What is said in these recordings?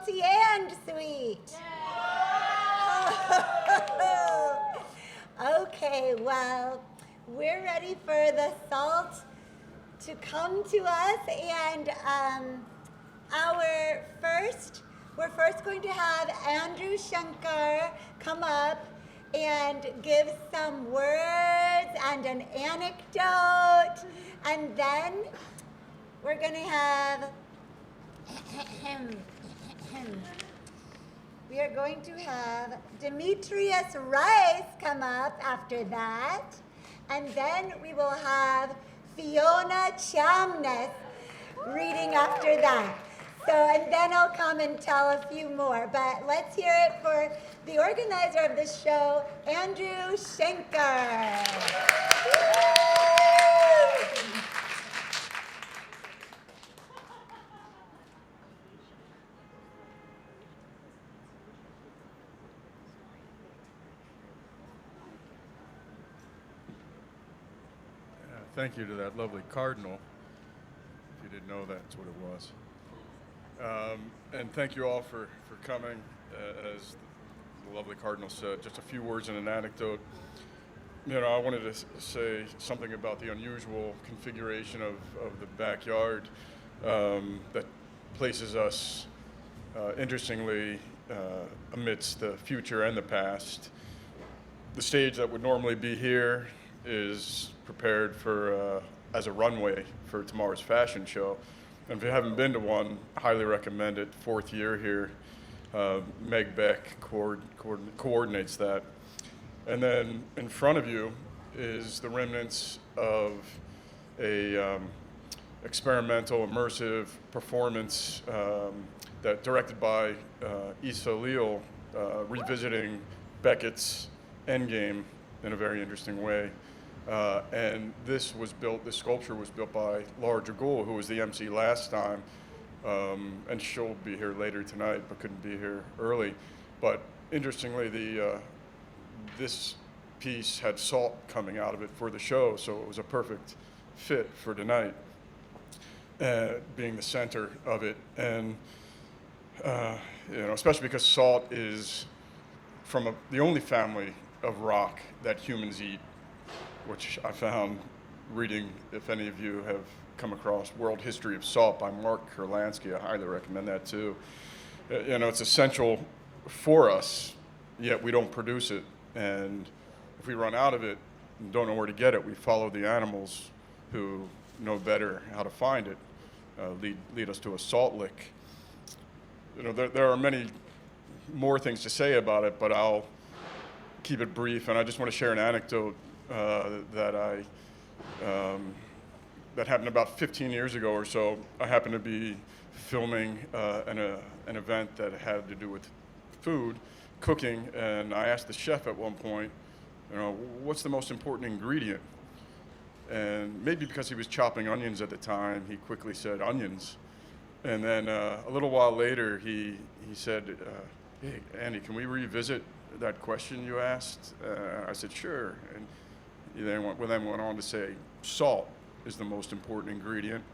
salty and sweet. Okay, well, we're ready for the salt to come to us, and we're first going to have Andrew Shenker come up and give some words and an anecdote, and then we're going to have we are going to have Demetrius Rice come up after that, and then we will have Fiona Chamness reading after that. So, and then I'll come and tell a few more. But let's hear it for the organizer of the show, Andrew Shenker. Thank you to that lovely Cardinal. If you didn't know, that's what it was. And thank you all for coming. As the lovely Cardinal said, just a few words and an anecdote. You know, I wanted to say something about the unusual configuration of the backyard that places us, interestingly, amidst the future and the past. The stage that would normally be here is prepared for as a runway for tomorrow's fashion show. And if you haven't been to one, highly recommend it. 4th year here. Meg Beck coordinates that. And then in front of you is the remnants of a experimental, immersive performance that directed by Issa Leal, revisiting Beckett's Endgame in a very interesting way. And this sculpture was built by Laura Dragul, who was the MC last time, and she'll be here later tonight, but couldn't be here early. But interestingly, this piece had salt coming out of it for the show, so it was a perfect fit for tonight, being the center of it. And especially because salt is from the only family of rock that humans eat, which I found reading, if any of you have come across World History of Salt by Mark Kurlansky. I highly recommend that too. It's essential for us, yet we don't produce it. And if we run out of it and don't know where to get it, we follow the animals who know better how to find it, lead us to a salt lick. There are many more things to say about it, but I'll keep it brief. And I just want to share an anecdote that happened about 15 years ago or so. I happened to be filming an event that had to do with food, cooking, and I asked the chef at one point, what's the most important ingredient? And maybe because he was chopping onions at the time, he quickly said onions. And then a little while later, he said, hey, Andy, can we revisit that question you asked? I said, sure. And he then went on to say, salt is the most important ingredient.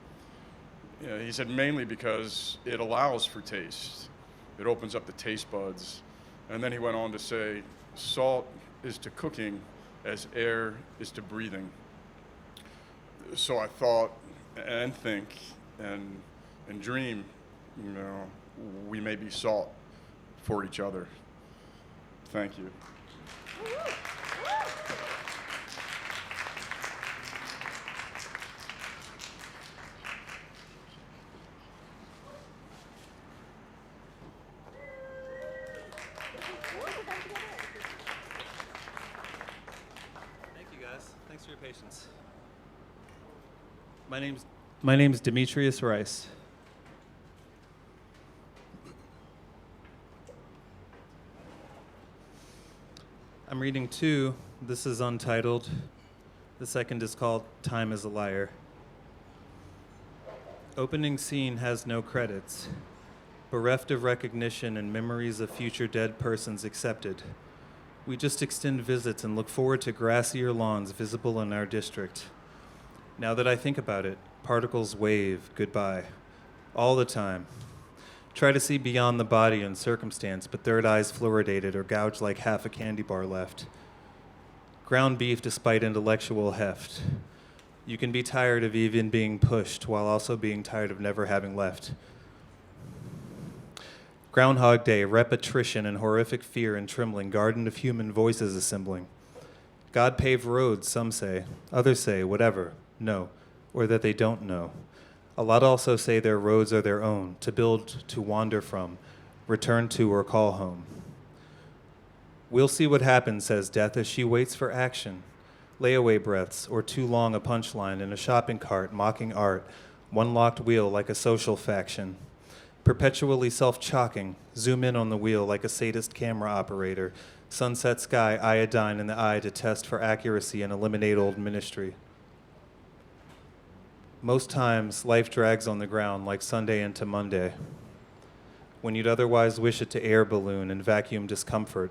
He said mainly because it allows for taste. It opens up the taste buds. And then he went on to say, salt is to cooking as air is to breathing. So I thought and think and dream, we may be salt for each other. Thank you. Thanks for your patience. My name's Demetrius Rice. I'm reading 2. This is untitled. The second is called Time is a Liar. Opening scene has no credits. Bereft of recognition and memories of future dead persons accepted. We just extend visits and look forward to grassier lawns visible in our district. Now that I think about it, particles wave goodbye all the time. Try to see beyond the body and circumstance, but third eyes fluoridated or gouged like half a candy bar left. Ground beef despite intellectual heft. You can be tired of even being pushed while also being tired of never having left. Groundhog Day, repetition and horrific fear and trembling, garden of human voices assembling. God paved roads, some say. Others say, whatever, no, or that they don't know. A lot also say their roads are their own, to build, to wander from, return to, or call home. We'll see what happens, says death, as she waits for action. Layaway breaths, or too long a punchline in a shopping cart, mocking art, one locked wheel like a social faction. Perpetually self-chalking, zoom in on the wheel like a sadist camera operator, sunset sky, iodine in the eye to test for accuracy and eliminate old ministry. Most times, life drags on the ground like Sunday into Monday. When you'd otherwise wish it to air balloon and vacuum discomfort,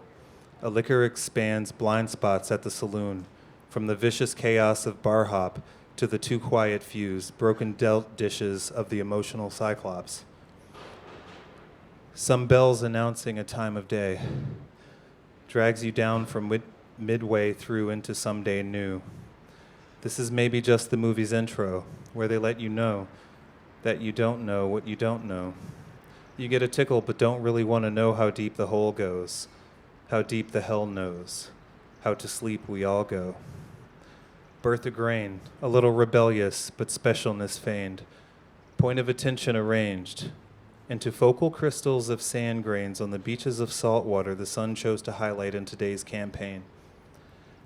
a liquor expands blind spots at the saloon, from the vicious chaos of bar hop to the too quiet fuse, broken dealt dishes of the emotional cyclops. Some bells announcing a time of day drags you down from midway through into someday new. This is maybe just the movie's intro, where they let you know that you don't know what you don't know. You get a tickle but don't really want to know how deep the hole goes, how deep the hell knows, how to sleep we all go. Birth of grain, a little rebellious but specialness feigned, point of attention arranged. Into focal crystals of sand grains on the beaches of salt water the sun chose to highlight in today's campaign.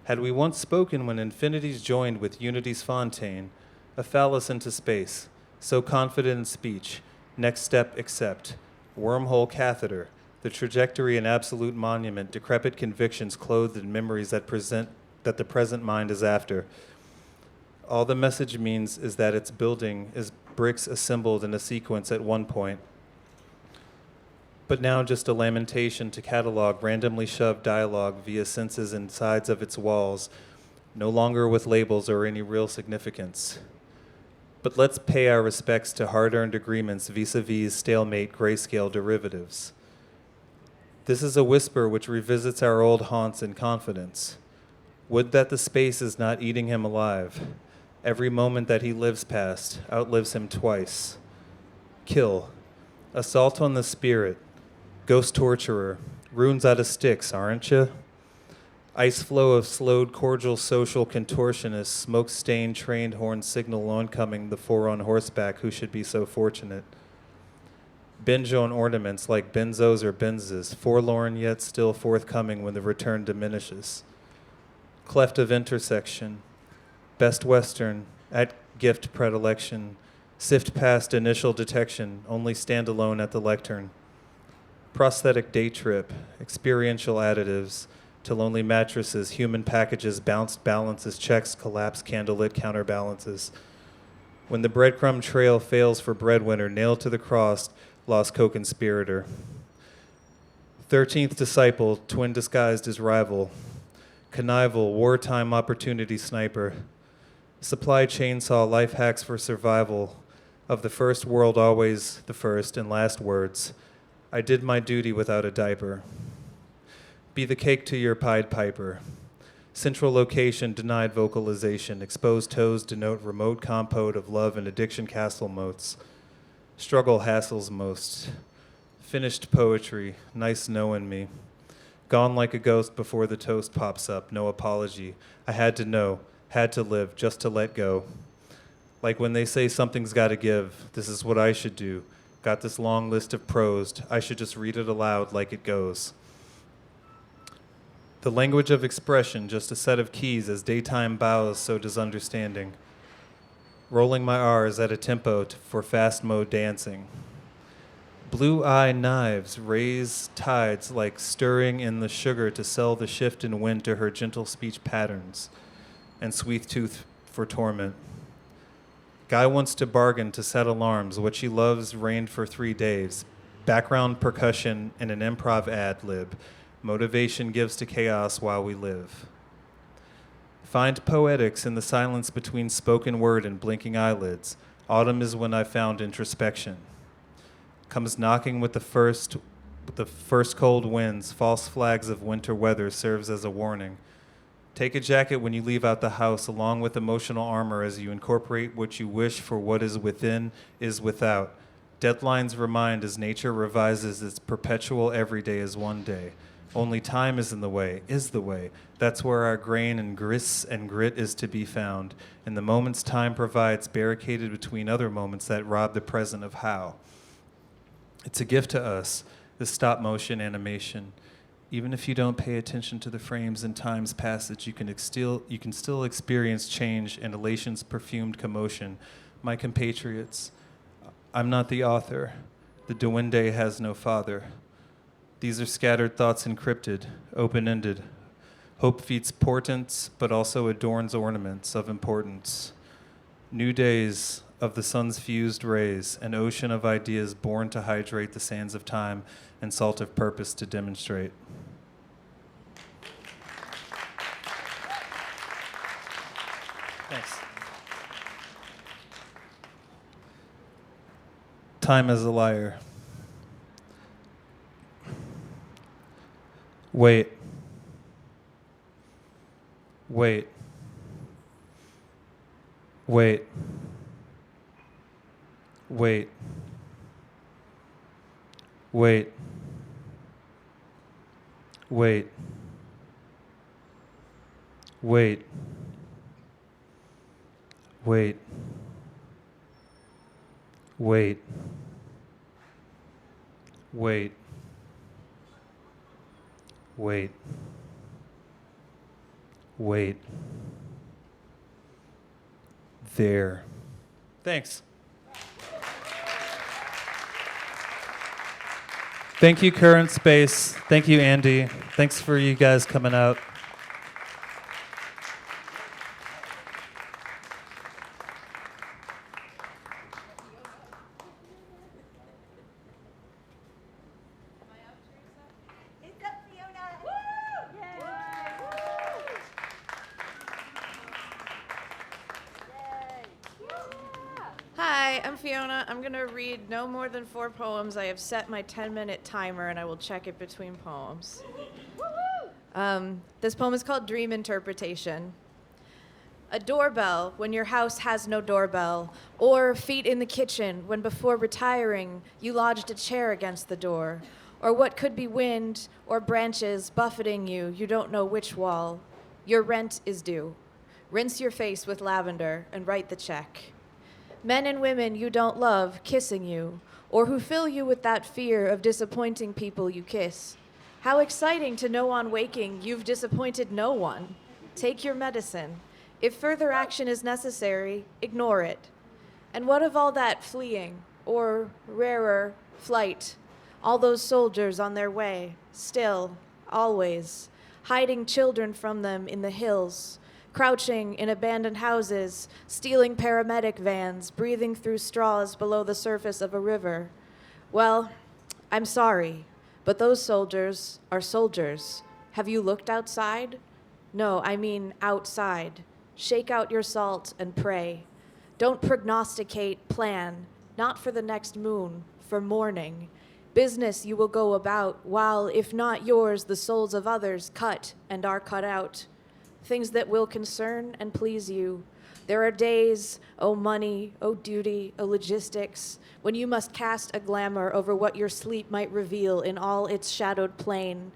Had we once spoken when infinities joined with unity's fontaine, a phallus into space, so confident in speech, next step accept, wormhole catheter, the trajectory and absolute monument, decrepit convictions clothed in memories that the present mind is after. All the message means is that its building is bricks assembled in a sequence at one point, but now just a lamentation to catalog randomly shoved dialogue via senses and sides of its walls, no longer with labels or any real significance. But let's pay our respects to hard-earned agreements vis-a-vis stalemate grayscale derivatives. This is a whisper which revisits our old haunts in confidence. Would that the space is not eating him alive. Every moment that he lives past outlives him twice. Kill. Assault on the spirit. Ghost torturer. Runes out of sticks, aren't ya? Ice flow of slowed cordial social contortionists, smoke-stained trained horn signal oncoming the four on horseback who should be so fortunate. Binge on ornaments like benzos or benzes, forlorn yet still forthcoming when the return diminishes. Cleft of intersection, Best Western, at gift predilection, sift past initial detection, only stand alone at the lectern. Prosthetic day trip, experiential additives, to lonely mattresses, human packages, bounced balances, checks, collapsed candlelit counterbalances. When the breadcrumb trail fails for breadwinner, nailed to the cross, lost co-conspirator. 13th disciple, twin disguised as rival. Connival, wartime opportunity sniper. Supply chainsaw, life hacks for survival. Of the first world, always the first and last words. I did my duty without a diaper. Be the cake to your Pied Piper. Central location, denied vocalization. Exposed toes denote remote compote of love and addiction castle moats. Struggle hassles most. Finished poetry, nice knowing me. Gone like a ghost before the toast pops up, no apology. I had to know, had to live, just to let go. Like when they say something's gotta give, this is what I should do. Got this long list of prosed, I should just read it aloud like it goes. The language of expression, just a set of keys. As daytime bows, so does understanding. Rolling my R's at a tempo for fast mode dancing. Blue eye knives raise tides like stirring in the sugar to sell the shift in wind to her gentle speech patterns, and sweet tooth for torment. Guy wants to bargain to set alarms. What she loves reigned for 3 days. Background percussion and an improv ad lib. Motivation gives to chaos while we live. Find poetics in the silence between spoken word and blinking eyelids. Autumn is when I found introspection. comes knocking with the first cold winds. False flags of winter weather serves as a warning. Take a jacket when you leave out the house, along with emotional armor as you incorporate what you wish, for what is within is without. Deadlines remind as nature revises its perpetual everyday as one day. Only time is in the way, is the way. That's where our grain and grist and grit is to be found, in the moments time provides, barricaded between other moments that rob the present of how. It's a gift to us, this stop-motion animation. Even if you don't pay attention to the frames in time's passage, you can still experience change and elation's perfumed commotion. My compatriots, I'm not the author. The Duende has no father. These are scattered thoughts encrypted, open-ended. Hope feeds portents, but also adorns ornaments of importance. New days of the sun's fused rays, an ocean of ideas born to hydrate the sands of time and salt of purpose to demonstrate. Thanks. Time as a liar. Wait. Wait. Wait. Wait. Wait. Wait. Wait. Wait. Wait. Wait. Wait. Wait. There. Thanks. Thank you, Current Space. Thank you, Andy. Thanks for you guys coming out. It's up, Fiona. Hi, I'm Fiona. I'm going to read no more than 4 poems. I have set my 10-minute timer, and I will check it between poems. This poem is called Dream Interpretation. A doorbell when your house has no doorbell, or feet in the kitchen when before retiring you lodged a chair against the door, or what could be wind or branches buffeting you, you don't know which wall. Your rent is due. Rinse your face with lavender and write the check. Men and women you don't love kissing you, or who fill you with that fear of disappointing people you kiss. How exciting to know on waking you've disappointed no one. Take your medicine. If further action is necessary, ignore it. And what of all that fleeing, or rarer, flight? All those soldiers on their way, still, always, hiding children from them in the hills, crouching in abandoned houses, stealing paramedic vans, breathing through straws below the surface of a river. Well, I'm sorry, but those soldiers are soldiers. Have you looked outside? No, I mean outside. Shake out your salt and pray. Don't prognosticate, plan, not for the next moon, for morning. Business you will go about, while, if not yours, the souls of others cut and are cut out. Things that will concern and please you. There are days, oh money, oh duty, oh logistics, when you must cast a glamour over what your sleep might reveal in all its shadowed plain.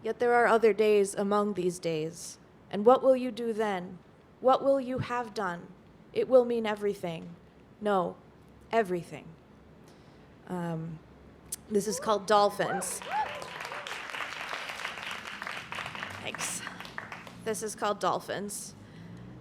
Yet there are other days among these days. And what will you do then? What will you have done? It will mean everything. No, everything. This is called Dolphins. Thanks. This is called Dolphins.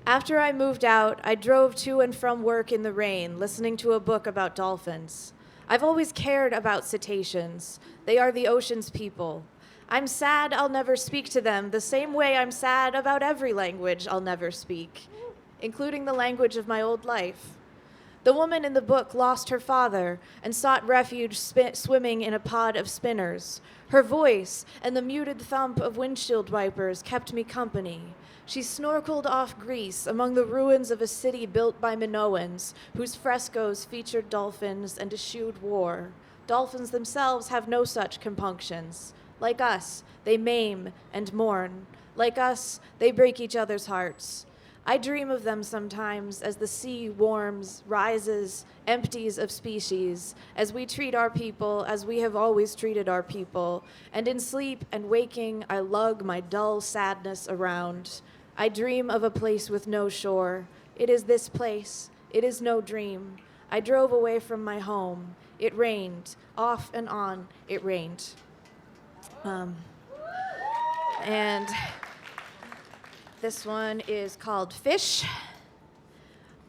After I moved out, I drove to and from work in the rain, listening to a book about dolphins. I've always cared about cetaceans. They are the ocean's people. I'm sad I'll never speak to them the same way I'm sad about every language I'll never speak, including the language of my old life. The woman in the book lost her father and sought refuge swimming in a pod of spinners. Her voice and the muted thump of windshield wipers kept me company. She snorkeled off Greece among the ruins of a city built by Minoans, whose frescoes featured dolphins and eschewed war. Dolphins themselves have no such compunctions. Like us, they maim and mourn. Like us, they break each other's hearts. I dream of them sometimes as the sea warms, rises, empties of species, as we treat our people as we have always treated our people, and in sleep and waking I lug my dull sadness around. I dream of a place with no shore. It is this place. It is no dream. I drove away from my home. It rained. Off and on, it rained. And this one is called Fish.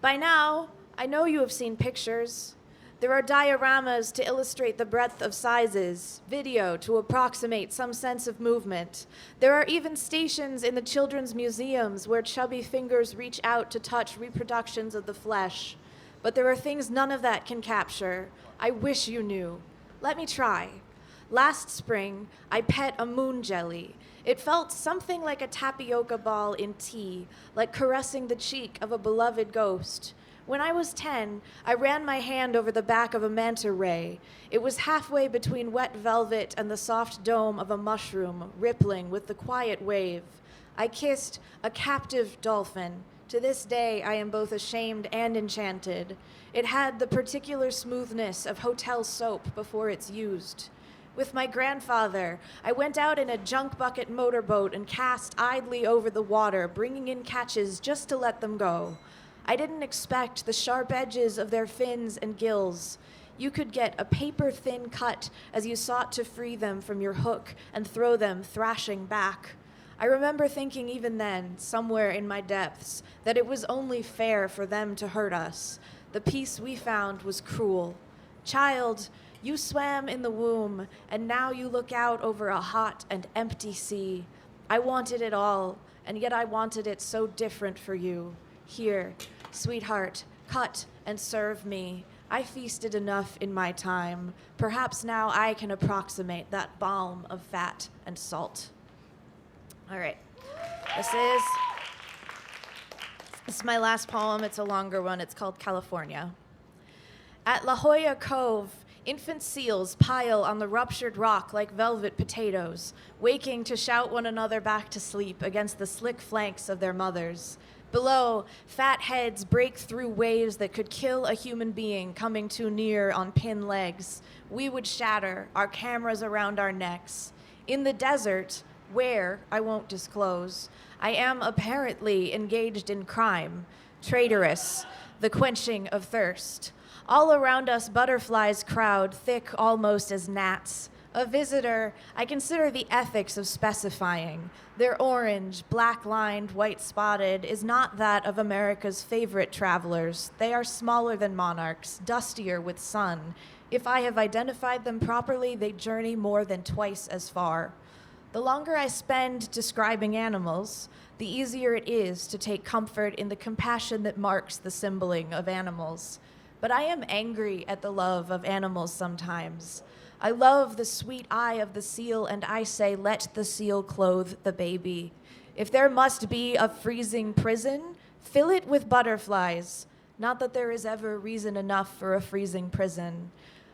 By now, I know you have seen pictures. There are dioramas to illustrate the breadth of sizes, video to approximate some sense of movement. There are even stations in the children's museums where chubby fingers reach out to touch reproductions of the flesh. But there are things none of that can capture. I wish you knew. Let me try. Last spring, I pet a moon jelly. It felt something like a tapioca ball in tea, like caressing the cheek of a beloved ghost. When I was 10, I ran my hand over the back of a manta ray. It was halfway between wet velvet and the soft dome of a mushroom, rippling with the quiet wave. I kissed a captive dolphin. To this day, I am both ashamed and enchanted. It had the particular smoothness of hotel soap before it's used. With my grandfather, I went out in a junk bucket motorboat and cast idly over the water, bringing in catches just to let them go. I didn't expect the sharp edges of their fins and gills. You could get a paper-thin cut as you sought to free them from your hook and throw them thrashing back. I remember thinking even then, somewhere in my depths, that it was only fair for them to hurt us. The peace we found was cruel. Child, you swam in the womb, and now you look out over a hot and empty sea. I wanted it all, and yet I wanted it so different for you. Here, sweetheart, cut and serve me. I feasted enough in my time. Perhaps now I can approximate that balm of fat and salt. All right, this is my last poem. It's a longer one. It's called California. At La Jolla Cove, infant seals pile on the ruptured rock like velvet potatoes, waking to shout one another back to sleep against the slick flanks of their mothers. Below, fat heads break through waves that could kill a human being coming too near on pin legs. We would shatter, our cameras around our necks. In the desert, where, I won't disclose, I am apparently engaged in crime, traitorous, the quenching of thirst. All around us butterflies crowd, thick almost as gnats. A visitor, I consider the ethics of specifying. Their orange, black-lined, white-spotted is not that of America's favorite travelers. They are smaller than monarchs, dustier with sun. If I have identified them properly, they journey more than twice as far. The longer I spend describing animals, the easier it is to take comfort in the compassion that marks the symboling of animals. But I am angry at the love of animals sometimes. I love the sweet eye of the seal, and I say, let the seal clothe the baby. If there must be a freezing prison, fill it with butterflies. Not that there is ever reason enough for a freezing prison.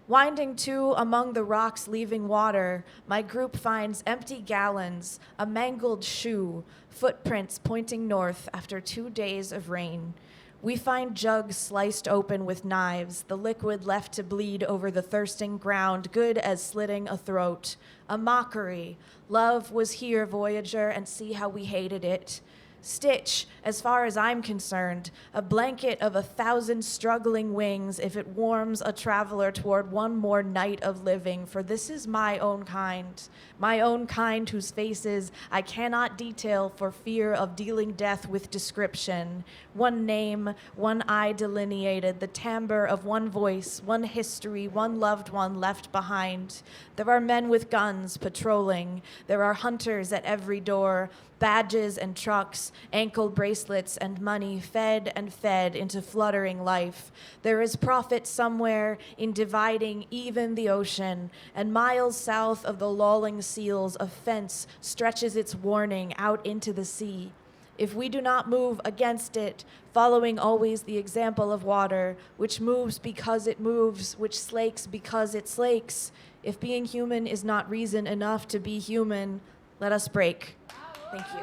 Winding to among the rocks leaving water, my group finds empty gallons, a mangled shoe, footprints pointing north after 2 days of rain. We find jugs sliced open with knives, the liquid left to bleed over the thirsting ground, good as slitting a throat. A mockery. Love was here, Voyager, and see how we hated it. Stitch, as far as I'm concerned, a blanket of 1,000 struggling wings if it warms a traveler toward one more night of living, for this is my own kind whose faces I cannot detail for fear of dealing death with description. One name, one eye delineated, the timbre of one voice, one history, one loved one left behind. There are men with guns patrolling. There are hunters at every door. Badges and trucks, ankle bracelets and money fed and fed into fluttering life. There is profit somewhere in dividing even the ocean, and miles south of the lolling seals, a fence stretches its warning out into the sea. if we do not move against it, following always the example of water, which moves because it moves, which slakes because it slakes, if being human is not reason enough to be human, let us break. Thank you.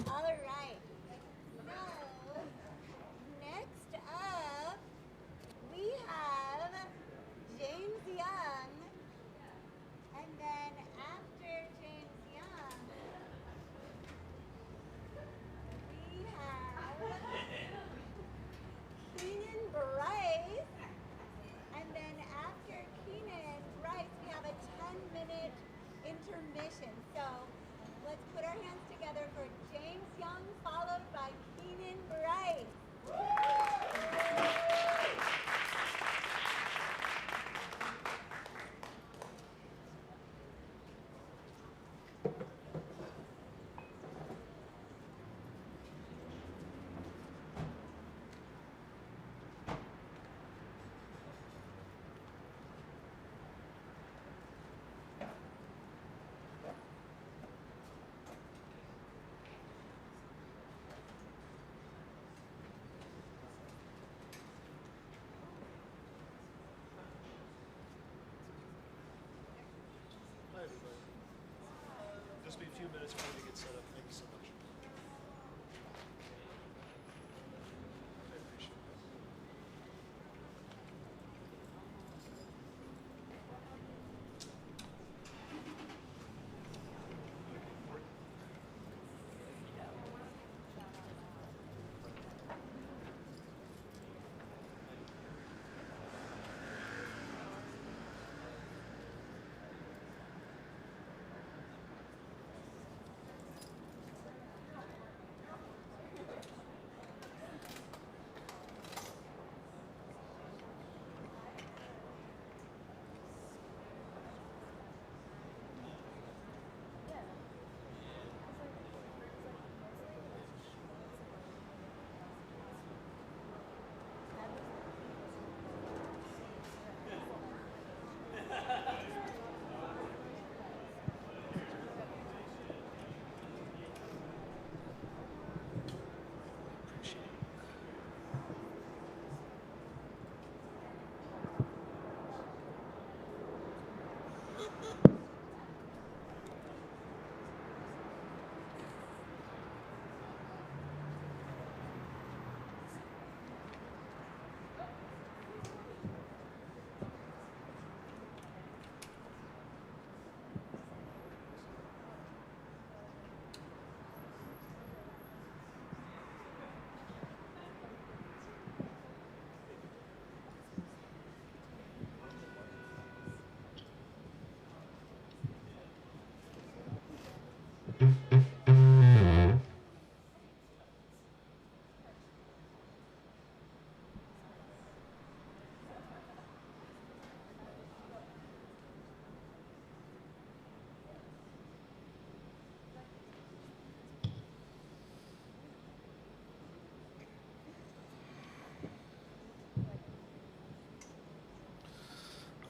All right. So, next up, we have James Young. And then after James Young, we have Keenon Brice. And then after Keenon Brice, we have a 10-minute intermission. So let's put our hands together for James Young, followed by Keenon Brice. Hi, everybody. Just be a few minutes for me to get set up. Thank you so much. I appreciate it.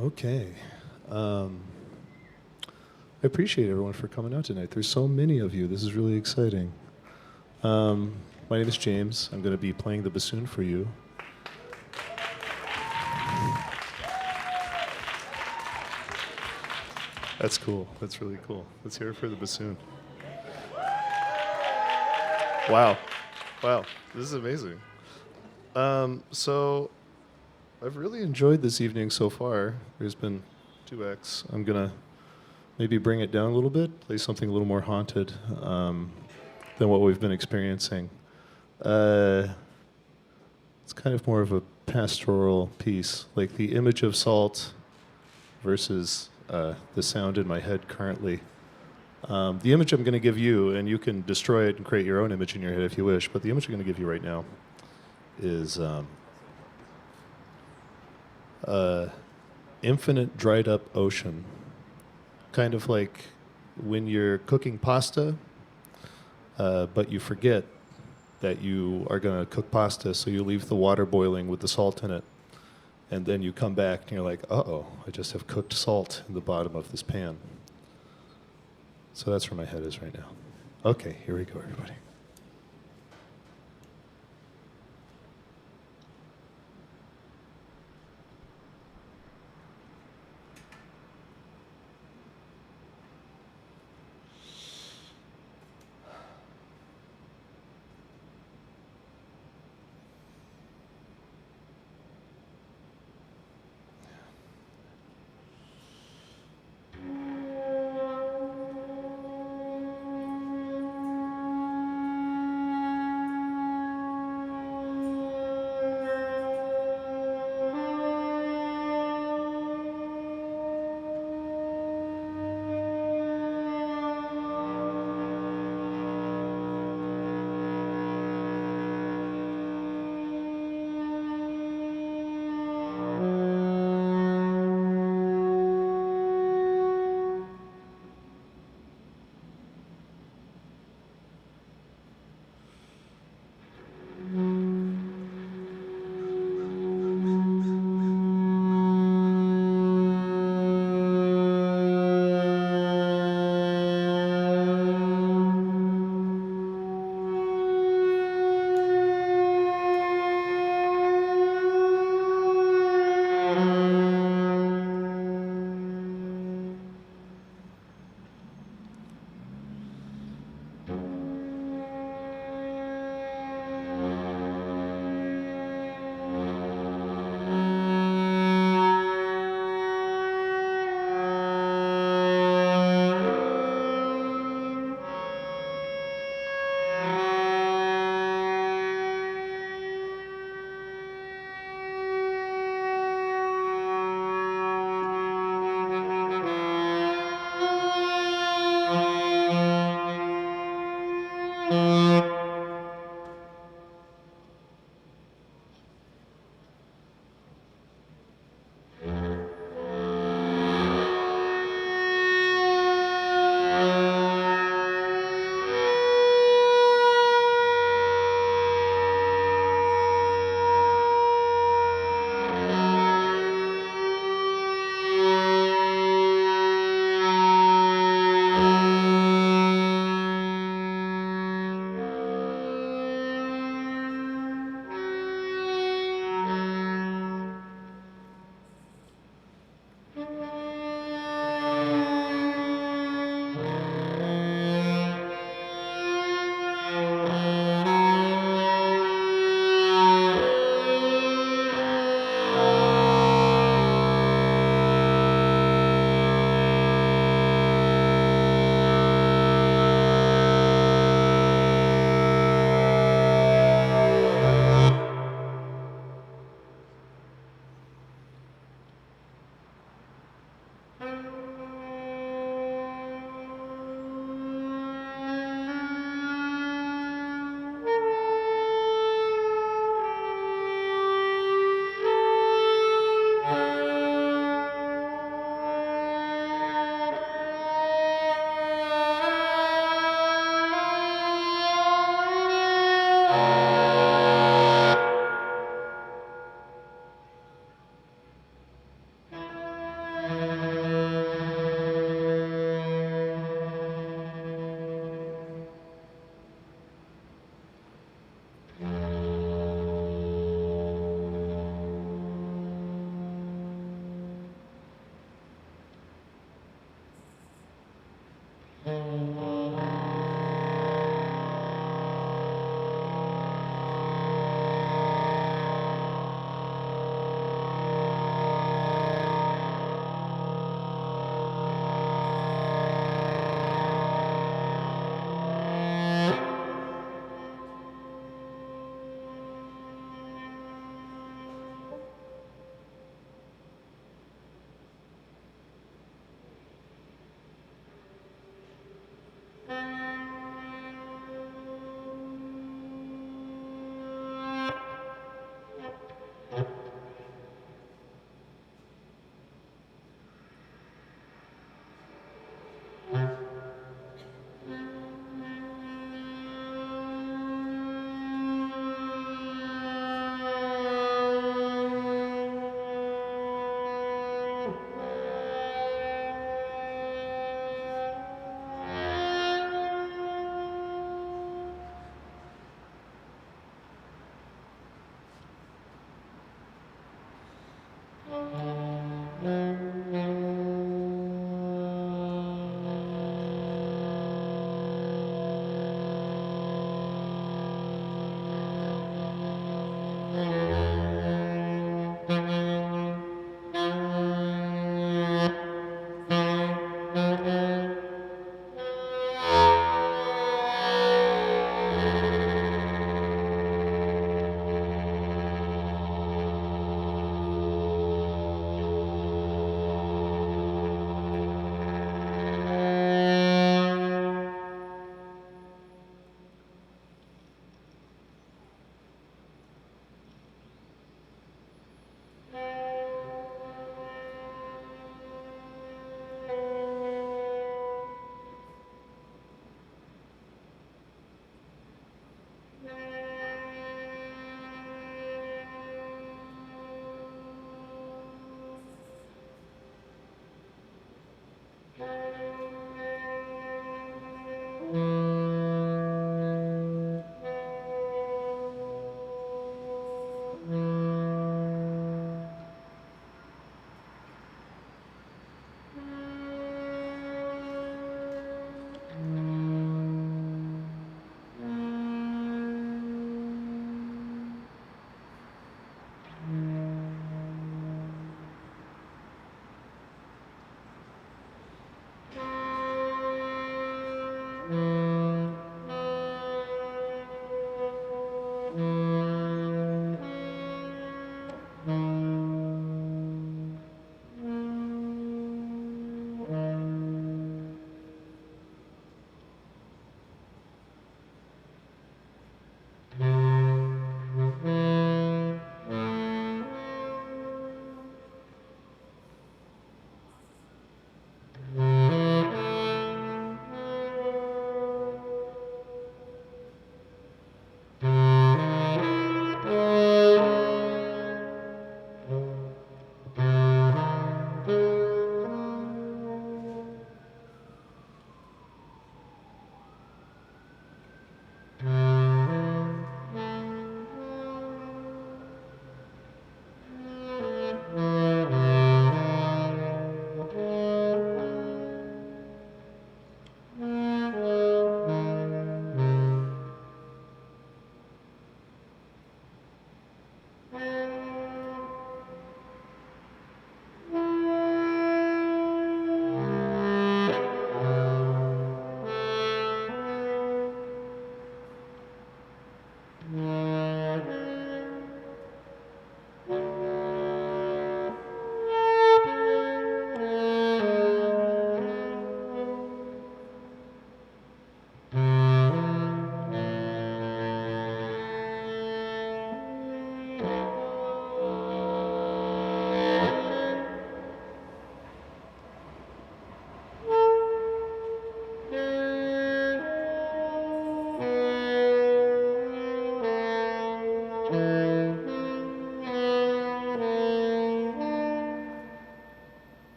Okay. I appreciate everyone for coming out tonight. There's so many of you. This is really exciting. My name is James. I'm going to be playing the bassoon for you. That's cool. That's really cool. Let's hear it for the bassoon. Wow. Wow. This is amazing. So I've really enjoyed this evening so far. There's been 2 acts. I'm going to maybe bring it down a little bit, play something a little more haunted than what we've been experiencing. It's kind of more of a pastoral piece, like the image of salt versus the sound in my head currently. The image I'm going to give you, and you can destroy it and create your own image in your head if you wish, but the image I'm going to give you right now is infinite dried up ocean. Kind of like when you're cooking pasta, but you forget that you are going to cook pasta, so you leave the water boiling with the salt in it. And then you come back and you're like, uh-oh, I just have cooked salt in the bottom of this pan. So that's where my head is right now. Okay, here we go, everybody.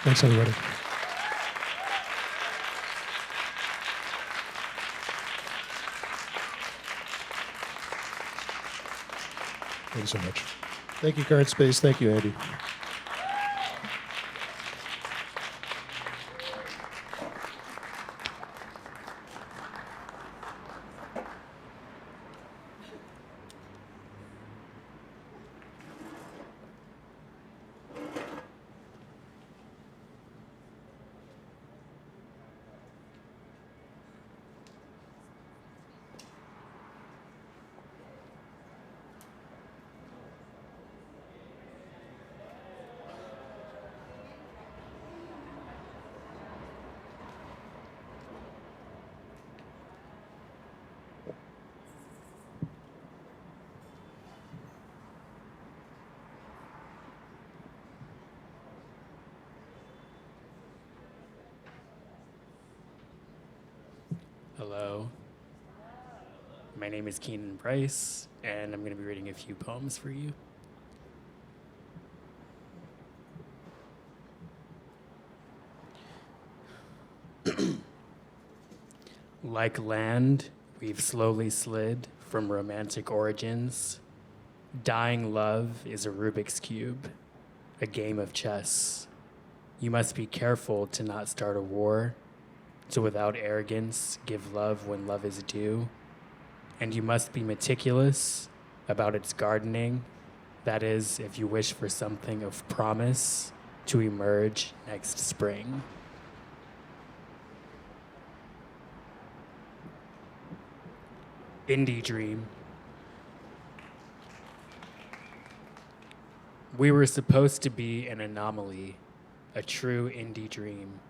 Thanks, everybody. Thank you so much. Thank you, Current Space. Thank you, Andy. Hello. My name is Keenon Brice, and I'm going to be reading a few poems for you. Like land, we've slowly slid from romantic origins. Dying love is a Rubik's Cube, a game of chess. You must be careful to not start a war, to without arrogance give love when love is due. And you must be meticulous about its gardening, that is, if you wish for something of promise to emerge next spring. Indie Dream. We were supposed to be an anomaly, a true indie dream.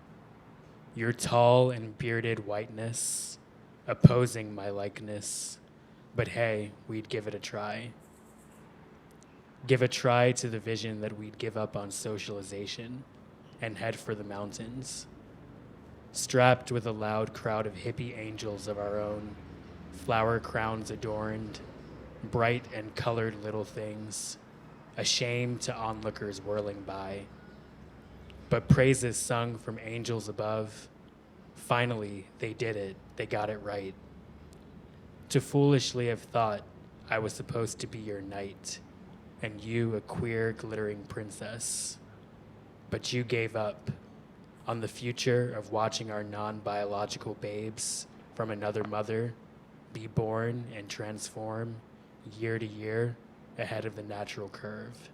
Your tall and bearded whiteness, opposing my likeness. But hey, we'd give it a try. Give a try to the vision that we'd give up on socialization and head for the mountains. Strapped with a loud crowd of hippie angels of our own, flower crowns adorned, bright and colored little things, a shame to onlookers whirling by. But praises sung from angels above. Finally, they did it. They got it right. To foolishly have thought I was supposed to be your knight, and you a queer, glittering princess. But you gave up on the future of watching our non-biological babes from another mother be born and transform year to year ahead of the natural curve.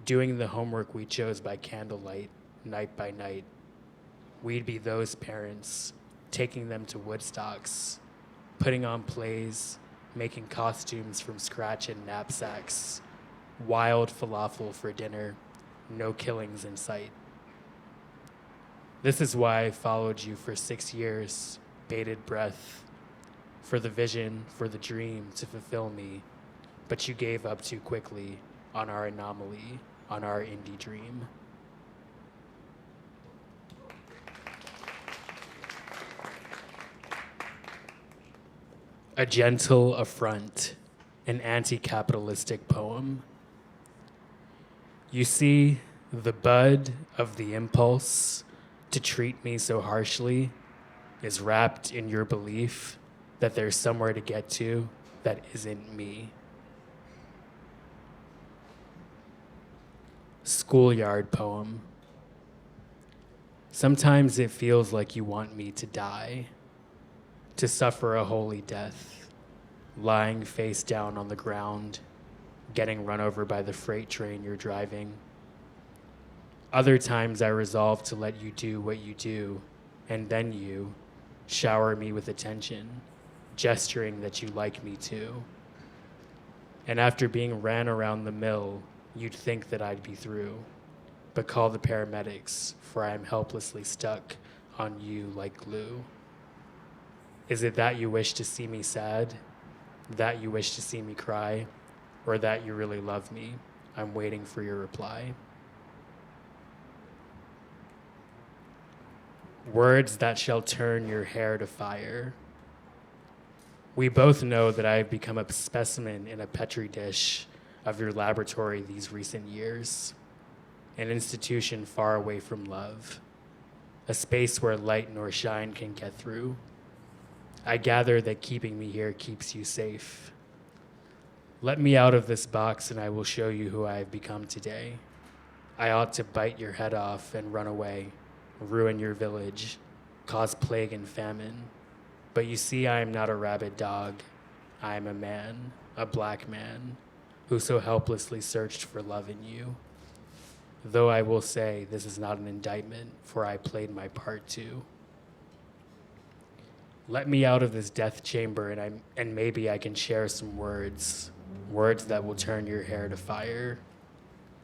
Doing the homework we chose by candlelight, night by night. We'd be those parents, taking them to Woodstocks, putting on plays, making costumes from scratch in knapsacks, wild falafel for dinner, no killings in sight. This is why I followed you for 6 years, bated breath, for the vision, for the dream to fulfill me, but you gave up too quickly on our anomaly, on our indie dream. A gentle affront, an anti-capitalistic poem. You see, the bud of the impulse to treat me so harshly is wrapped in your belief that there's somewhere to get to that isn't me. Schoolyard poem. Sometimes it feels like you want me to die, to suffer a holy death, lying face down on the ground, getting run over by the freight train you're driving. Other times I resolve to let you do what you do, and then you shower me with attention, gesturing that you like me too. And after being ran around the mill, you'd think that I'd be through, but call the paramedics, for I am helplessly stuck on you like glue. Is it that you wish to see me sad, that you wish to see me cry, or that you really love me? I'm waiting for your reply. Words that shall turn your hair to fire. We both know that I have become a specimen in a petri dish of your laboratory these recent years, an institution far away from love, a space where light nor shine can get through. I gather that keeping me here keeps you safe. Let me out of this box and I will show you who I have become today. I ought to bite your head off and run away, ruin your village, cause plague and famine. But you see, I am not a rabid dog. I am a man, a black man, who so helplessly searched for love in you. Though I will say this is not an indictment, for I played my part too. Let me out of this death chamber and maybe I can share some words that will turn your hair to fire.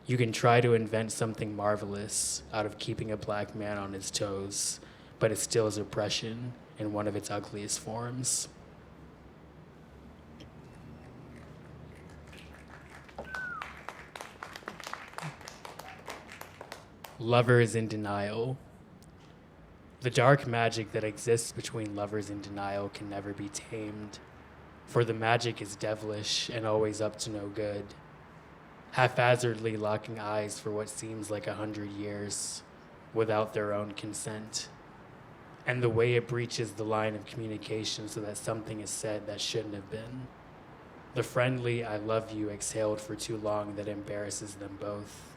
You can try to invent something marvelous out of keeping a black man on his toes, but it still is oppression in one of its ugliest forms. Lovers in denial. The dark magic that exists between lovers in denial can never be tamed, for the magic is devilish and always up to no good, haphazardly locking eyes for what seems like 100 years without their own consent, and the way it breaches the line of communication so that something is said that shouldn't have been. The friendly "I love you" exhaled for too long that embarrasses them both.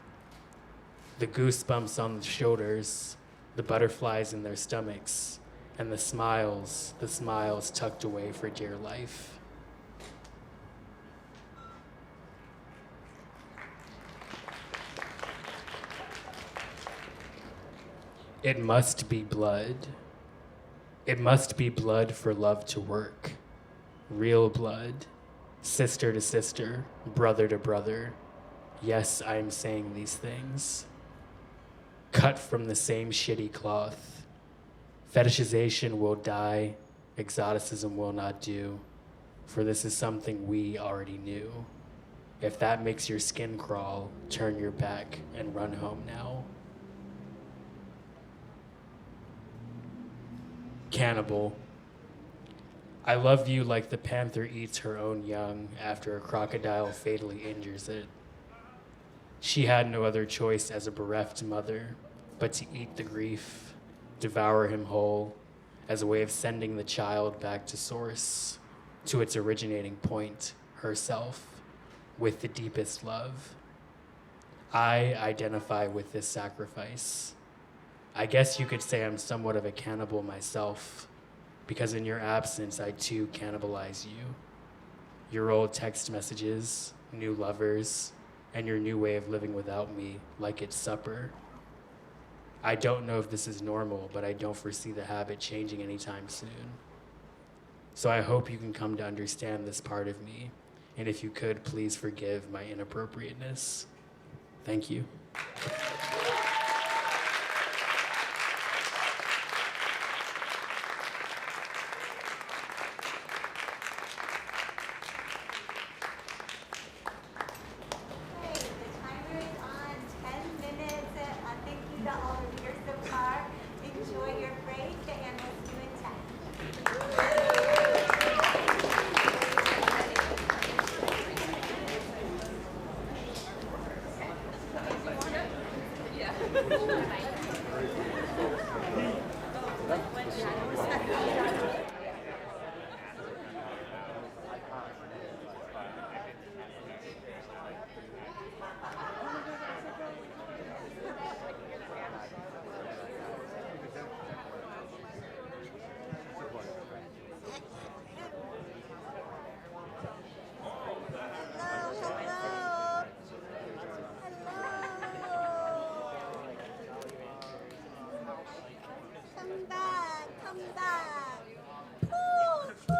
The goosebumps on the shoulders, the butterflies in their stomachs, and the smiles tucked away for dear life. It must be blood. It must be blood for love to work. Real blood, sister to sister, brother to brother. Yes, I am saying these things. Cut from the same shitty cloth. Fetishization will die, exoticism will not do, for this is something we already knew. If that makes your skin crawl, turn your back and run home now. Cannibal. I love you like the panther eats her own young after a crocodile fatally injures it. She had no other choice as a bereft mother but to eat the grief, devour him whole, as a way of sending the child back to source, to its originating point, herself, with the deepest love. I identify with this sacrifice. I guess you could say I'm somewhat of a cannibal myself, because in your absence, I too cannibalize you. Your old text messages, new lovers, and your new way of living without me, like it's supper. I don't know if this is normal, but I don't foresee the habit changing anytime soon. So I hope you can come to understand this part of me. And if you could, please forgive my inappropriateness. Thank you. Okay, the timer is on 10 minutes. Thank you to all the readers so far. Enjoy your break, and we'll see you in 10. Come back. Ooh, ooh.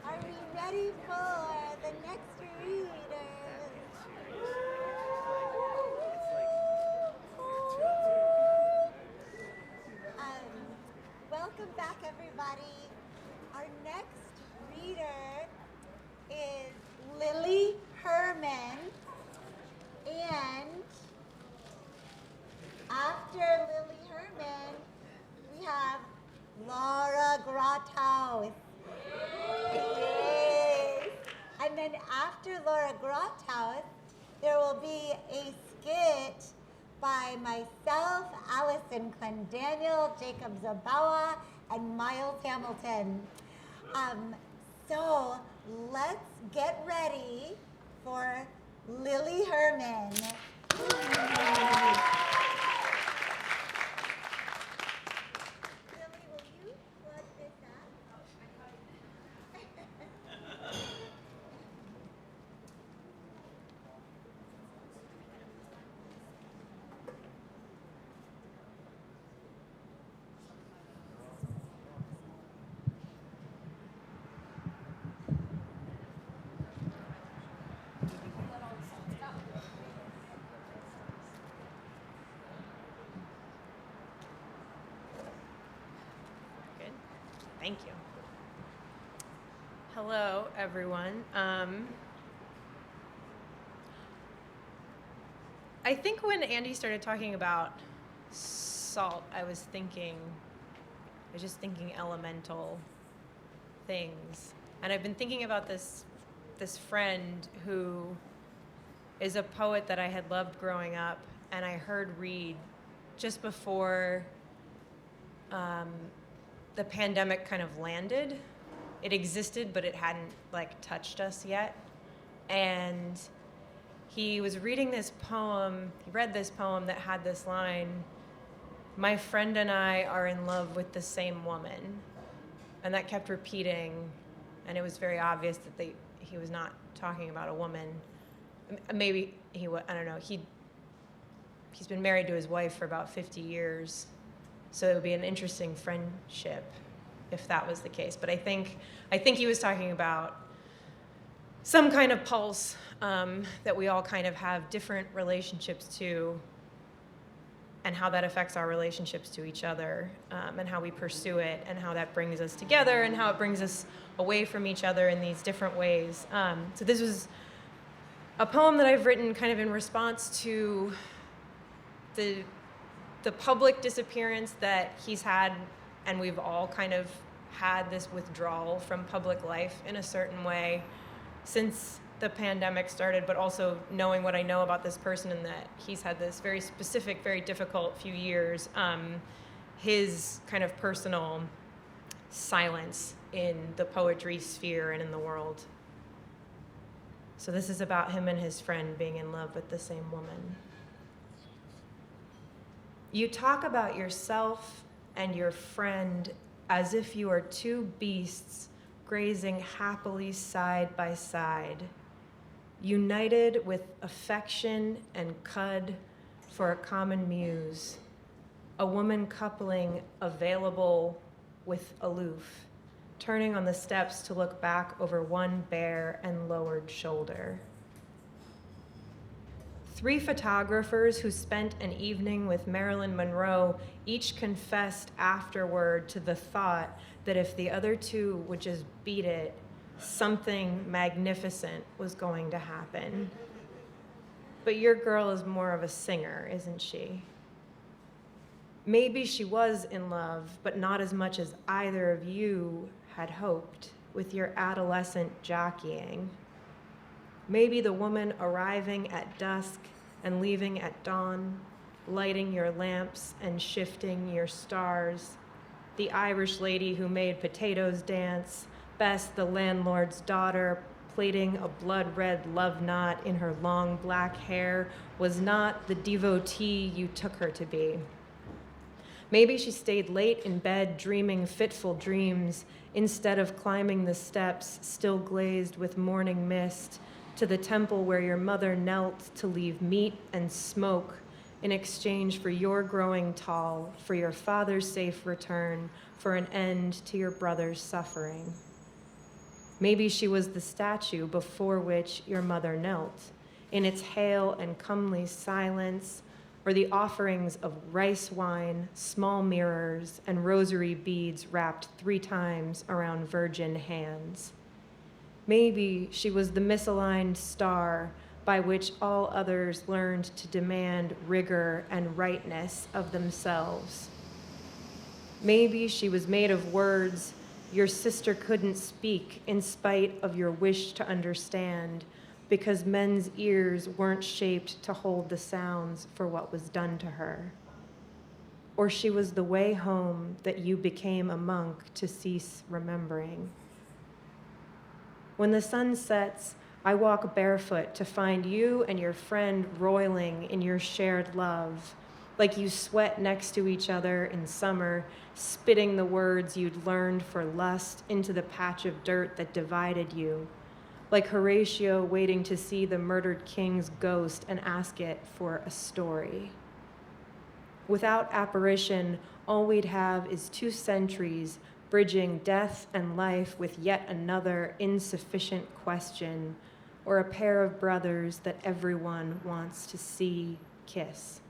Are we ready for the next reader? Welcome back, everybody. Our next reader is Lily Herman, and after Lily Herman, we have Laura Grothaus. Yes. And then after Laura Grothaus, there will be a skit by myself, Allison, Clendaniel, Jacob Zabawa, and Myles Hamilton. So let's get ready for Lily Herman. Lily, will you plug this up? Good. Thank you. Hello, everyone. I think when Andy started talking about salt, I was just thinking elemental things. And I've been thinking about this friend who is a poet that I had loved growing up, and I heard read just before the pandemic kind of landed. It existed, but it hadn't touched us yet. And he was reading this poem, he read this poem that had this line, "My friend and I are in love with the same woman." And that kept repeating, and it was very obvious that he was not talking about a woman. Maybe he was, I don't know, he's been married to his wife for about 50 years. So it would be an interesting friendship if that was the case. But I think he was talking about some kind of pulse that we all kind of have different relationships to, and how that affects our relationships to each other, and how we pursue it, and how that brings us together, and how it brings us away from each other in these different ways. So this was a poem that I've written kind of in response to the public disappearance that he's had, and we've all kind of had this withdrawal from public life in a certain way since the pandemic started, but also knowing what I know about this person and that he's had this very specific, very difficult few years, his kind of personal silence in the poetry sphere and in the world. So this is about him and his friend being in love with the same woman. You talk about yourself and your friend as if you are two beasts grazing happily side by side, united with affection and cud for a common muse, a woman coupling available with aloof, turning on the steps to look back over one bare and lowered shoulder. 3 photographers who spent an evening with Marilyn Monroe each confessed afterward to the thought that if the other 2 would just beat it, something magnificent was going to happen. But your girl is more of a singer, isn't she? Maybe she was in love, but not as much as either of you had hoped with your adolescent jockeying. Maybe the woman arriving at dusk and leaving at dawn, lighting your lamps and shifting your stars. The Irish lady who made potatoes dance, Bess the landlord's daughter, plaiting a blood-red love knot in her long black hair, was not the devotee you took her to be. Maybe she stayed late in bed dreaming fitful dreams instead of climbing the steps still glazed with morning mist to the temple where your mother knelt to leave meat and smoke in exchange for your growing tall, for your father's safe return, for an end to your brother's suffering. Maybe she was the statue before which your mother knelt, in its hale and comely silence, or the offerings of rice wine, small mirrors, and rosary beads wrapped 3 times around virgin hands. Maybe she was the misaligned star by which all others learned to demand rigor and rightness of themselves. Maybe she was made of words your sister couldn't speak in spite of your wish to understand, because men's ears weren't shaped to hold the sounds for what was done to her. Or she was the way home that you became a monk to cease remembering. When the sun sets, I walk barefoot to find you and your friend roiling in your shared love, like you sweat next to each other in summer, spitting the words you'd learned for lust into the patch of dirt that divided you, like Horatio waiting to see the murdered king's ghost and ask it for a story. Without apparition, all we'd have is 2 centuries bridging death and life with yet another insufficient question, or a pair of brothers that everyone wants to see kiss.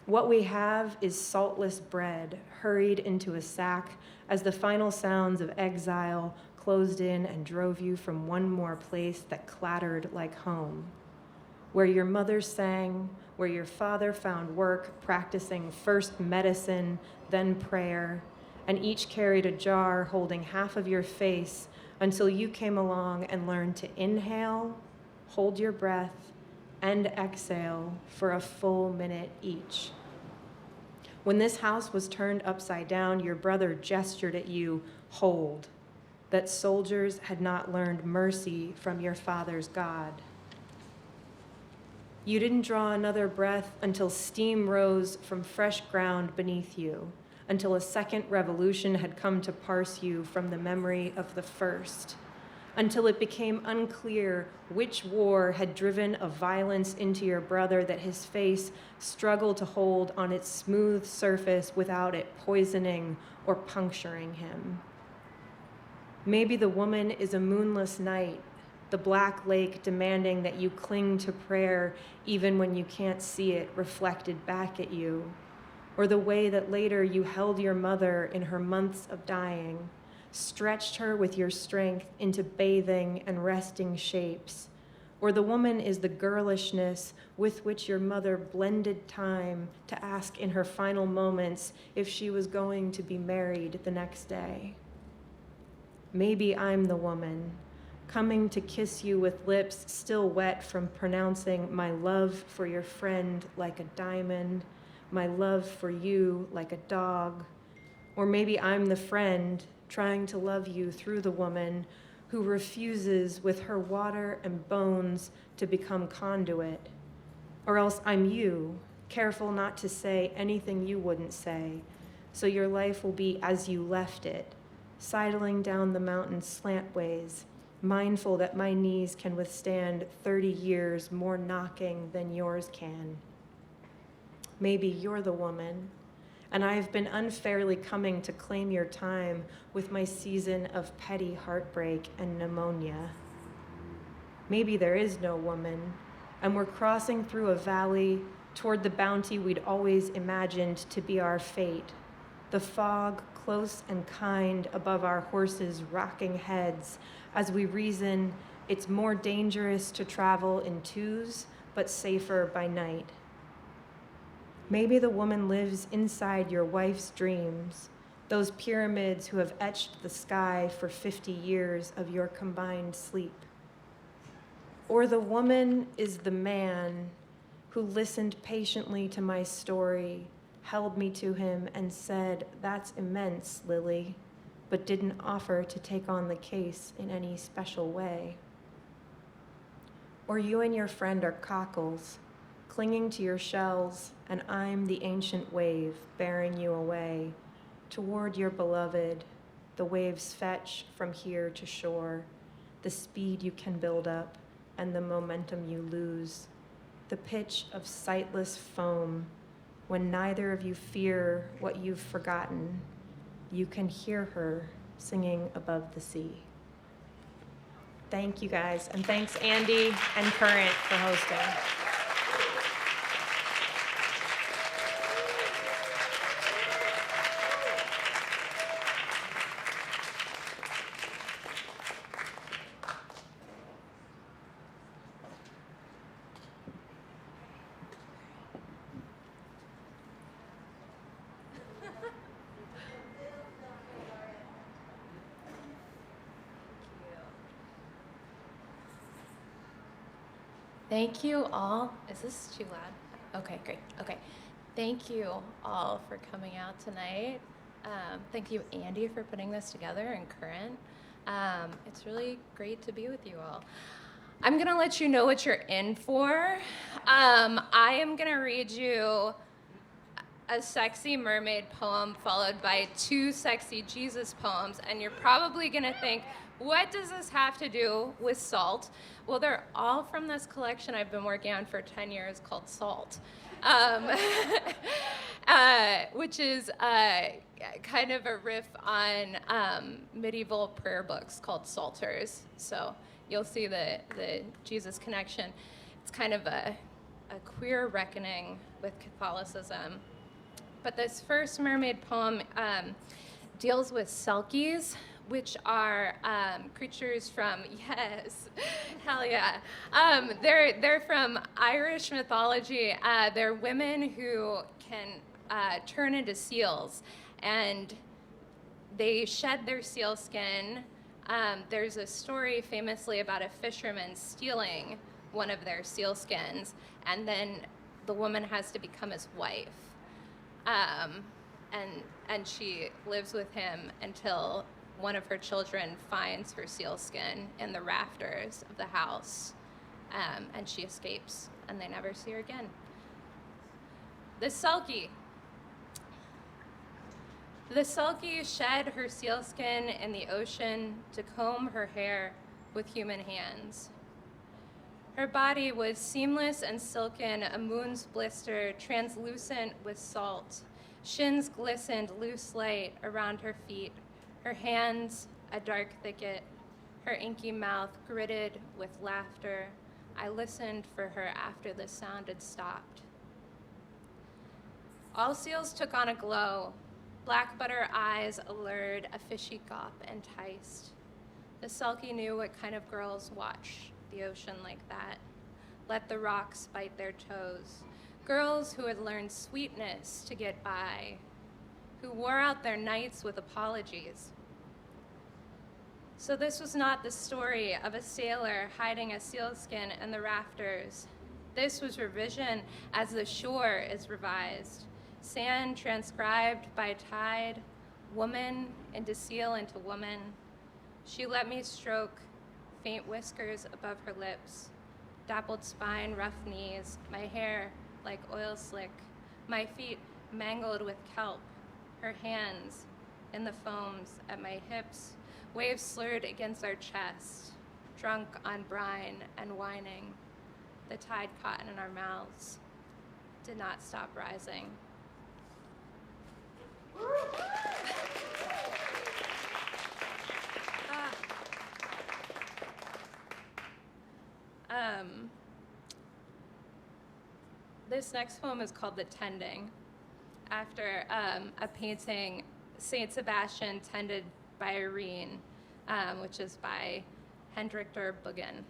What we have is saltless bread hurried into a sack as the final sounds of exile closed in and drove you from one more place that clattered like home, where your mother sang, where your father found work practicing first medicine, then prayer, and each carried a jar holding half of your face until you came along and learned to inhale, hold your breath, and exhale for a full minute each. When this house was turned upside down, your brother gestured at you, hold, that soldiers had not learned mercy from your father's God. You didn't draw another breath until steam rose from fresh ground beneath you, until a second revolution had come to parse you from the memory of the first, until it became unclear which war had driven a violence into your brother that his face struggled to hold on its smooth surface without it poisoning or puncturing him. Maybe the woman is a moonless night, the black lake demanding that you cling to prayer even when you can't see it reflected back at you, or the way that later you held your mother in her months of dying, stretched her with your strength into bathing and resting shapes, or the woman is the girlishness with which your mother blended time to ask in her final moments if she was going to be married the next day. Maybe I'm the woman, coming to kiss you with lips still wet from pronouncing my love for your friend like a diamond, my love for you like a dog. Or maybe I'm the friend trying to love you through the woman who refuses with her water and bones to become conduit. Or else I'm you, careful not to say anything you wouldn't say, so your life will be as you left it, sidling down the mountain slantways, mindful that my knees can withstand 30 years more knocking than yours can. Maybe you're the woman, and I have been unfairly coming to claim your time with my season of petty heartbreak and pneumonia. Maybe there is no woman, and we're crossing through a valley toward the bounty we'd always imagined to be our fate, the fog close and kind above our horses' rocking heads as we reason it's more dangerous to travel in twos, but safer by night. Maybe the woman lives inside your wife's dreams, those pyramids who have etched the sky for 50 years of your combined sleep. Or the woman is the man who listened patiently to my story, held me to him, and said, "That's immense, Lily," but didn't offer to take on the case in any special way. Or you and your friend are cockles, clinging to your shells, and I'm the ancient wave bearing you away toward your beloved. The waves fetch from here to shore, the speed you can build up and the momentum you lose, the pitch of sightless foam. When neither of you fear what you've forgotten, you can hear her singing above the sea. Thank you guys, and thanks Andy and Current for hosting. Thank you all. Is this too loud? Okay, great. Okay. Thank you all for coming out tonight. Thank you, Andy, for putting this together, and Current. It's really great to be with you all. I'm going to let you know what you're in for. I am going to read you a sexy mermaid poem followed by 2 sexy Jesus poems, and you're probably going to think, what does this have to do with salt? Well, they're all from this collection I've been working on for 10 years called Salt, which is kind of a riff on medieval prayer books called Psalters. So you'll see the Jesus connection. It's kind of a queer reckoning with Catholicism. But this first mermaid poem deals with selkies, which are creatures from, yes, hell yeah. They're from Irish mythology. They're women who can turn into seals, and they shed their seal skin. There's a story famously about a fisherman stealing one of their seal skins, and then the woman has to become his wife. And she lives with him until one of her children finds her sealskin in the rafters of the house, and she escapes, and they never see her again. The Selkie shed her sealskin in the ocean to comb her hair with human hands. Her body was seamless and silken, a moon's blister, translucent with salt. Shins glistened loose light around her feet. Her hands, a dark thicket, her inky mouth gritted with laughter. I listened for her after the sound had stopped. All seals took on a glow. Black butter eyes allured, a fishy gawp enticed. The Selkie knew what kind of girls watch the ocean like that. Let the rocks bite their toes. Girls who had learned sweetness to get by, who wore out their nights with apologies. So this was not the story of a sailor hiding a sealskin in the rafters. This was revision as the shore is revised. Sand transcribed by tide, woman into seal into woman. She let me stroke faint whiskers above her lips, dappled spine, rough knees, my hair like oil slick, my feet mangled with kelp, her hands in the foams at my hips, waves slurred against our chest, drunk on brine and whining. The tide caught in our mouths, did not stop rising. This next poem is called The Tending, after a painting, Saint Sebastian Tended by Irene, which is by Hendrik der Buggen.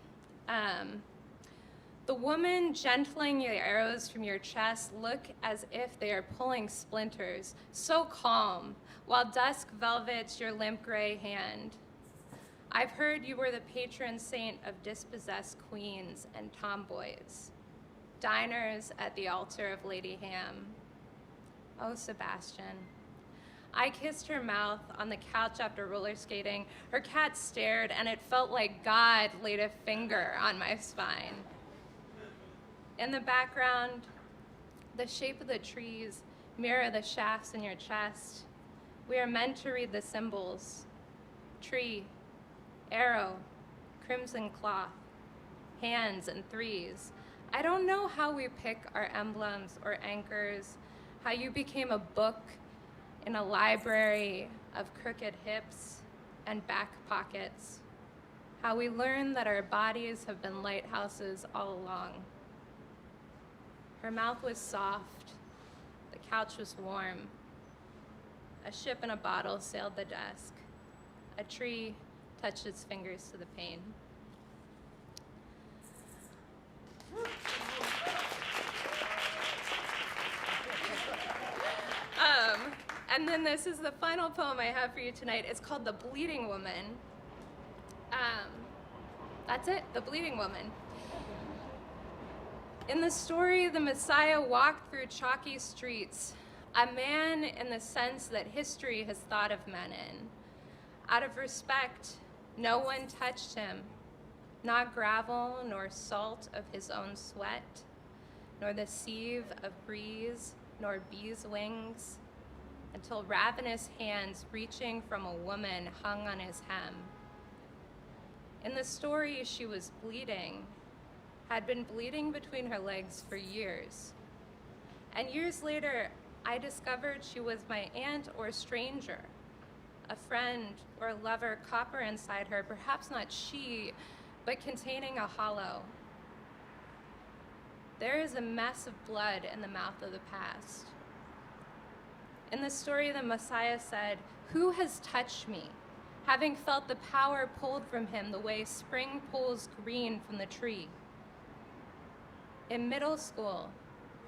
The woman gentling your arrows from your chest look as if they are pulling splinters, so calm, while dusk velvets your limp gray hand. I've heard you were the patron saint of dispossessed queens and tomboys, diners at the altar of Lady Ham. Oh, Sebastian. I kissed her mouth on the couch after roller skating. Her cat stared, and it felt like God laid a finger on my spine. In the background, the shape of the trees mirror the shafts in your chest. We are meant to read the symbols: tree, arrow, crimson cloth, hands and threes. I don't know how we pick our emblems or anchors, how you became a book in a library of crooked hips and back pockets, how we learn that our bodies have been lighthouses all along. Her mouth was soft, the couch was warm. A ship in a bottle sailed the desk. A tree touched its fingers to the pane. And then this is the final poem I have for you tonight. It's called The Bleeding Woman. That's it, The Bleeding Woman. In the story, the Messiah walked through chalky streets, a man in the sense that history has thought of men in. Out of respect, no one touched him, not gravel nor salt of his own sweat, nor the sieve of breeze, nor bees' wings, until ravenous hands reaching from a woman hung on his hem. In the story, she was bleeding, had been bleeding between her legs for years. And years later, I discovered she was my aunt or stranger, a friend or lover copper inside her, perhaps not she, but containing a hollow. There is a mess of blood in the mouth of the past. In the story, the Messiah said, "Who has touched me?" having felt the power pulled from him the way spring pulls green from the tree. In middle school,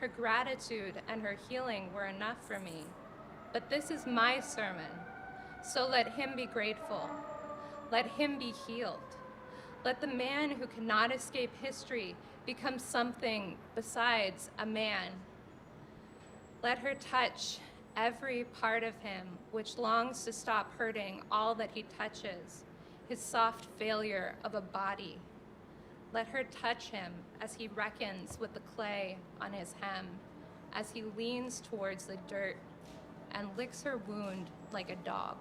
her gratitude and her healing were enough for me. But this is my sermon, so let him be grateful. Let him be healed. Let the man who cannot escape history become something besides a man. Let her touch every part of him which longs to stop hurting all that he touches, his soft failure of a body. Let her touch him as he reckons with the clay on his hem, as he leans towards the dirt and licks her wound like a dog.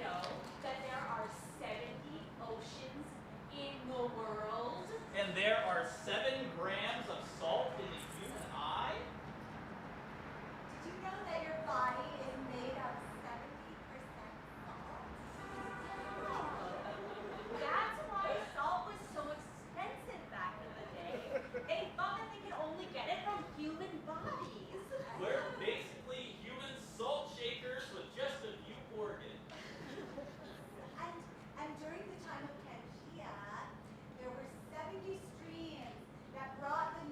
know that there are 70 oceans in the world? And there are 7 grams of salt in the human eye? Did you know that your body is made of 70% salt? That's why salt was so expensive back in the day. They thought that they could only get it from human bodies. We're basically human salt shakers with just a few organs. And during the time of Pangea, there were 70 streams that brought the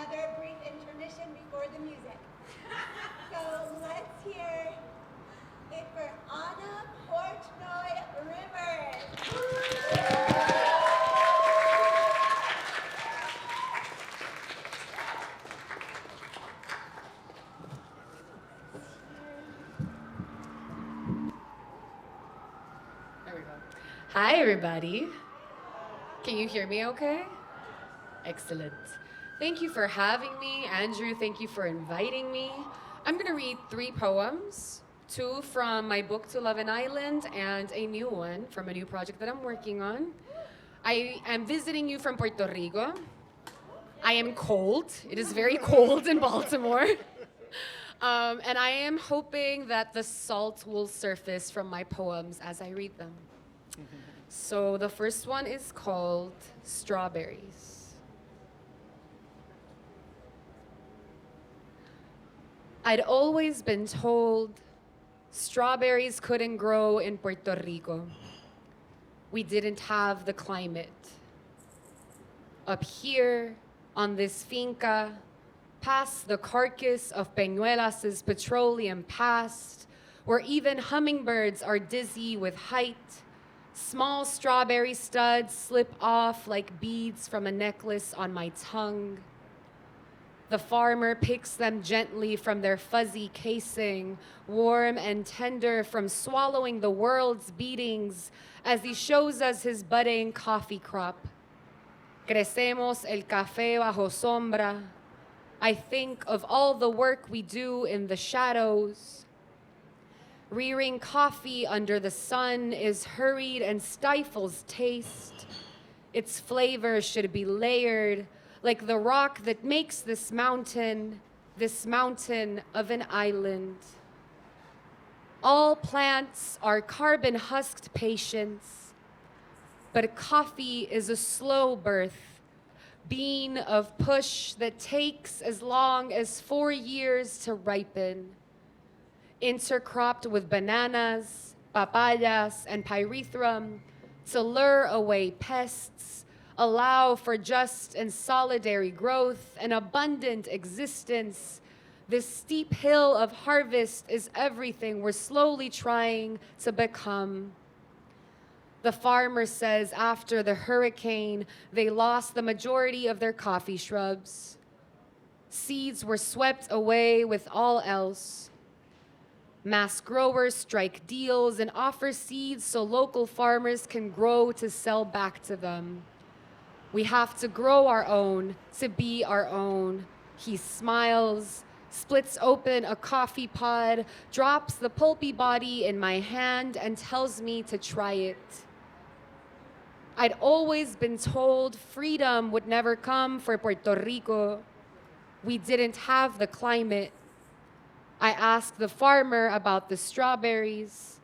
another brief intermission before the music. So let's hear it for Anna Portnoy Brimmer. There we go. Hi, everybody. Can you hear me okay? Excellent. Thank you for having me. Andrew, thank you for inviting me. I'm going to read 3 poems, 2 from my book, To Love an Island, and a new one from a new project that I'm working on. I am visiting you from Puerto Rico. I am cold. It is very cold in Baltimore. And I am hoping that the salt will surface from my poems as I read them. So the first one is called Strawberries. I'd always been told strawberries couldn't grow in Puerto Rico. We didn't have the climate. Up here, on this finca, past the carcass of Peñuelas' petroleum past, where even hummingbirds are dizzy with height, small strawberry studs slip off like beads from a necklace on my tongue. The farmer picks them gently from their fuzzy casing, warm and tender from swallowing the world's beatings as he shows us his budding coffee crop. Crecemos el café bajo sombra. I think of all the work we do in the shadows. Rearing coffee under the sun is hurried and stifles taste. Its flavor should be layered, like the rock that makes this mountain of an island. All plants are carbon-husked patience, but coffee is a slow birth, bean of push that takes as long as 4 years to ripen. Intercropped with bananas, papayas, and pyrethrum to lure away pests, allow for just and solidary growth and abundant existence. This steep hill of harvest is everything we're slowly trying to become. The farmer says after the hurricane, they lost the majority of their coffee shrubs. Seeds were swept away with all else. Mass growers strike deals and offer seeds so local farmers can grow to sell back to them. We have to grow our own, to be our own. He smiles, splits open a coffee pod, drops the pulpy body in my hand, and tells me to try it. I'd always been told freedom would never come for Puerto Rico. We didn't have the climate. I asked the farmer about the strawberries.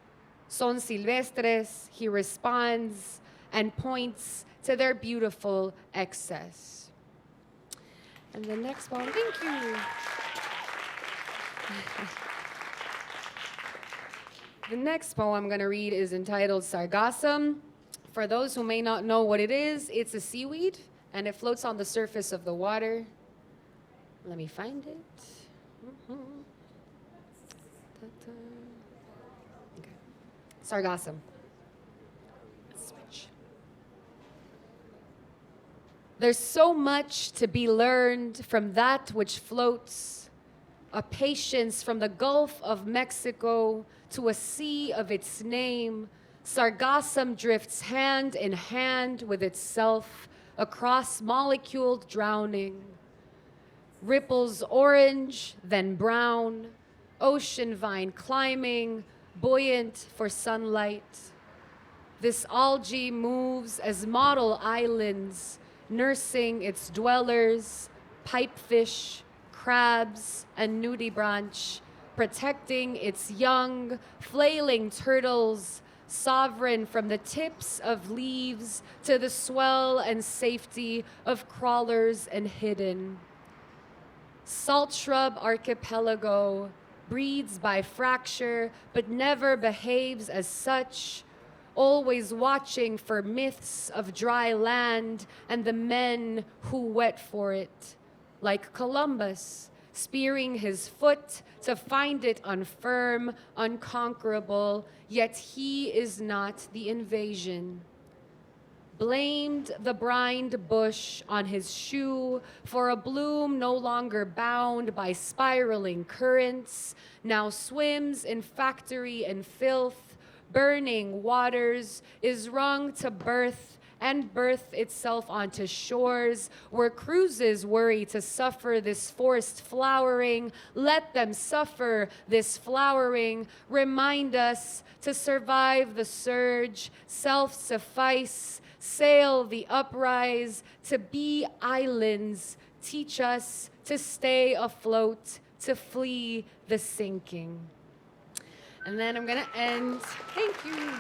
Son silvestres, he responds, and points to their beautiful excess. And the next one, thank you. The next poem I'm going to read is entitled Sargassum. For those who may not know what it is, it's a seaweed, and it floats on the surface of the water. Let me find it. Okay. Sargassum. Switch. There's so much to be learned from that which floats, a patience from the Gulf of Mexico to a sea of its name. Sargassum drifts hand in hand with itself across moleculed drowning. Ripples orange, then brown, ocean vine climbing, buoyant for sunlight. This algae moves as model islands, nursing its dwellers, pipefish, crabs, and nudibranch, protecting its young, flailing turtles, sovereign from the tips of leaves to the swell and safety of crawlers and hidden. Salt shrub archipelago breeds by fracture, but never behaves as such, always watching for myths of dry land and the men who wet for it. like Columbus, spearing his foot to find it unfirm, unconquerable, yet he is not the invasion. Blamed the brined bush on his shoe for a bloom no longer bound by spiraling currents, now swims in factory and filth, burning waters, is wrung to birth and birth itself onto shores where cruises worry to suffer this forced flowering. Let them suffer this flowering. Remind us to survive the surge, self-suffice, sail the uprise, to be islands. Teach us to stay afloat, to flee the sinking. And then I'm gonna end, thank you.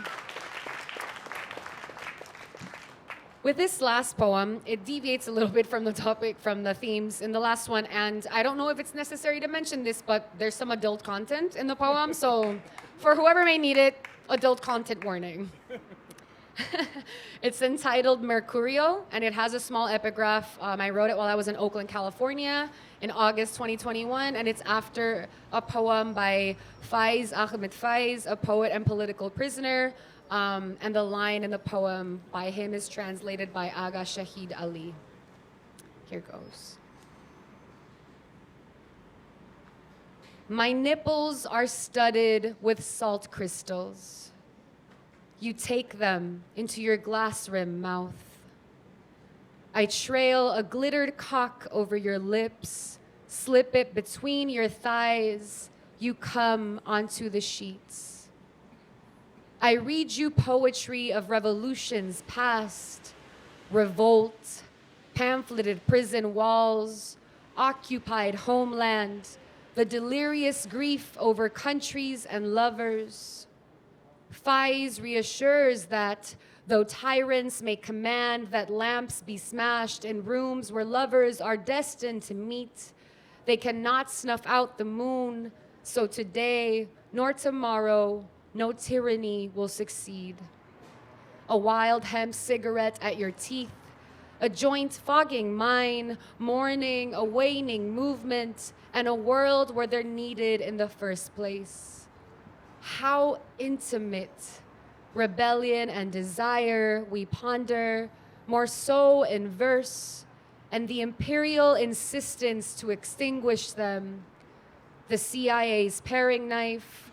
With this last poem, it deviates a little bit from the topic, from the themes in the last one, and I don't know if it's necessary to mention this, but there's some adult content in the poem, so for whoever may need it, adult content warning. It's entitled Mercurio, and it has a small epigraph. I wrote it while I was in Oakland, California in August 2021, and it's after a poem by Faiz Ahmed Faiz, a poet and political prisoner. And the line in the poem by him is translated by Aga Shahid Ali. Here goes. My nipples are studded with salt crystals. You take them into your glass rim mouth. I trail a glittered cock over your lips, slip it between your thighs. You come onto the sheets. I read you poetry of revolutions past, revolt, pamphleted prison walls, occupied homeland, the delirious grief over countries and lovers. Faiz reassures that though tyrants may command that lamps be smashed in rooms where lovers are destined to meet, they cannot snuff out the moon, so today nor tomorrow, no tyranny will succeed. A wild hemp cigarette at your teeth, a joint fogging mine, mourning a waning movement, and a world where they're needed in the first place. How intimate rebellion and desire we ponder, more so in verse, and the imperial insistence to extinguish them, the CIA's paring knife,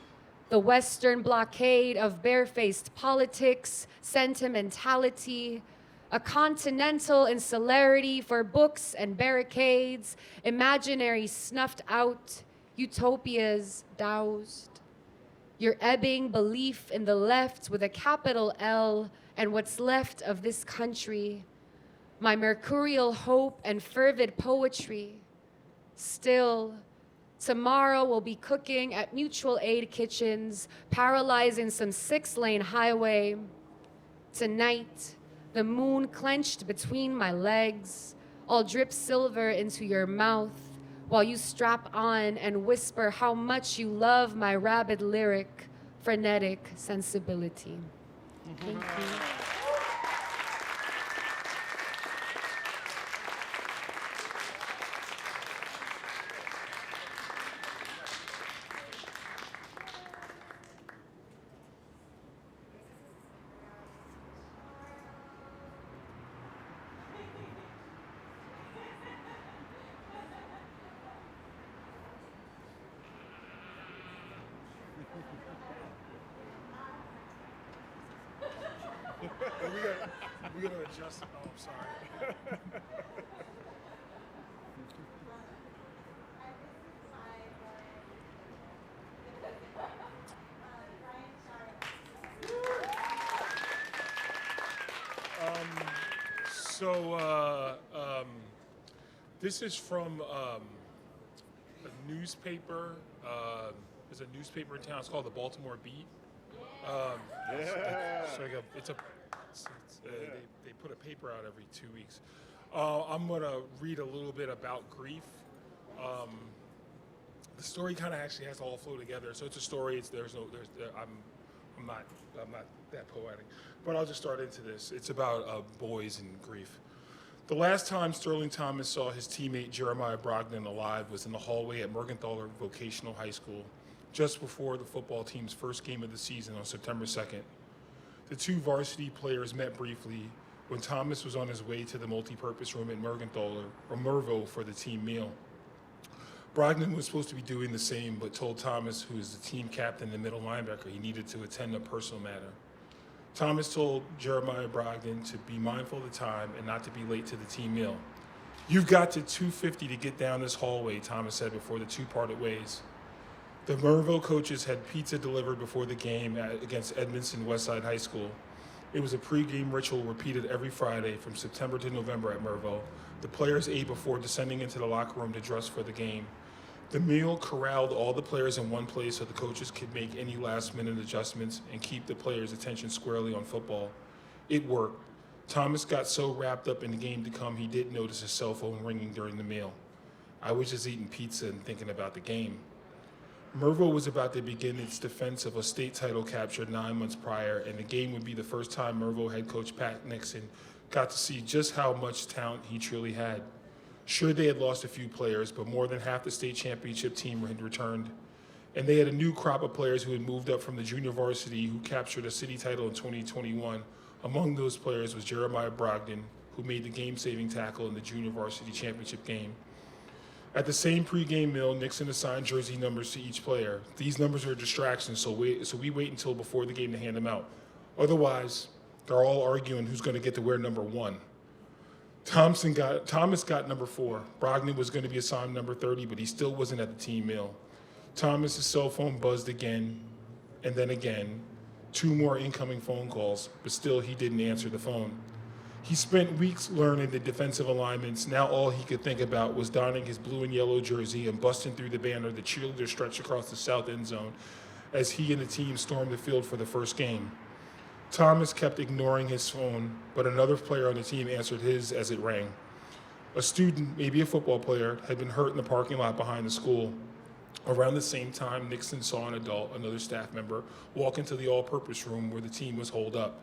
the Western blockade of barefaced politics, sentimentality, a continental insularity for books and barricades, imaginary snuffed out, utopias doused. Your ebbing belief in the left with a capital L and what's left of this country, my mercurial hope and fervid poetry, still. Tomorrow we'll be cooking at mutual aid kitchens, paralyzing some 6-lane highway. Tonight, the moon clenched between my legs, I'll drip silver into your mouth while you strap on and whisper how much you love my rabid lyric, frenetic sensibility. Thank you. We're gonna adjust. Oh, I'm sorry. This is from a newspaper. There's a newspaper in town. It's called the Baltimore Beat. They put a paper out every 2 weeks. I'm gonna read a little bit about grief. The story kind of actually has to all flow together. So it's a story. I'm not that poetic, but I'll just start into this. It's about boys and grief. The last time Sterling Thomas saw his teammate Jeremiah Brogdon alive was in the hallway at Mergenthaler Vocational High School, just before the football team's first game of the season on September 2nd. The two varsity players met briefly when Thomas was on his way to the multipurpose room at Mergenthaler, or Mervo, for the team meal. Brogdon was supposed to be doing the same, but told Thomas, who is the team captain and middle linebacker, he needed to attend a personal matter. Thomas told Jeremiah Brogdon to be mindful of the time and not to be late to the team meal. "You've got to 2:50 to get down this hallway," Thomas said before the two parted ways. The Mervo coaches had pizza delivered before the game against Edmondson Westside High School. It was a pregame ritual repeated every Friday from September to November at Mervo. The players ate before descending into the locker room to dress for the game. The meal corralled all the players in one place so the coaches could make any last-minute adjustments and keep the players' attention squarely on football. It worked. Thomas got so wrapped up in the game to come he didn't notice his cell phone ringing during the meal. I was just eating pizza and thinking about the game. Mervo was about to begin its defense of a state title captured 9 months prior, and the game would be the first time Mervo head coach Pat Nixon got to see just how much talent he truly had. Sure, they had lost a few players, but more than half the state championship team had returned. And they had a new crop of players who had moved up from the junior varsity who captured a city title in 2021. Among those players was Jeremiah Brogdon, who made the game-saving tackle in the junior varsity championship game. At the same pregame meal, Nixon assigned jersey numbers to each player. These numbers are distractions, so we wait until before the game to hand them out. Otherwise, they're all arguing who's going to get to wear number 1. Thomas got number 4. Brogdon was going to be assigned number 30, but he still wasn't at the team meal. Thomas's cell phone buzzed again, and then again. 2 more incoming phone calls, but still he didn't answer the phone. He spent weeks learning the defensive alignments. Now all he could think about was donning his blue and yellow jersey and busting through the banner the cheerleaders stretched across the south end zone as he and the team stormed the field for the first game. Thomas kept ignoring his phone, but another player on the team answered his as it rang. A student, maybe a football player, had been hurt in the parking lot behind the school. Around the same time, Nixon saw an adult, another staff member, walk into the all-purpose room where the team was holed up.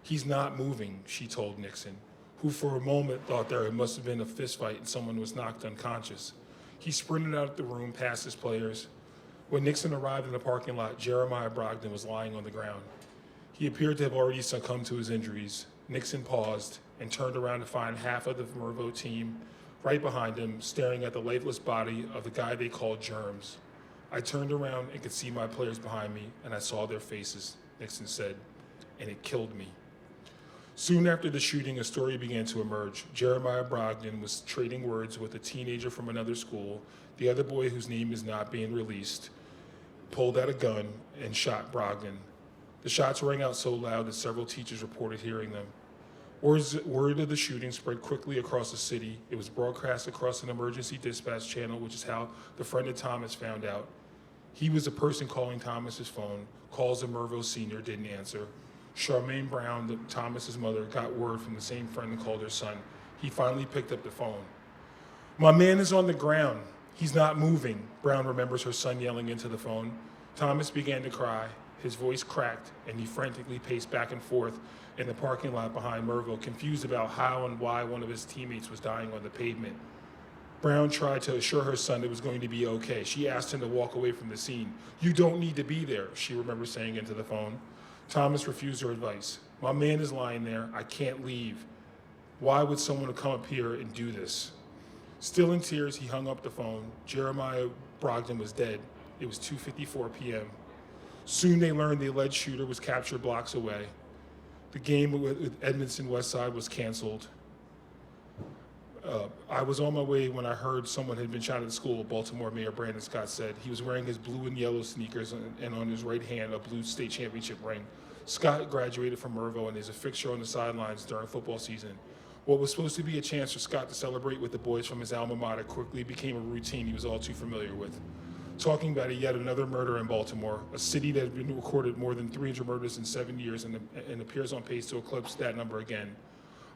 "He's not moving," she told Nixon, who for a moment thought there must have been a fistfight and someone was knocked unconscious. He sprinted out of the room past his players. When Nixon arrived in the parking lot, Jeremiah Brogdon was lying on the ground. He appeared to have already succumbed to his injuries. Nixon paused and turned around to find half of the Mervo team right behind him, staring at the lifeless body of the guy they called Germs. "I turned around and could see my players behind me, and I saw their faces," Nixon said, "and it killed me." Soon after the shooting, a story began to emerge. Jeremiah Brogdon was trading words with a teenager from another school. The other boy, whose name is not being released, pulled out a gun and shot Brogdon. The shots rang out so loud that several teachers reported hearing them. Word of the shooting spread quickly across the city. It was broadcast across an emergency dispatch channel, which is how the friend of Thomas found out. He was the person calling Thomas's phone. Calls of Mervo Sr. didn't answer. Charmaine Brown, Thomas's mother, got word from the same friend who called her son. He finally picked up the phone. "My man is on the ground. He's not moving," Brown remembers her son yelling into the phone. Thomas began to cry. His voice cracked, and he frantically paced back and forth in the parking lot behind Mervo, confused about how and why one of his teammates was dying on the pavement. Brown tried to assure her son it was going to be okay. She asked him to walk away from the scene. "You don't need to be there," she remembers saying into the phone. Thomas refused her advice. "My man is lying there. I can't leave. Why would someone come up here and do this?" Still in tears, he hung up the phone. Jeremiah Brogdon was dead. It was 2:54 p.m. Soon they learned the alleged shooter was captured blocks away. The game with Edmondson Westside was canceled. I was on my way when I heard someone had been shot at the school, Baltimore Mayor Brandon Scott said. He was wearing his blue and yellow sneakers and on his right hand a blue state championship ring. Scott graduated from Mervo and is a fixture on the sidelines during football season. What was supposed to be a chance for Scott to celebrate with the boys from his alma mater quickly became a routine he was all too familiar with. Talking about yet another murder in Baltimore, a city that had been recorded more than 300 murders in 7 years and appears on pace to eclipse that number again.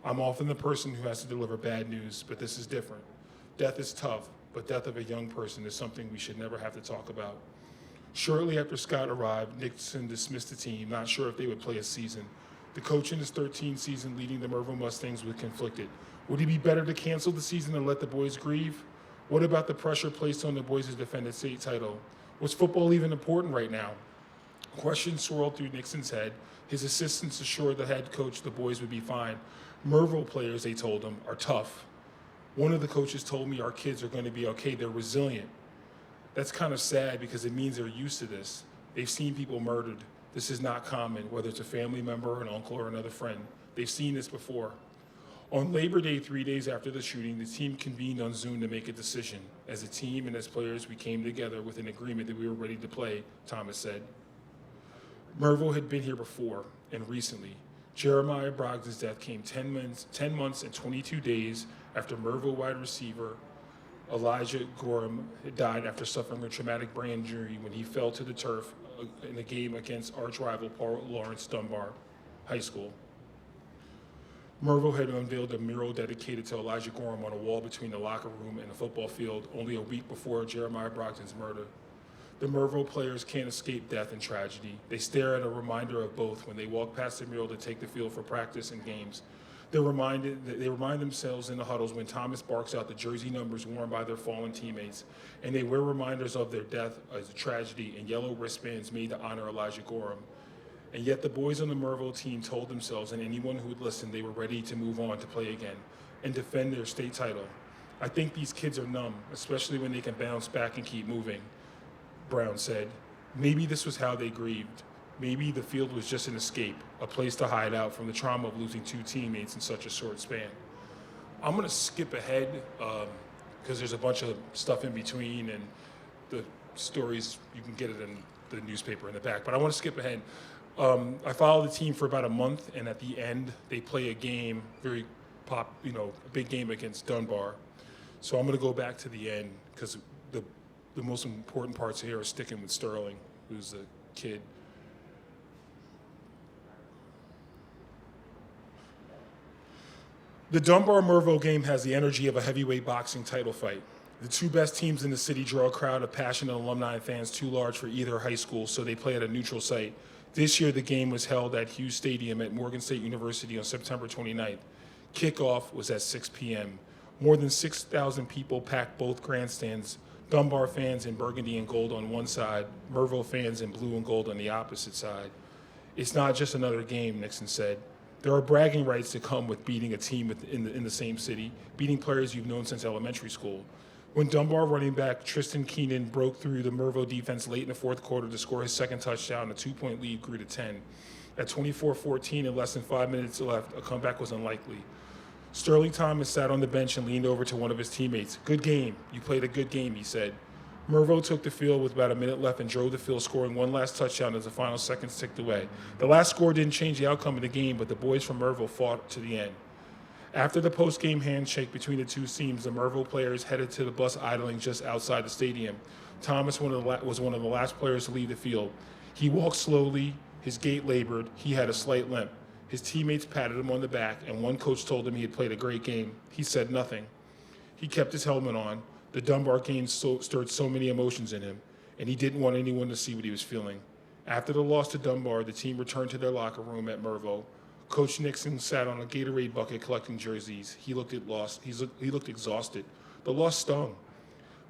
I'm often the person who has to deliver bad news, but this is different. Death is tough, but death of a young person is something we should never have to talk about. Shortly after Scott arrived, Nixon dismissed the team, not sure if they would play a season. The coach in his 13th season leading the Merville Mustangs was conflicted. Would it be better to cancel the season and let the boys grieve? What about the pressure placed on the boys to defend the state title? Was football even important right now? Questions swirled through Nixon's head. His assistants assured the head coach the boys would be fine. Merville players, they told him, are tough. One of the coaches told me our kids are going to be okay. They're resilient. That's kind of sad because it means they're used to this. They've seen people murdered. This is not common, whether it's a family member, an uncle, or another friend. They've seen this before. On Labor Day, 3 days after the shooting, the team convened on Zoom to make a decision. As a team and as players, we came together with an agreement that we were ready to play, Thomas said. Merville had been here before and recently. Jeremiah Brogdon's death came 10 months and 22 days after Merville wide receiver Elijah Gorham had died after suffering a traumatic brain injury when he fell to the turf in a game against arch rival Paul Lawrence Dunbar High School. Merville had unveiled a mural dedicated to Elijah Gorham on a wall between the locker room and the football field only a week before Jeremiah Brogdon's murder. The Merville players can't escape death and tragedy. They stare at a reminder of both when they walk past the mural to take the field for practice and games. They remind themselves in the huddles when Thomas barks out the jersey numbers worn by their fallen teammates, and they wear reminders of their death as a tragedy and yellow wristbands made to honor Elijah Gorham. And yet the boys on the Merville team told themselves and anyone who would listen they were ready to move on to play again and defend their state title. I think these kids are numb, especially when they can bounce back and keep moving, Brown said. Maybe this was how they grieved. Maybe the field was just an escape, a place to hide out from the trauma of losing two teammates in such a short span. I'm going to skip ahead because there's a bunch of stuff in between and the stories, you can get it in the newspaper in the back, but I want to skip ahead. I followed the team for about a month, and at the end, they play a game, a big game against Dunbar. So I'm going to go back to the end because the most important parts here are sticking with Sterling, who's a kid. The Dunbar-Merville game has the energy of a heavyweight boxing title fight. The two best teams in the city draw a crowd of passionate alumni and fans too large for either high school, so they play at a neutral site. This year, the game was held at Hughes Stadium at Morgan State University on September 29th. Kickoff was at 6 p.m. More than 6,000 people packed both grandstands, Dunbar fans in burgundy and gold on one side, Merville fans in blue and gold on the opposite side. It's not just another game, Nixon said. There are bragging rights that come with beating a team in the same city, beating players you've known since elementary school. When Dunbar running back Tristan Keenon broke through the Merville defense late in the fourth quarter to score his second touchdown, a 2-point lead grew to 10. At 24-14 and less than 5 minutes left, a comeback was unlikely. Sterling Thomas sat on the bench and leaned over to one of his teammates. "Good game. You played a good game," he said. Merville took the field with about a minute left and drove the field, scoring one last touchdown as the final seconds ticked away. The last score didn't change the outcome of the game, but the boys from Merville fought to the end. After the post-game handshake between the two teams, the Merville players headed to the bus idling just outside the stadium. Thomas was one of the last players to leave the field. He walked slowly, his gait labored, he had a slight limp. His teammates patted him on the back, and one coach told him he had played a great game. He said nothing. He kept his helmet on. The Dunbar game stirred so many emotions in him, and he didn't want anyone to see what he was feeling. After the loss to Dunbar, the team returned to their locker room at Merville. Coach Nixon sat on a Gatorade bucket collecting jerseys. He looked exhausted. The loss stung.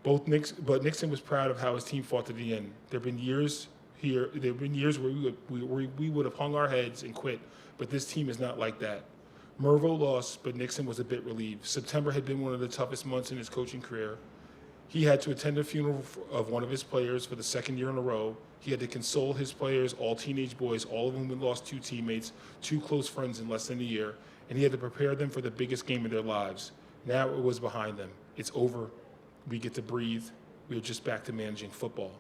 But Nixon was proud of how his team fought to the end. There have been years where we would have hung our heads and quit, but this team is not like that. Merville lost, but Nixon was a bit relieved. September had been one of the toughest months in his coaching career. He had to attend the funeral of one of his players for the second year in a row. He had to console his players, all teenage boys, all of whom had lost two teammates, two close friends in less than a year, and he had to prepare them for the biggest game of their lives. Now it was behind them. It's over. We get to breathe. We are just back to managing football.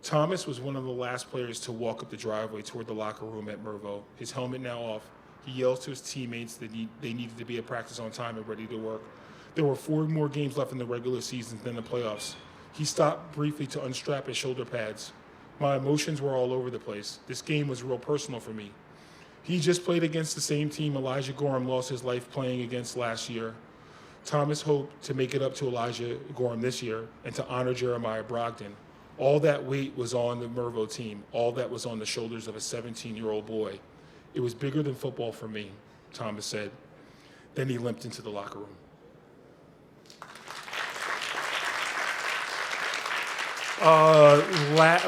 Thomas was one of the last players to walk up the driveway toward the locker room at Merville, his helmet now off. He yells to his teammates that they needed to be at practice on time and ready to work. There were 4 more games left in the regular season than the playoffs. He stopped briefly to unstrap his shoulder pads. My emotions were all over the place. This game was real personal for me. He just played against the same team Elijah Gorham lost his life playing against last year. Thomas hoped to make it up to Elijah Gorham this year and to honor Jeremiah Brogdon. All that weight was on the Merville team. All that was on the shoulders of a 17-year-old boy. It was bigger than football for me, Thomas said. Then he limped into the locker room.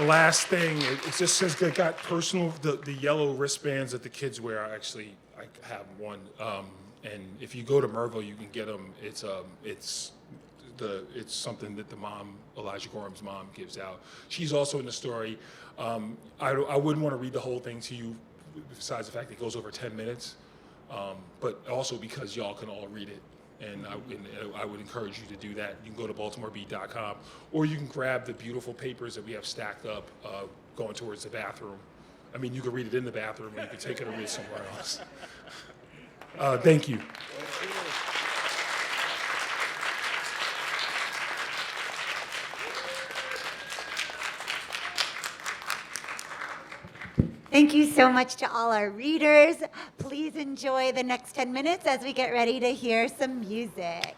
Last thing, it just says they got personal, the yellow wristbands that the kids wear. I have one. And if you go to Merville, you can get them. It's something that the mom, Elijah Gorham's mom, gives out. She's also in the story. I wouldn't want to read the whole thing to you, besides the fact that it goes over 10 minutes, but also because y'all can all read it. And I would encourage you to do that. You can go to baltimorebeat.com, or you can grab the beautiful papers that we have stacked up going towards the bathroom. I mean, you can read it in the bathroom, or you can take it and read it somewhere else. Thank you. Thank you so much to all our readers. Please enjoy the next 10 minutes as we get ready to hear some music.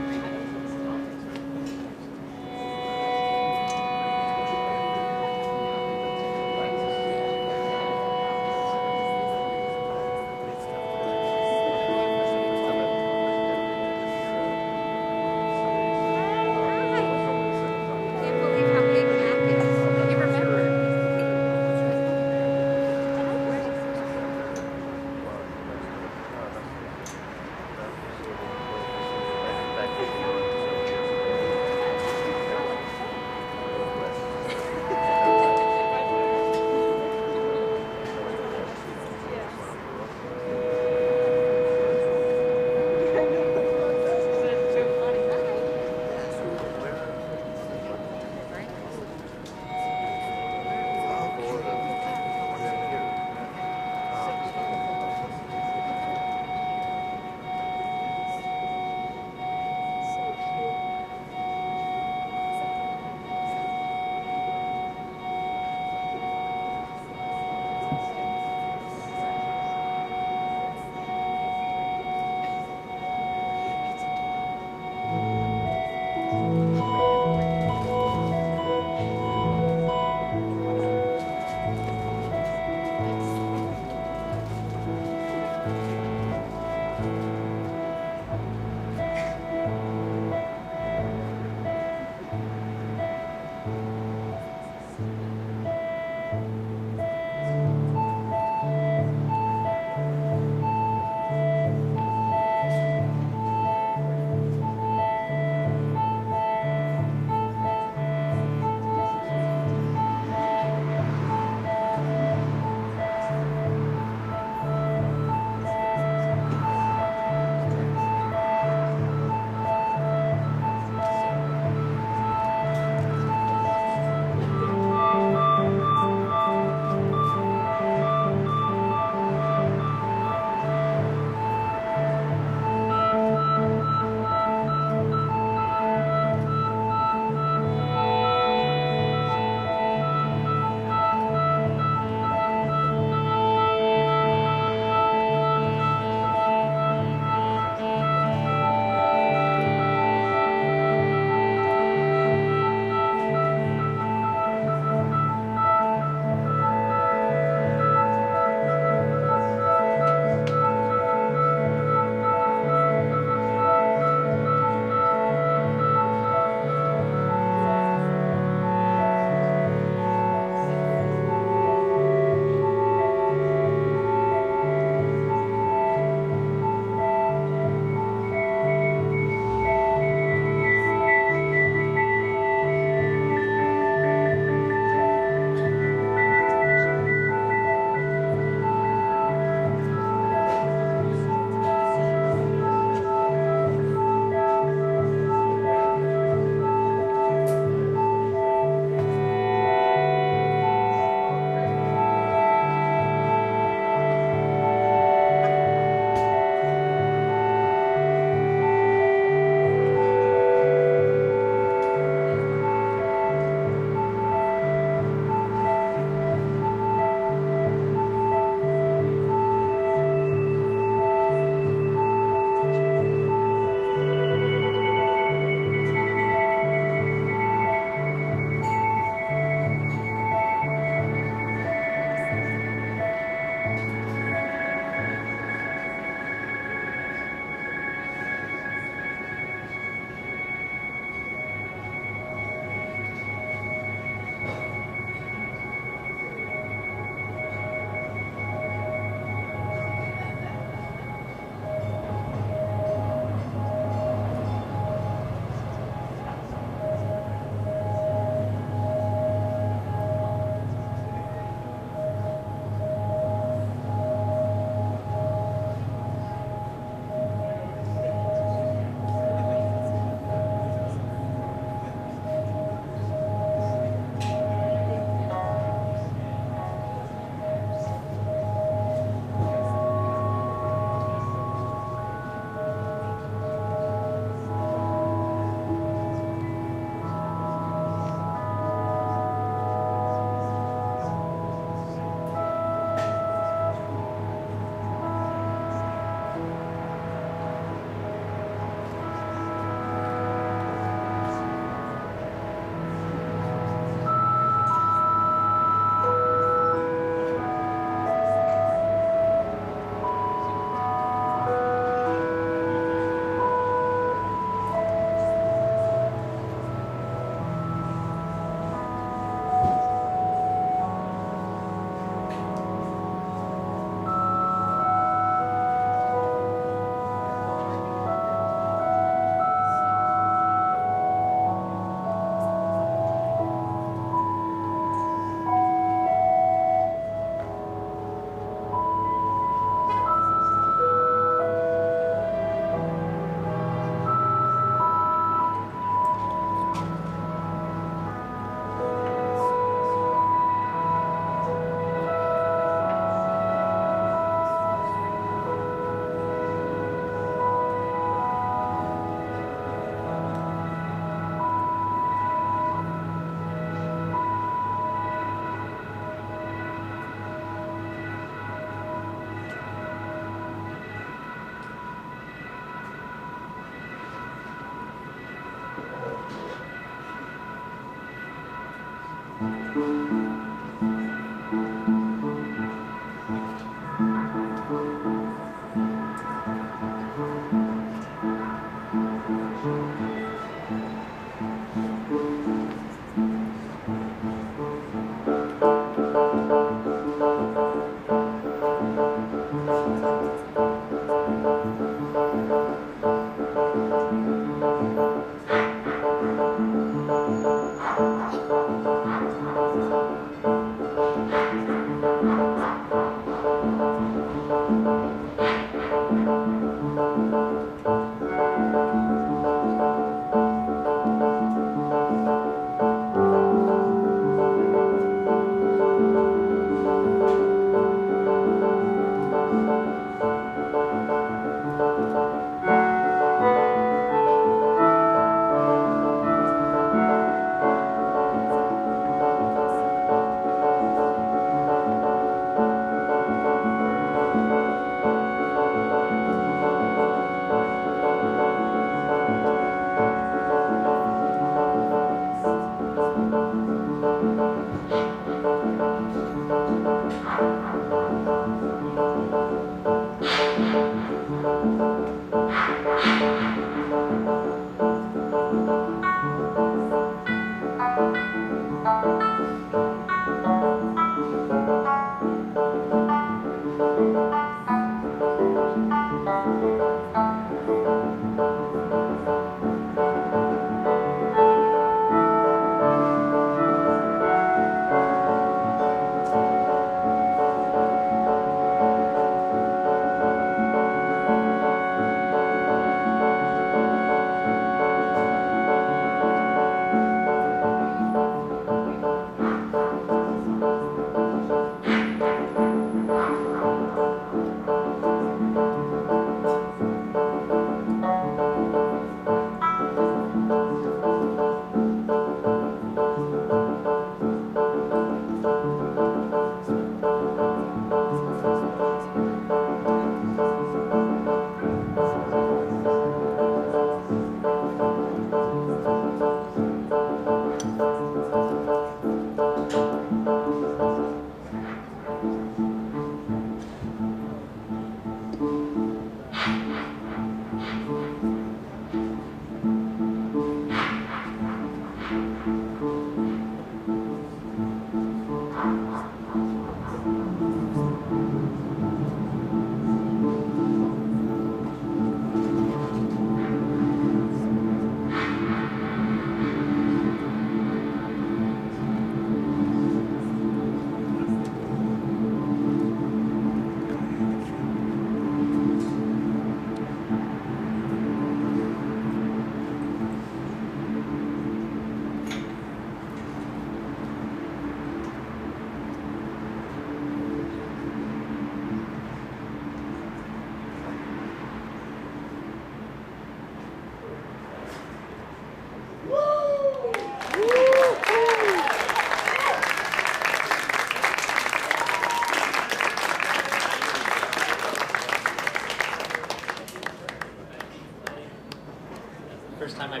First time I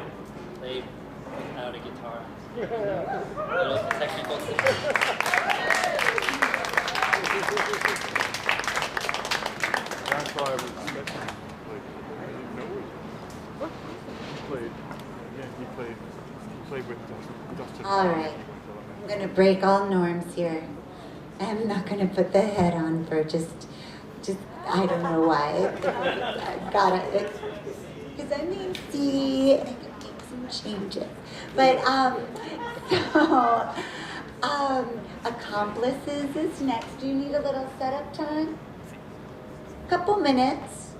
played without a guitar. Little technical That's why I was expecting. Like, I didn't know it. He played with Dustin. All right. I'm going to break all norms here. I'm not going to put the head on for just I don't know why. I got it. Because I mean, see, I can make some changes. But, Accomplices is next. Do you need a little setup time? Couple minutes.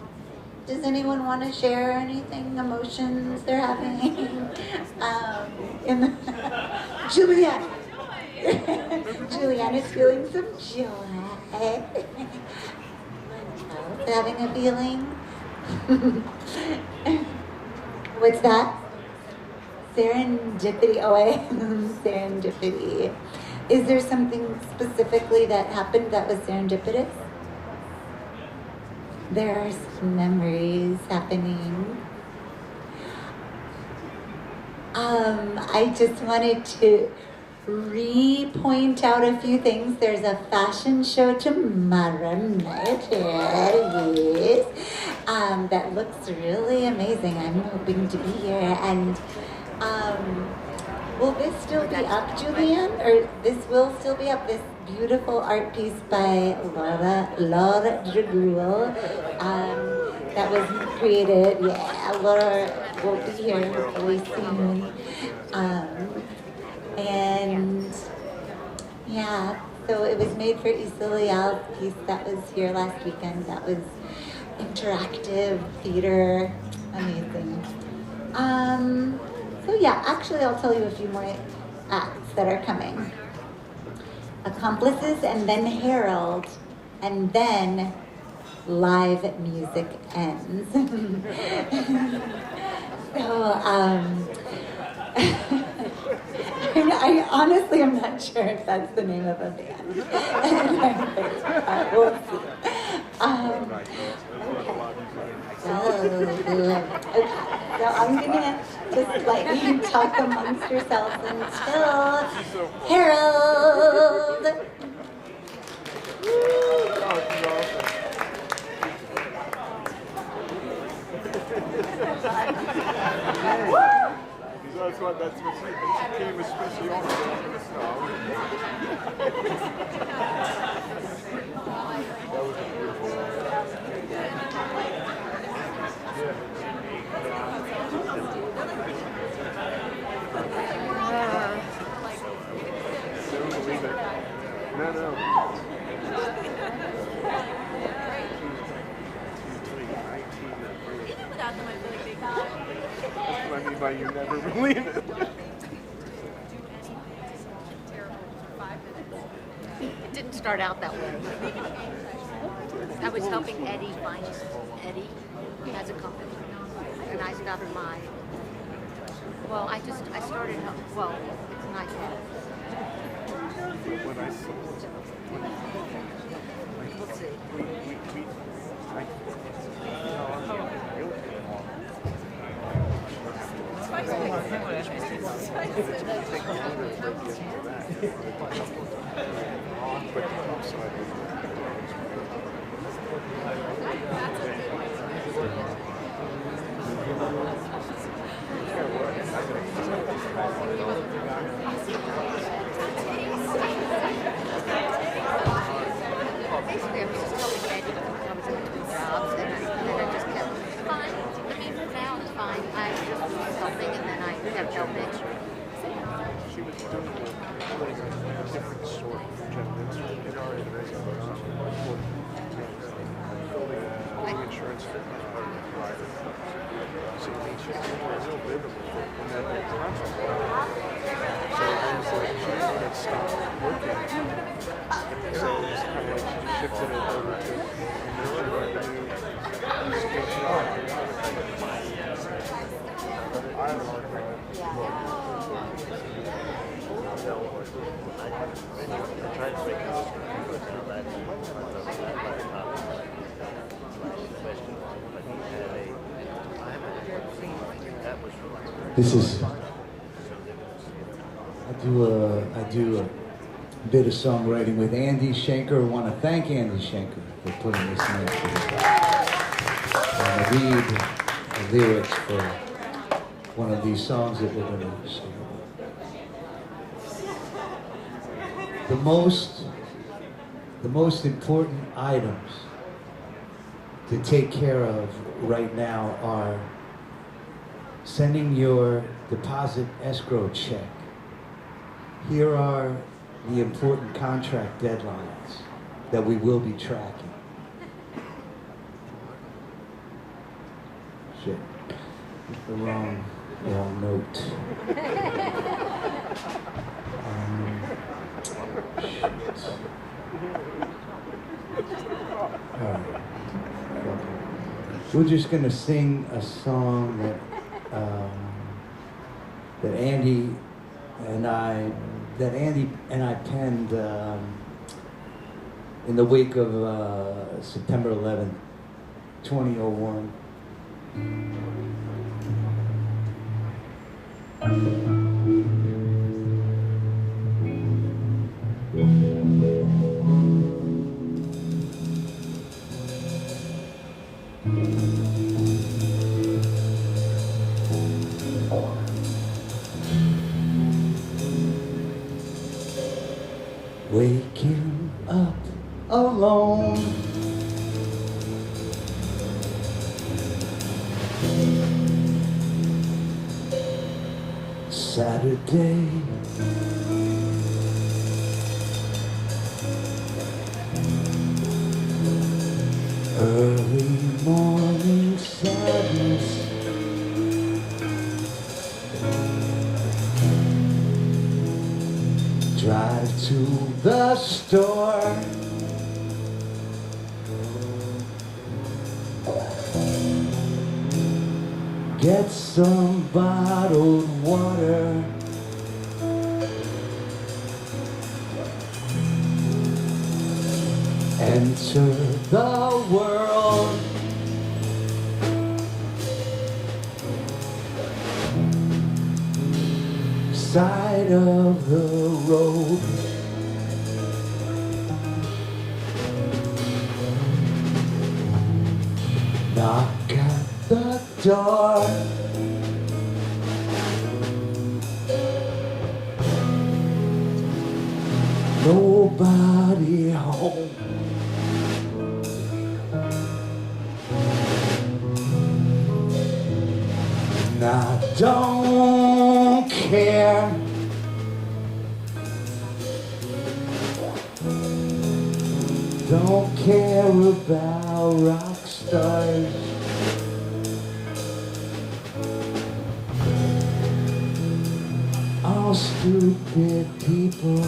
Does anyone want to share anything, emotions they're having? Julianne. Julianne is feeling some joy. Having a feeling? What's that? Serendipity. Serendipity. Is there something specifically that happened that was serendipitous? There are some memories happening. I just wanted to point out a few things. There's a fashion show tomorrow night, yes, that looks really amazing. I'm hoping to be here. And will this still be up, Julianne? Or this will still be up, this beautiful art piece by Laura Dragul, that was created, Laura will be here hopefully soon. And so it was made for Isilial's piece that was here last weekend. That was interactive theater, amazing. Actually I'll tell you a few more acts that are coming. Accomplices, and then Herald, and then live music ends. I honestly am not sure if that's the name of a band. We'll see. Okay, so I'm gonna just let you talk amongst yourselves until Herald. That's what she came especially on this now. That was a beautiful one. Never believe it. No. That's what I mean by you never believe it. It didn't start out that way. I was helping Eddie find Eddie as a company, and I started my. Well, I started. Well, it's nice. When I saw let's see. Basically, I was just helping Eddie because I was in between jobs, and then I just kept fine. I mean, now it's fine. I just was helping, and then I kept helping. She was doing a different sort of gentleman's insurance for private. So she was a real livable and then the contract. So it was like she had stopped working. So it was kind of like she shifted it over to revenue. That was This is, I do a bit of songwriting with Andy Shenker. I want to thank Andy Shenker for putting this nice together. And I read the lyrics for one of these songs that we're going to sing. The most important items to take care of right now are sending your deposit escrow check. Here are the important contract deadlines that we will be tracking. Shit, the wrong note. Shit. All right. We're just gonna sing a song that Andy and I penned in the wake of September 11th, 2001. Waking up alone, Saturday, early morning sadness. Drive to the store, get some bottled water, enter the world. Side of the road, knock at the door, nobody home. And I don't care. Don't care about rock stars. All stupid people.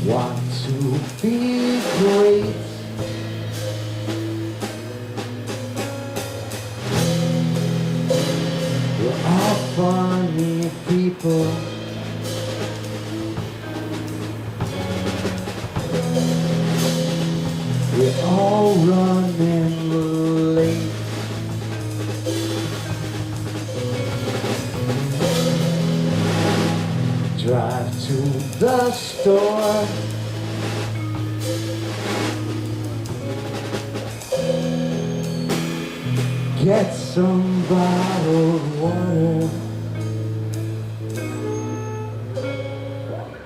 Want to be great. We're all funny people. We're all running late. Drive to the store. Get some bottled water.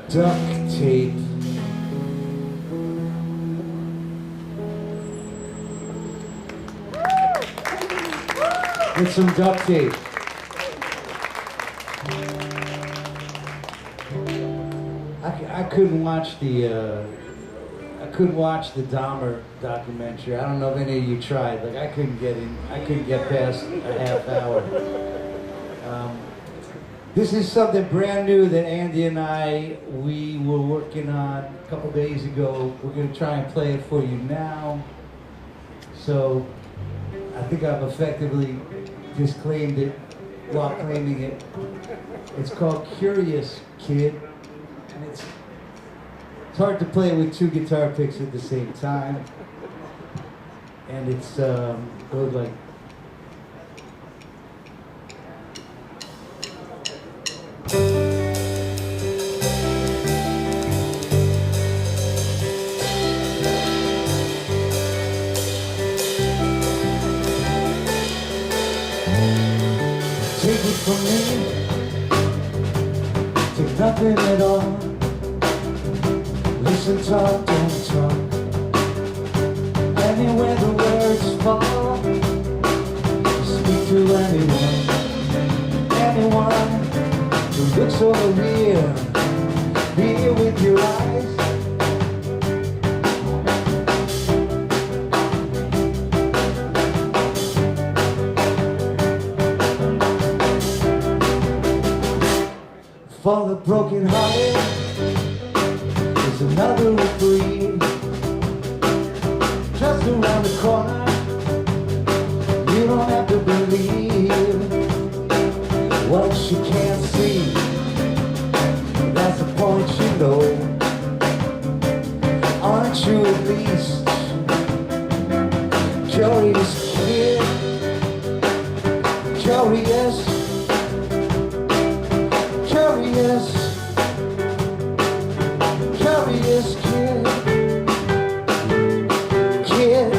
Duct tape. Get some duct tape. I couldn't watch the Dahmer documentary. I don't know if any of you tried. Like I couldn't get past a half hour. This is something brand new that Andy and we were working on a couple days ago. We're gonna try and play it for you now. So I think I've effectively disclaimed it while claiming it. It's called Curious Kid, and it's hard to play with two guitar picks at the same time. And it's goes like. Take it from me, take nothing at all. Listen, talk, don't talk. Anywhere the words fall, speak to anyone who looks over here with your eyes. For the broken hearted, there's another reprieve. Just around the corner, you don't have to believe what you can't see. That's the point, you know. Aren't you at least curious, kid? Curious. Curious kid,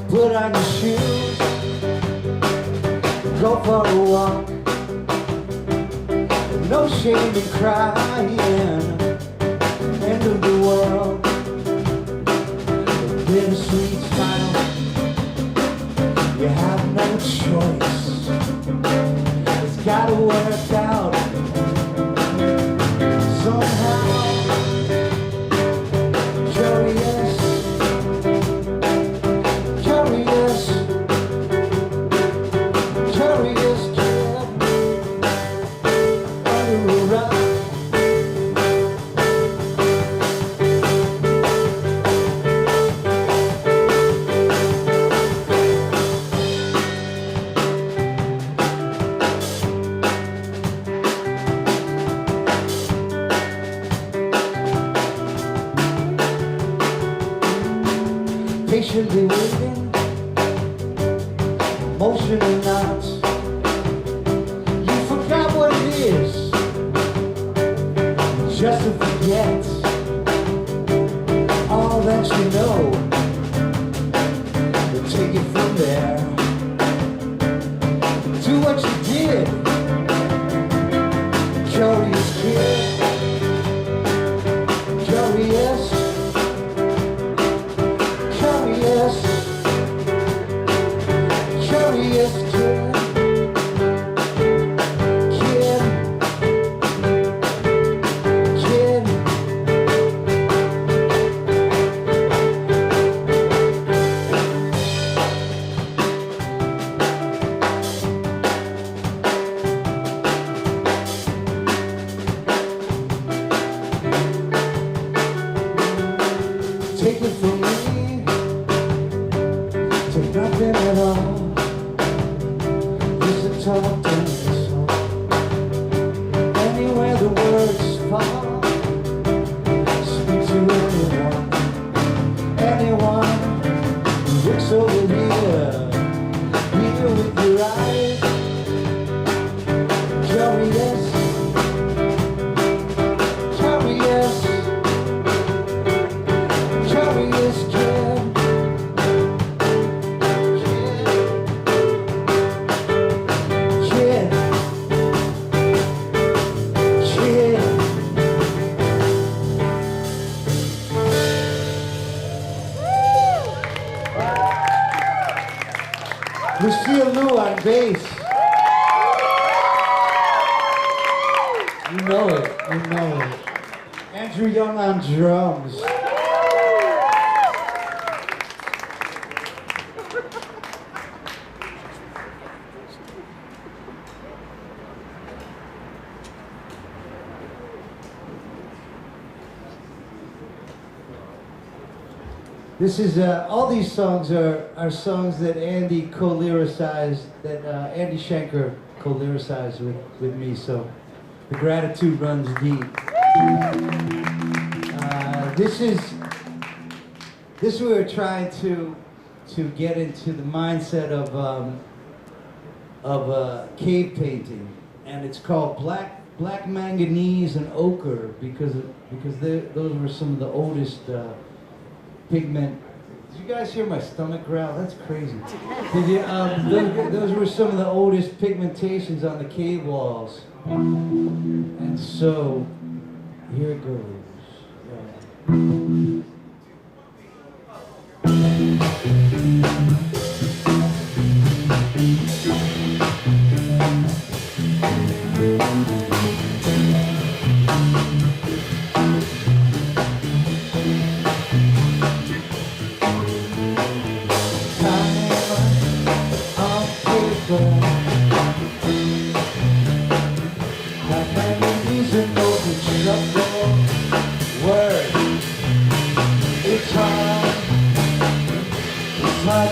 put on your shoes, go for a walk, no shame in crying, end of the world, a bittersweet smile, you have no choice. Gotta work out somehow. Curious, curious, curious kid under a rock. Patiently waiting, emotional knots. You forgot what it is, just to forget all that you know. But take it from there, do what you did. Curious kid, curious. Curious kid, take it from me, take nothing at all. Listen, talk, don't listen. Anywhere the words fall, speak to anyone who looks over here with your eyes. Curious, curious. Curious kid, kid, kid. Lucille Lou on bass. You know it, you know it. Andrew Young on drums. This is, all these songs are songs that Andy co-lyricized, that Andy Shenker co-lyricized with me, so the gratitude runs deep. This we were trying to get into the mindset of cave painting, and it's called black manganese and ochre because those were some of the oldest pigment. Did you guys hear my stomach growl? That's crazy. Did you, those were some of the oldest pigmentations on the cave walls, and so here it goes.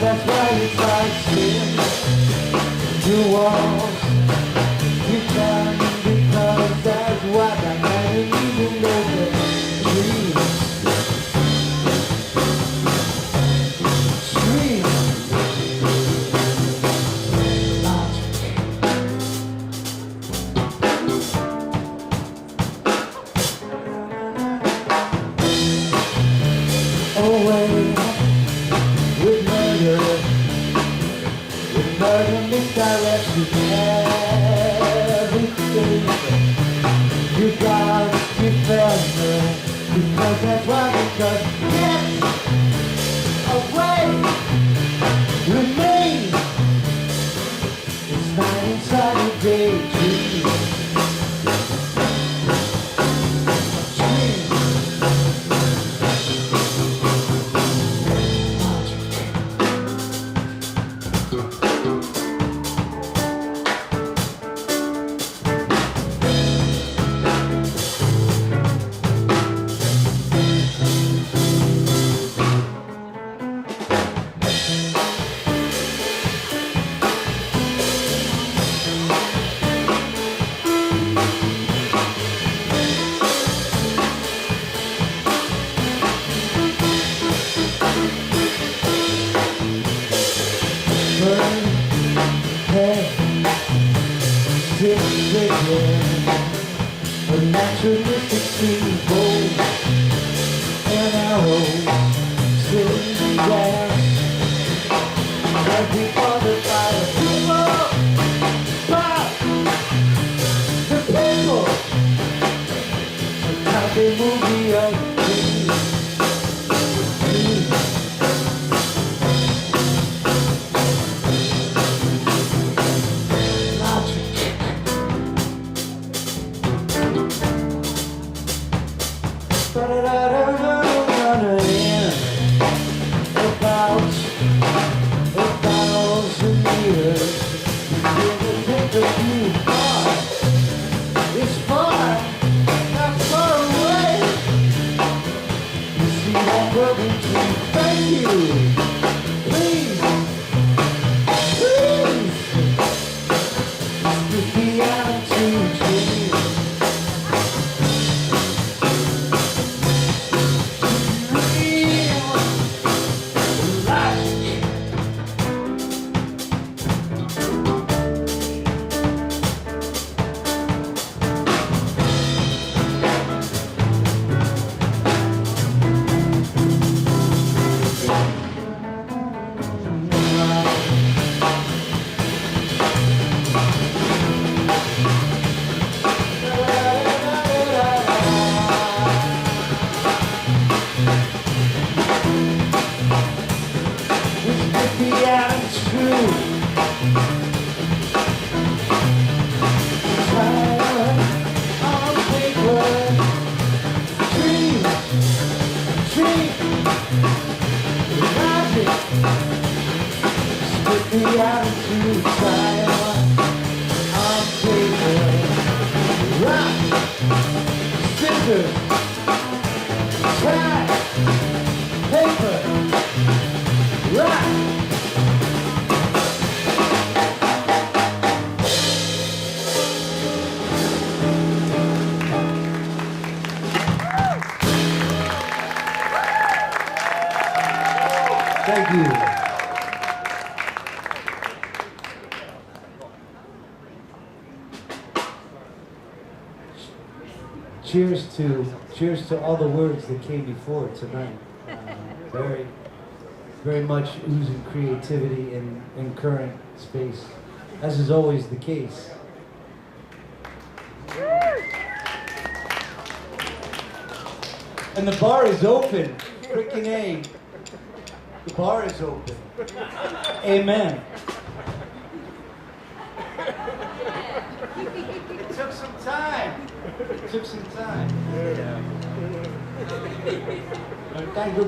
That's why it's like skin to walls. You can because that's what I can't even know the dreams. Misdirection everything. You gotta defend her because that's why. Because get away, remain. It's not inside a daydream. Thank you. Cheers to all the words that came before tonight. Very, very much oozing creativity in current space, as is always the case. And the bar is open. Freaking A. The bar is open. Amen. It took some time. It took some time. Thanks for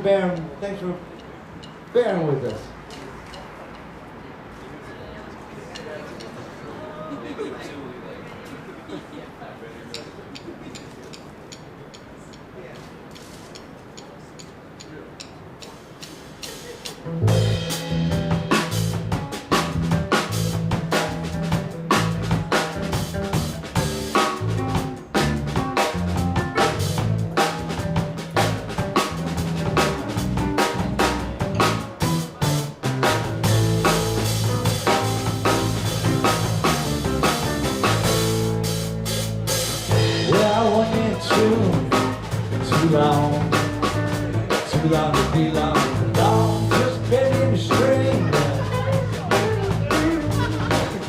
bearing with us. Too long to be long, long, just been in the string.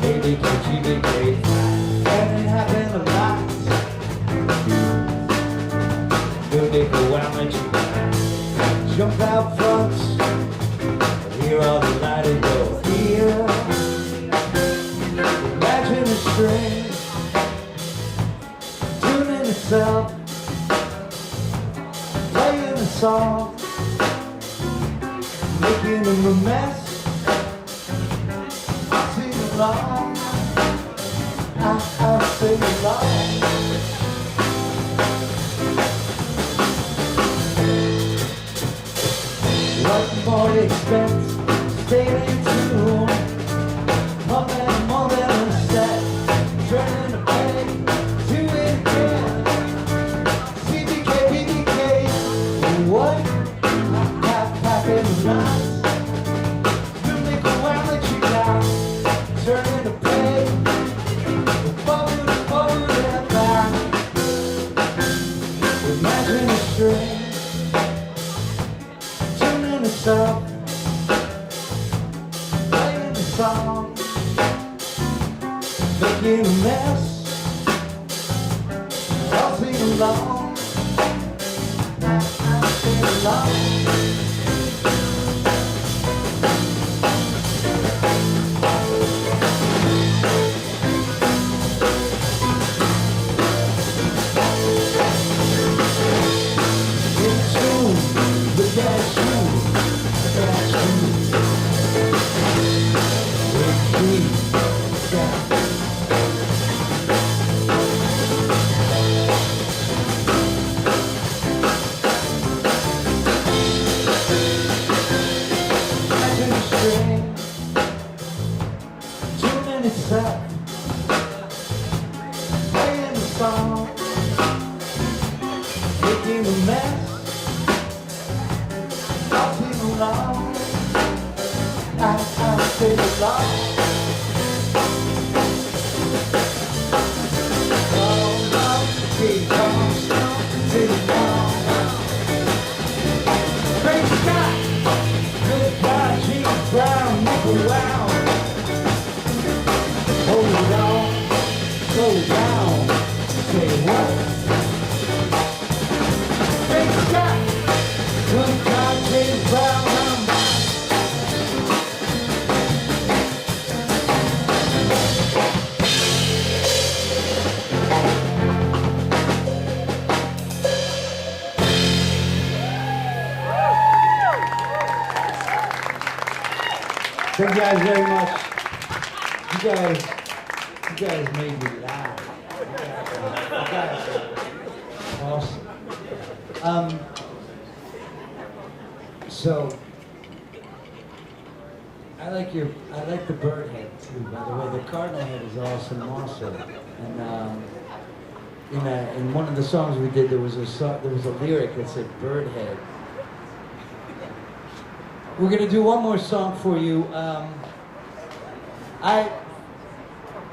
Baby, can't you be great? And it happened a lot. Good nigga, why don't you jump out front? Hear all the light and go here. Imagine a string tuning itself, playing a song, making them a mess. I sing along, I sing along. What more to expect? Stay in tune. More than a set. Turning the peg, do it again. CBK, BBK. What? Packing the knots. You make a wow that you got. Turning the peg. Forward and back. Imagine a string. Tuning us up. Playing the song. Making a mess. I'll sing along. I'll sing along. Thank you guys very much. You guys made me laugh. You guys are awesome. So I like the bird head too. By the way, the Cardinal head is awesome also. And in one of the songs we did, there was a lyric that said bird head. We're gonna do one more song for you.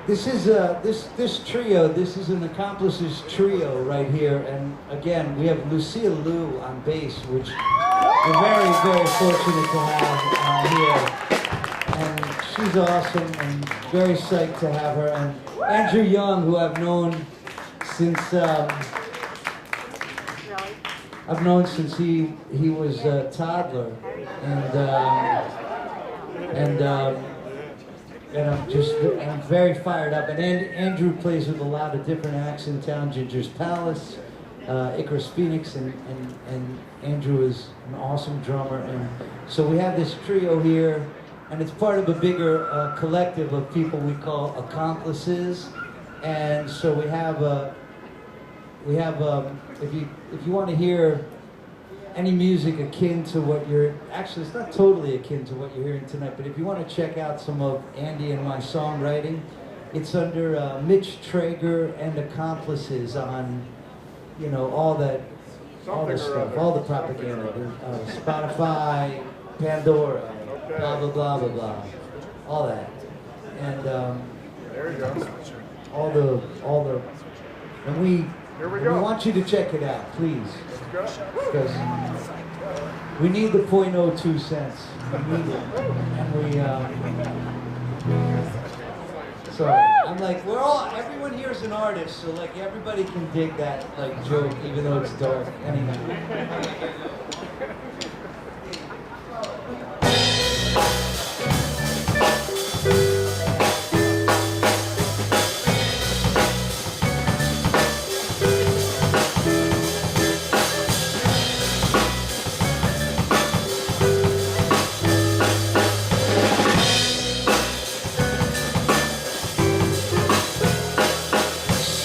This trio. This is an Accomplices trio right here, and again we have Lucille Liu on bass, which we're very, very fortunate to have here. And she's awesome, and very psyched to have her. And Andrew Young, who I've known since he was a toddler, and I'm very fired up. And Andrew plays with a lot of different acts in town: Ginger's Palace, Icarus Phoenix, and Andrew is an awesome drummer. And so we have this trio here, and it's part of a bigger collective of people we call Accomplices. And so we have if you want to hear any music akin to what actually it's not totally akin to what you're hearing tonight, but if you want to check out some of Andy and my songwriting, it's under Mitch Traeger and Accomplices on, all the stuff, all the propaganda, Spotify, Pandora, blah blah blah blah blah, all that, and There you go. all the, and we want you to check it out, please. Because we need the 0.02 cents. We need it. And sorry. I'm like, everyone here is an artist, so like everybody can dig that like joke, even though it's dark. Anyway.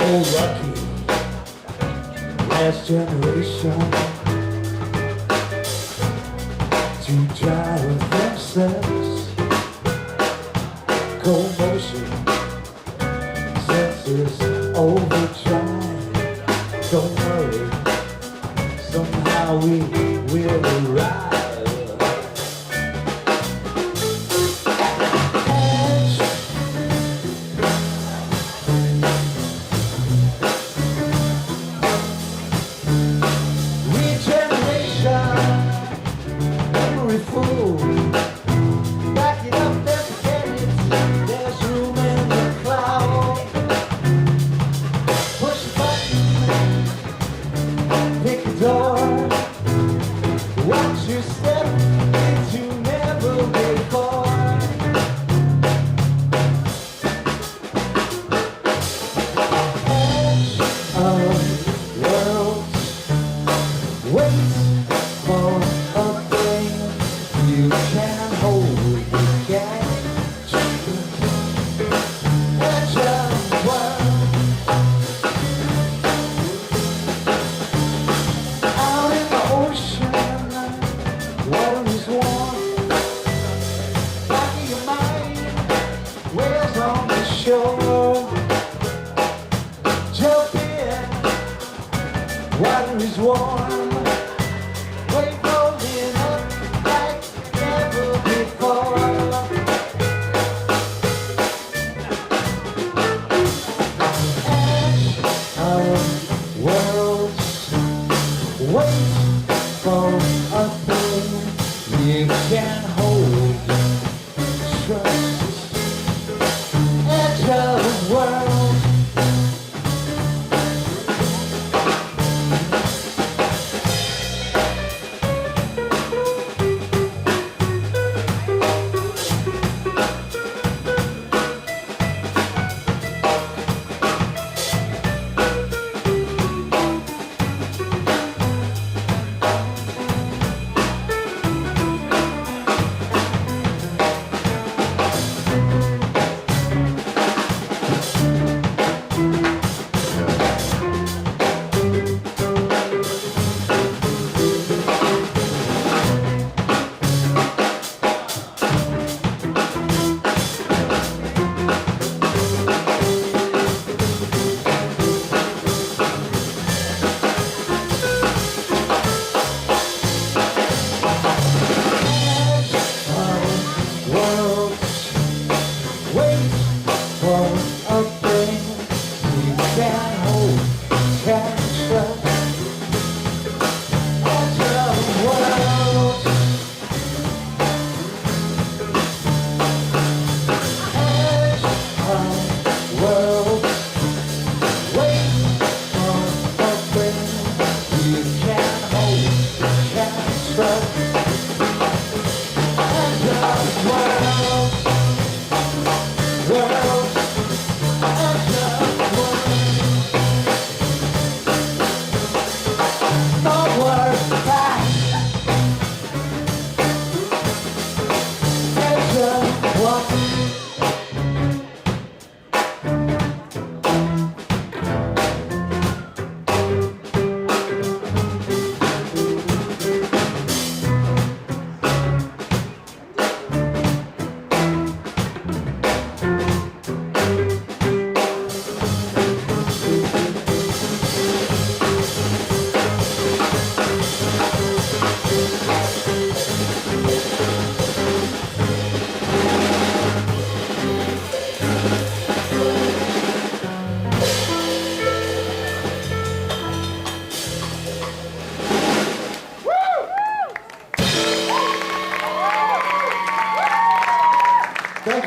Lucky, last generation to drive themselves, cold motion, senses overdrive. Don't worry, somehow we will arrive.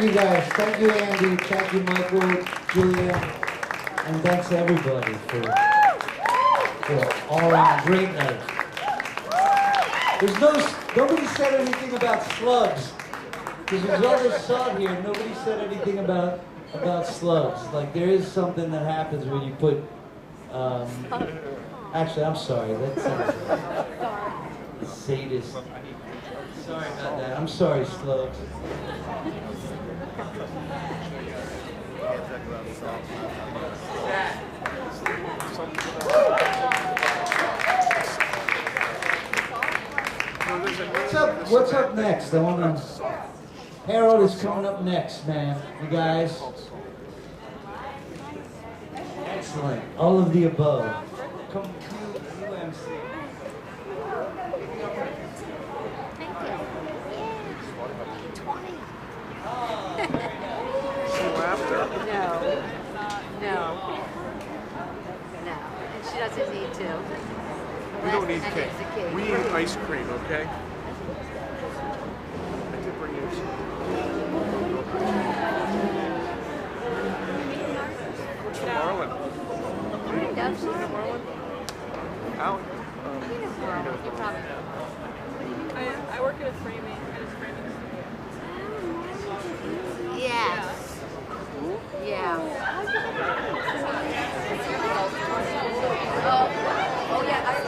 Thank you guys. Thank you, Andy. Thank you, Michael, Julia. And thanks everybody for all around great night. Nobody said anything about slugs. Because there's all this sod here, nobody said anything about slugs. Like there is something that happens when you put, actually I'm sorry, that sounds sadist. Sorry about that, I'm sorry slugs. What's up next? I wanna. Herald is coming up next, man. You guys. Excellent. All of the above. Come, you MC. No. And she doesn't need to. We don't need And cake. it's a cake. We need ice cream, okay? I did bring you some. What's for Marlon? Does Marlon? Out. You probably know. I work at a framing. Yes. Yeah. Oh yeah, I was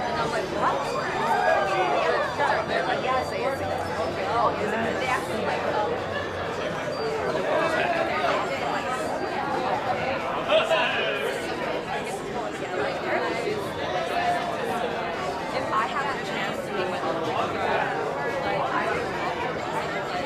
and I'm like, what? They're like, yes, they are. Oh, is it? They actually like, if I had a chance to meet with all the way, like, I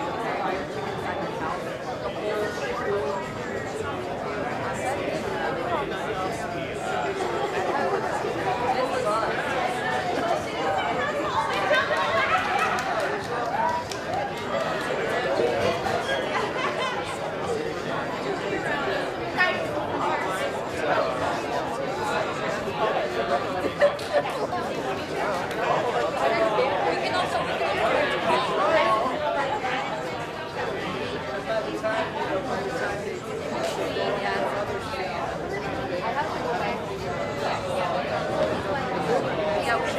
would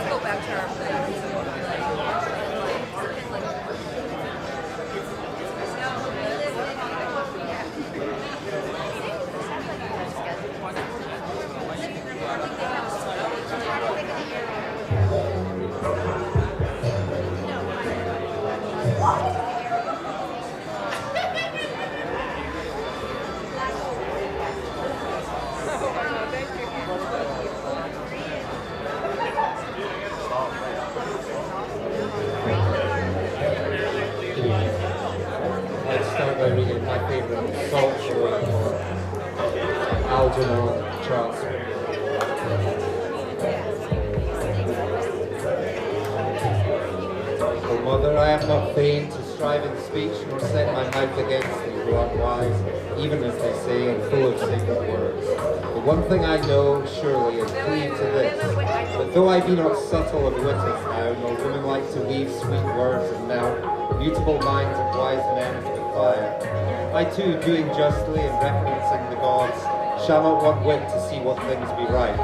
Mother, I am not fain to strive in speech, nor set my mouth against thee, who art wise, even as they say, and full of sacred words. But one thing I know surely, and cleave to this, that though I be not subtle of wit as thou, nor woman-like to weave sweet words and melt mutable minds of wise men as with fire, I too, doing justly and reverencing the gods, shall not want wit to see what things be right.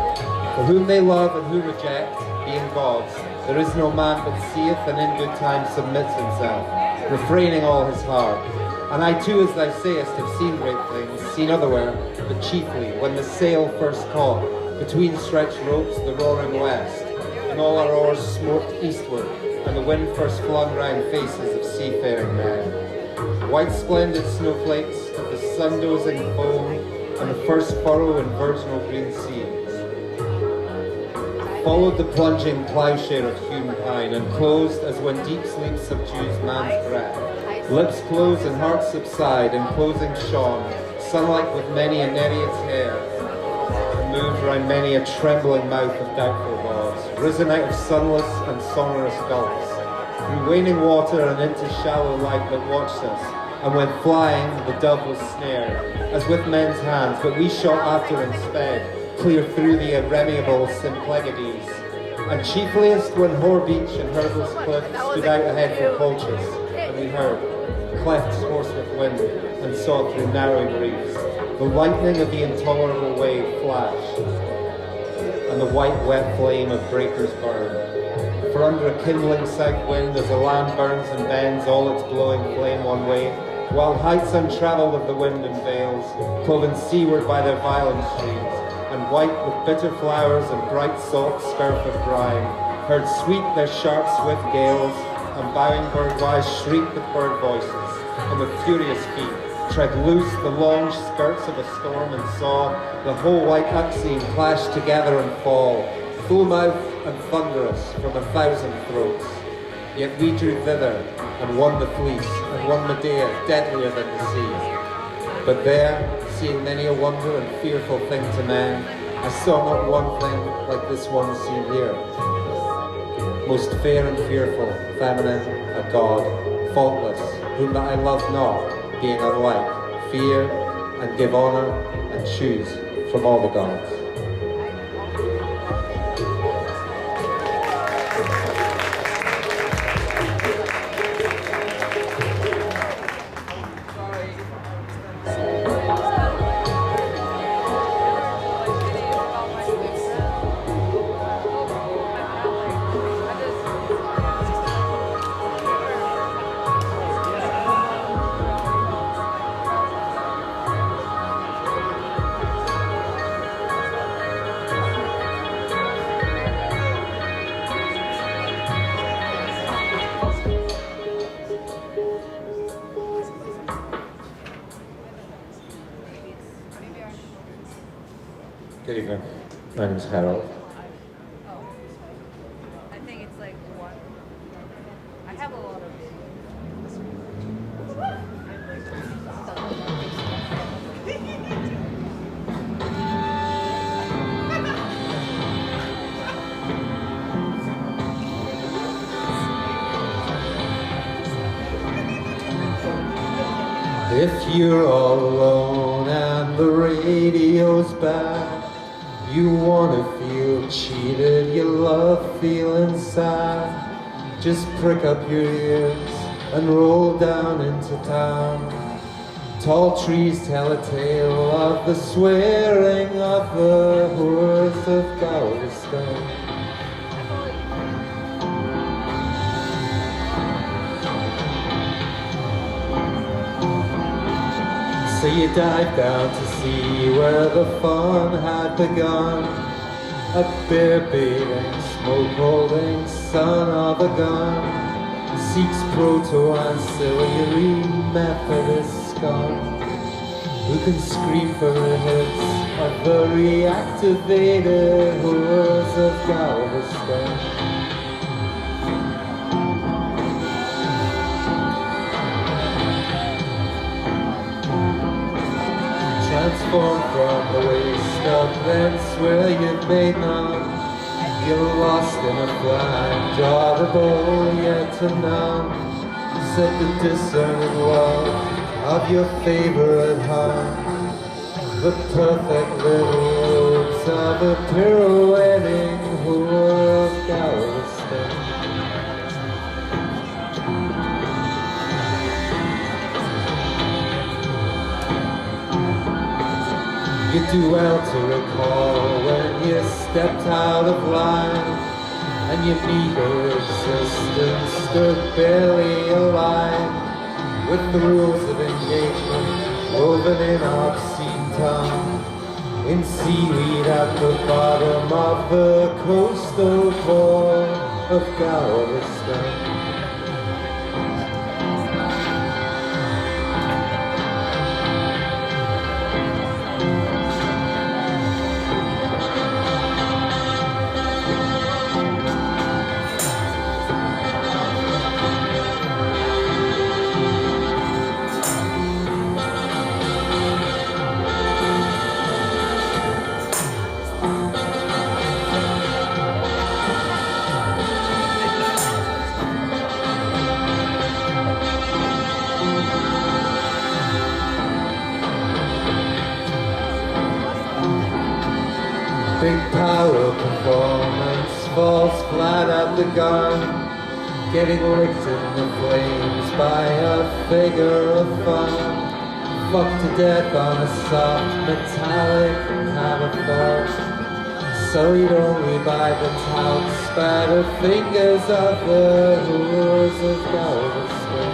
For whom they love and who reject, being gods, there is no man but seeth and in good time submits himself, refraining all his heart. And I too, as thou sayest, have seen great things, seen otherwhere, but chiefly when the sail first caught, between stretched ropes the roaring west, and all our oars smoked eastward, and the wind first flung round faces of seafaring men. White splendid snowflakes of the sun-dozing foam, and the first furrow in virginal green seas. Followed the plunging plowshare of hewn pine, and closed as when deep sleep subdues man's breath. Lips close and hearts subside, and closing shone, sunlight with many a nereid's hair, and moved round many a trembling mouth of doubtful gods, risen out of sunless and sonorous gulfs, through waning water and into shallow light that watched us, and when flying, the dove was snared, as with men's hands, but we shot after and sped, clear through the irremediable Symplegades, and chiefliest when Hoare Beach and Hurdles Cliff stood out ahead from Colchis, and we heard, clefts hoarse with wind, and saw through narrowing reefs, the lightning of the intolerable wave flash, and the white wet flame of breakers burn. For under a kindling south wind, as the land burns and bends all its glowing flame one way, while heights untravelled of the wind and vales, cloven seaward by their violent streams, and white with bitter flowers and bright salt scurf of brine, heard sweet their sharp swift gales, and bowing birdwise shriek with bird voices, and with furious feet tread loose the long skirts of a storm, and saw the whole white unseen clash together and fall, full-mouthed and thunderous from 1,000 throats. Yet we drew thither, and won the fleece, and won Medea deadlier than the sea. But there, seeing many a wonder and fearful thing to men, I saw not one thing like this one seen here. Most fair and fearful, feminine, a god, faultless, whom that I love not, being unlike, fear, and give honour, and choose from all the gods. Good evening. My name is Herald. I think it's like one. I have a lot of If you're all alone and the radio's bad, you wanna feel cheated, you love feeling sad, just prick up your ears and roll down into town. Tall trees tell a tale of the swearing of the whores of Galveston. So you dive down to see where the fun had begun. A bear-baiting, smoke-holding son of a gun seeks proto-ancillary Methodist scum who can scream for the hits of the reactivated whores of Galveston. Transformed from the waste of thence where you've made none. You're lost in a blind, draw the bow yet to none. Set the discerning love of your favorite heart. The perfect little robes of a pirouetting whore of Galveston. You do well to recall when you stepped out of line and your meager existence stood barely aligned with the rules of engagement woven in obscene tongue in seaweed at the bottom of the coastal port of Galveston. Big power performance falls flat at the gun, getting licked in the flames by a figure of fun. Fucked to death on a soft metallic camouflage. Sullied only by the talc spattered fingers of the hooers of Galveston.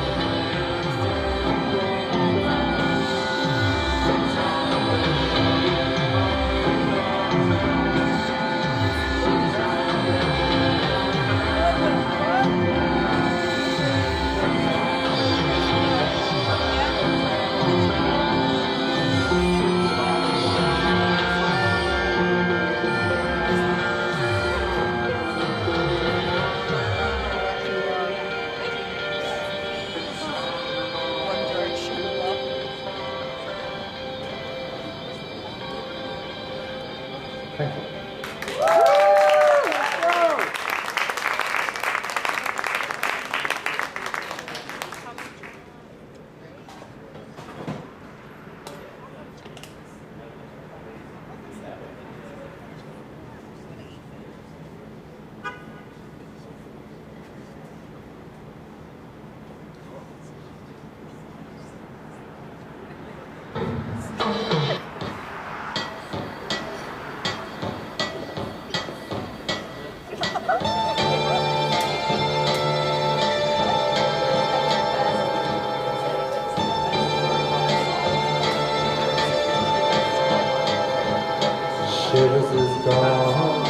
Shivers is gone,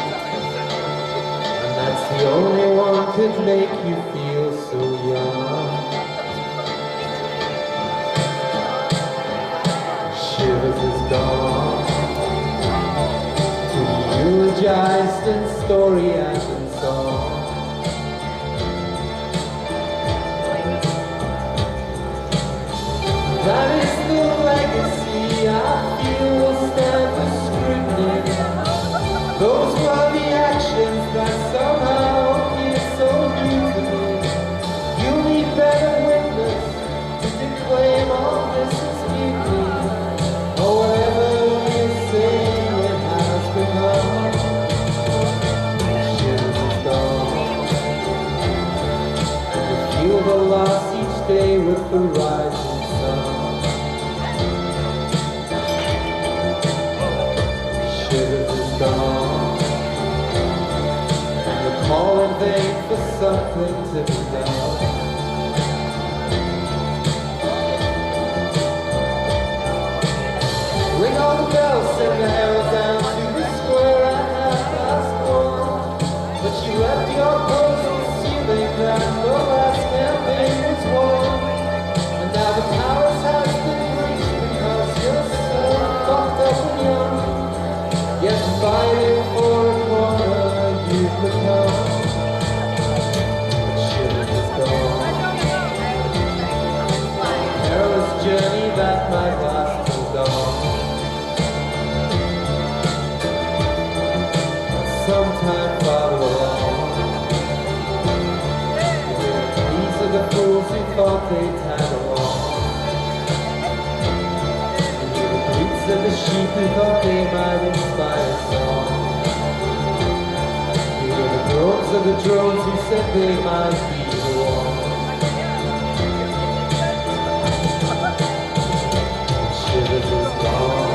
and that's the only one could make you feel so young. Shivers is gone, to be eulogized in story and in song. That is the legacy I feel will stand for scrutiny. Those were the actions that somehow appear so new to me. You need better witness to declaim all this is mutiny. Or whatever you're saying it has become. Shivers is gone. You feel the loss each day with the rising sun. Shivers is gone, and the call in vain for something to be done. Ring all the bells, send the herald down to the square at 4:30. But you left your post concealing that the last campaign was won. And now the powers has been breached because you're so fucked up and young. Yet fighting for a corner you've become. But shivers is gone. Perilous journey that might last till dawn. Sometime farther along, these are the fools who thought they'd tag along. And the sheep who thought they might inspire song. You hear the groans of the drones who said they might be the one. Shivers is gone.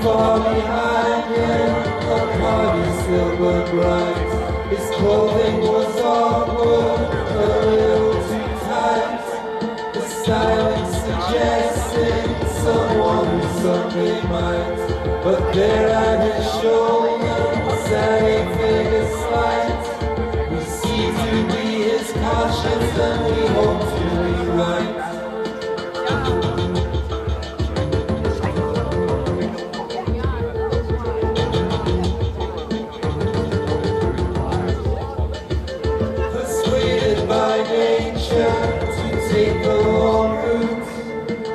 far behind him, a party still burned bright. His clothing was awkward, a little too tight. The silence suggested someone who someday might. But there at his shoulder sat a figure slight. We seem to be his conscience and we hope to be right. Persuaded by nature to take the long route,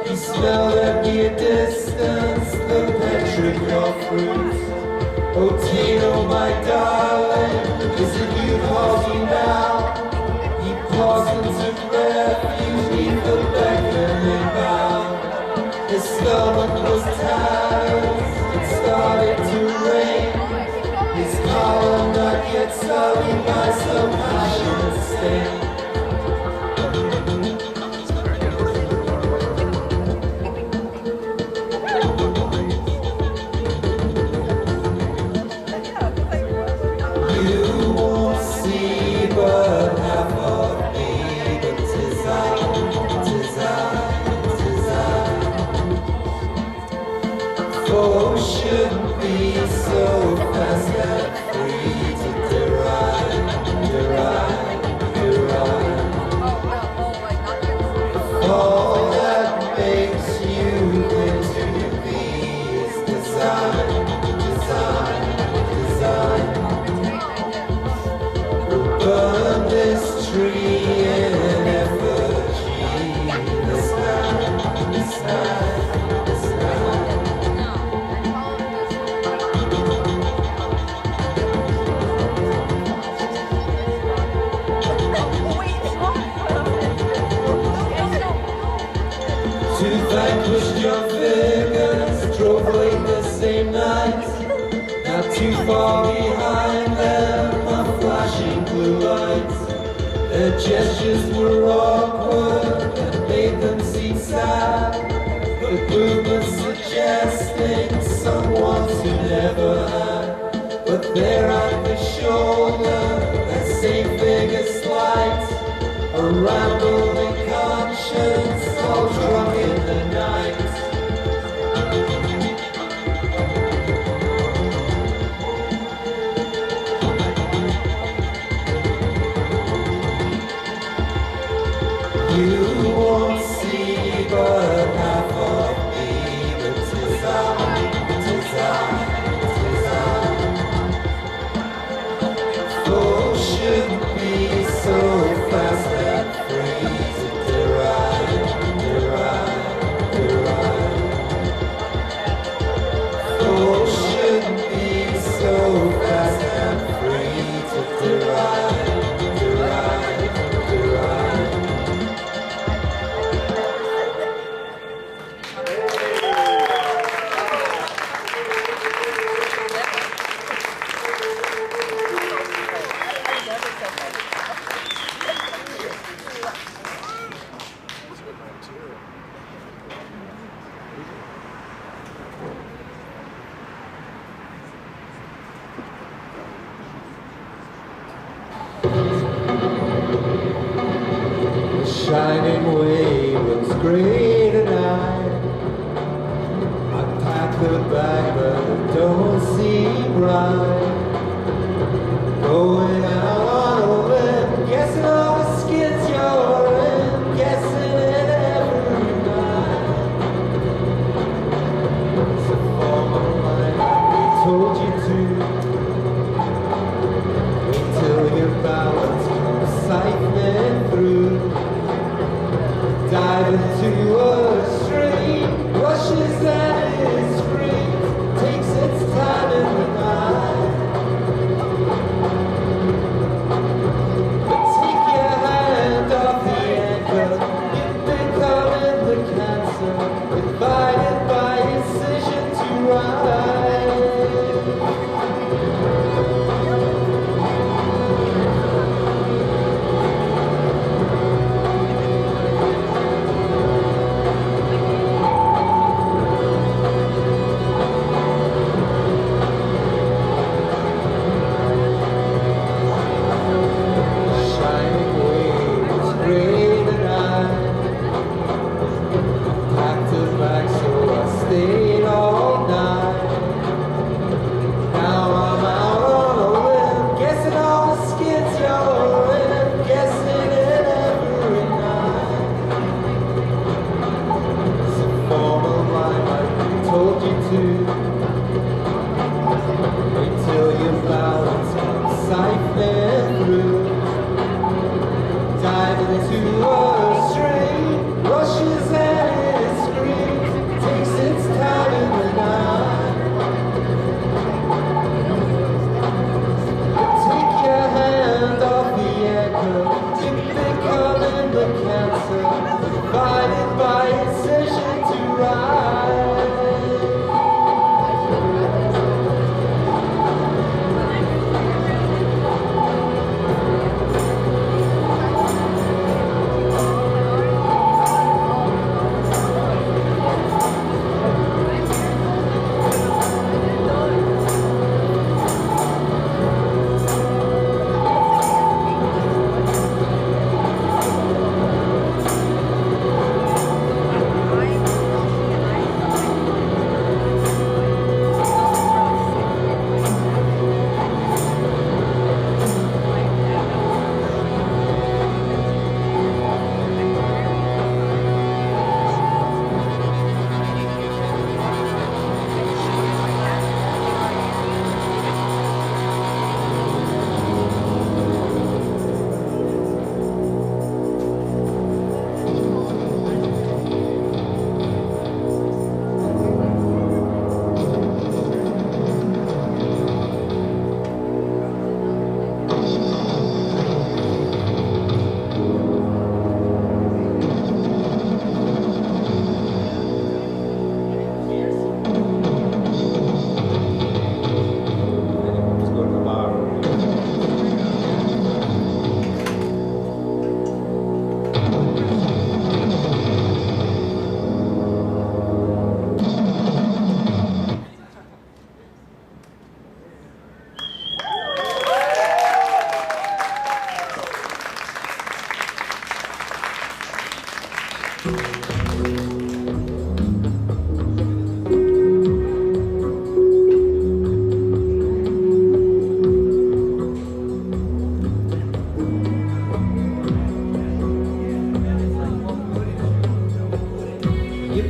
he smelled at near distance the petrichor fruit. Oh Tino, my darling, is it you calling now? He paused and took refuge beneath the beckoning bough. His stomach was tired, it started to rain. His collar not yet sullied by some passionate stain. Oh, shouldn't be so fast and free to deride. All that makes you into be is design. We'll burn this tree in effigy this night. To vanquish your figures, drove late the same night. Not too far behind them, are flashing blue lights. Their gestures were awkward and made them seem sad. The movement suggesting someone who never had. But there at the shoulder, that same figure slight, a rambling conscience, all drunk in the night. You won't see but half of me, but 'tis I. Oh, shouldn't be so fast and free to deride. Oh, shouldn't be so fast and free to deride. The shining wave looks great tonight. I packed the bag but it don't seem right. Going out on a limb, guessing all the skins you're in, guessing it every night. So form of mind like we told you to. Wait till your balance comes siphoning through. Dive into a You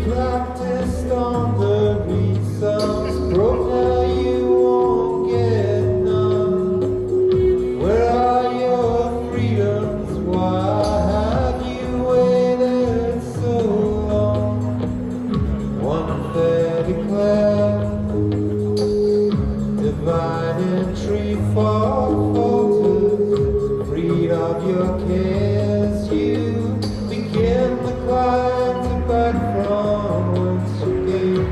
practiced on the reasons, broke now you won't get none. Where are your freedoms? Why have you waited so long? One fair declare, divine entry falters, freed of your cares, you begin the climb to back from whence you came.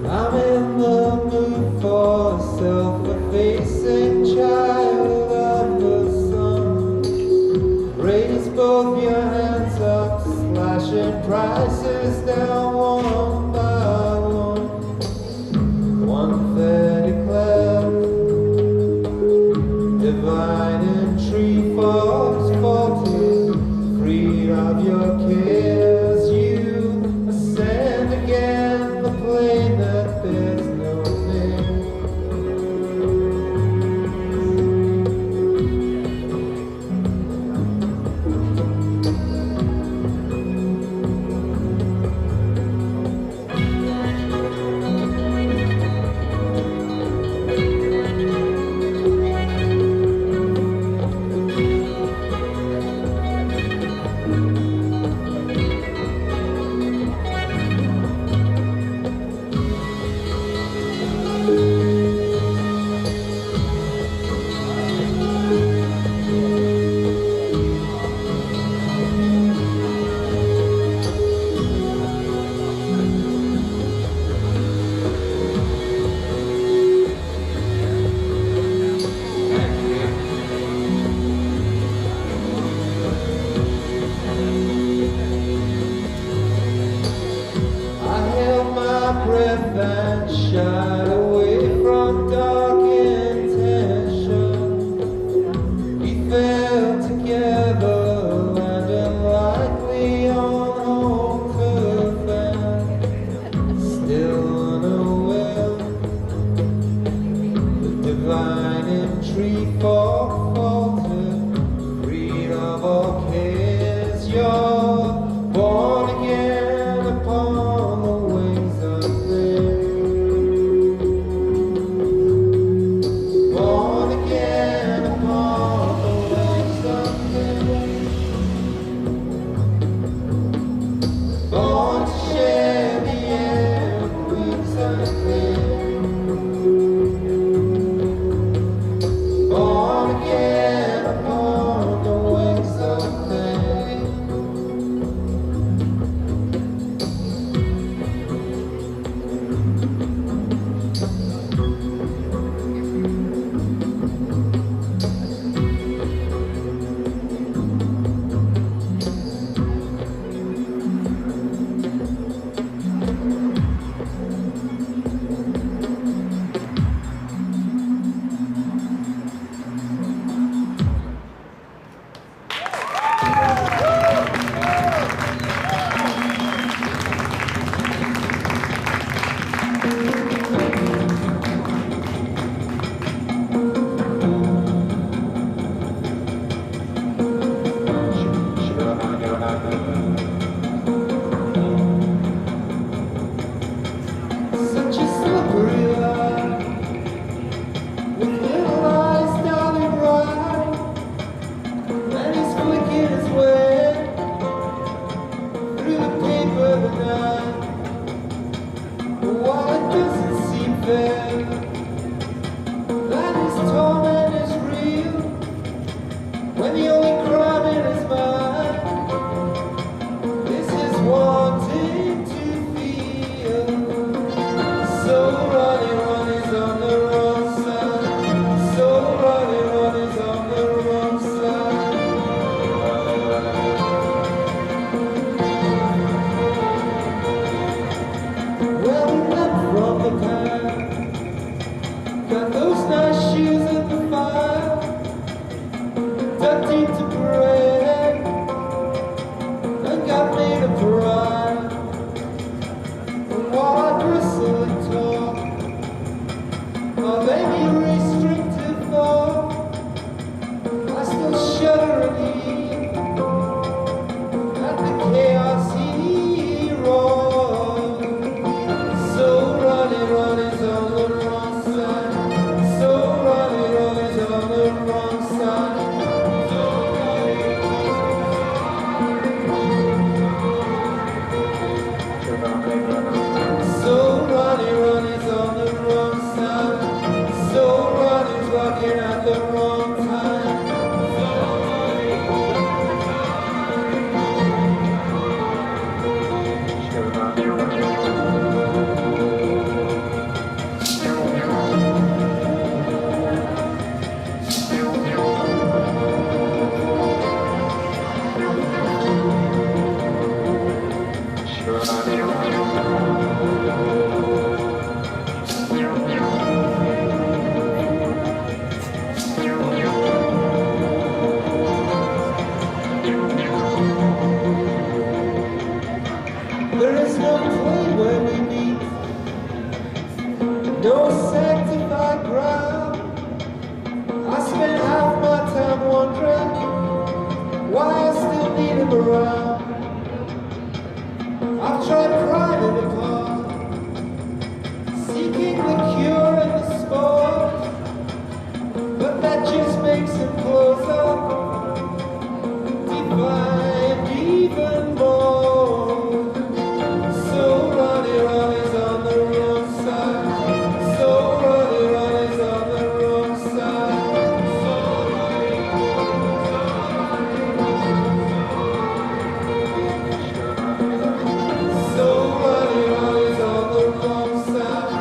I'm in the mood for a self-effacing child of the sun. Raise both your hands up, slashing prices down one by one. One fair declare, divine entry falls faulted, freed of your cares, you ascend again the plane that bears no name. I held my breath and shied away from dark intention. We fell together, landing lightly on home turf and still unaware. The divine entry faltered, freed of all cares. You're born again upon the wings of faith. Born again upon the wings of faith. Born to share the air with wings of faith. Born again upon the wings of faith. Such a slippery line, with little eyes down and right, and he's flicking his way through the paper of the night. But while it doesn't seem fair that his torment is real, when the only crime in his mind is his wanting to feel. So running, running on the wrong side. So running, running on the wrong side. Well, we never There is no play where we meet, no sanctified ground. I spend half my time wondering why I still need him around. I've tried prying it apart, seeking the cure in the sport, but that just makes him closer, defined even more. So Ronnie, Ronnie's on the wrong side. So Ronnie, Ronnie's on the wrong side. So Ronnie, Ronnie's on the wrong side. So Ronnie, Ronnie's on the wrong side.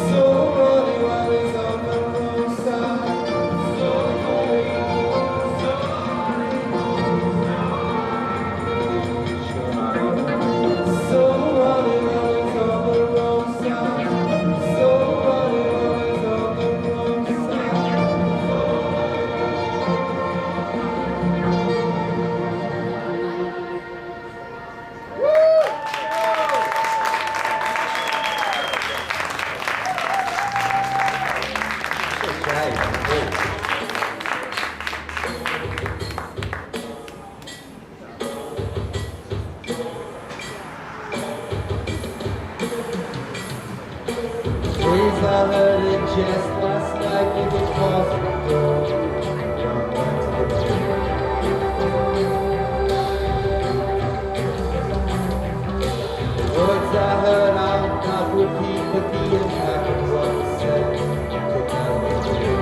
So Ronnie, Ronnie's on the wrong side. So Ronnie, Ronnie's on the wrong Days I heard in jest last night, it was causing a door. Young man to the tomb. The words I heard I'll not repeat, but the impact of what was said could not be clear.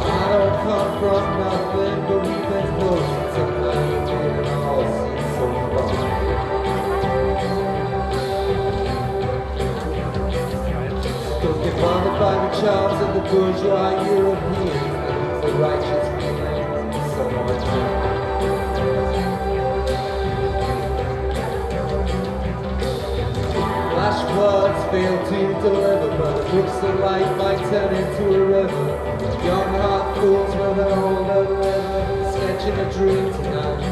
I don't come from nothing, but we've been close tonight, and it all seems so far. Don't get bothered by the charms of the bourgeois European, the righteous feelings of someone else. Flash floods fail to deliver, but the brooks of light might turn into a river. Young heart fools with an older liver, sketching a dream tonight.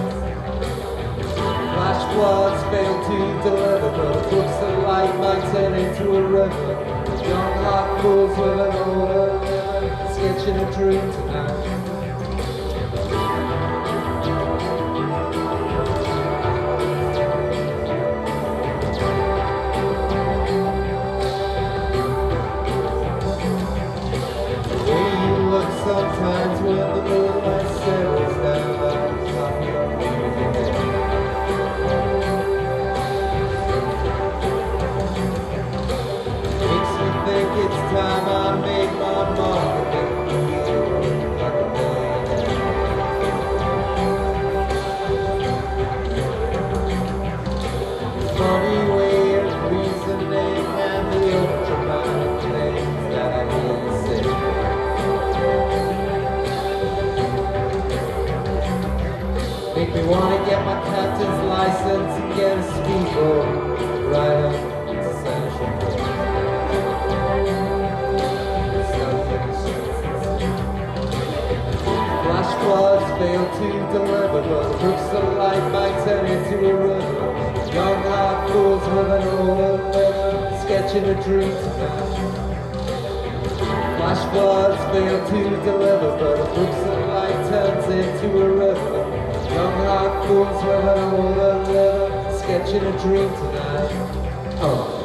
Flash floods fail to deliver, but the brooks of light might turn into a river. Young heart fools with an older liver, sketching a dream tonight. The way you look sometimes when the moonlight settles down like coffee on the head. Makes me think it's time I made my mark and make me feel like a millionaire. Funny way of reasoning and the ultramodern things that I hear you say. Make me wanna get my captain's license and get a speedboat right up to Central Coast. Flash floods fail to deliver, but the brooks of light might turn into a river. Young heart fools with an older liver, sketching a dream tonight. Flash floods fail to deliver, but the brooks of light turns into a river. Young heart fools with an older liver, sketching a dream tonight. Oh.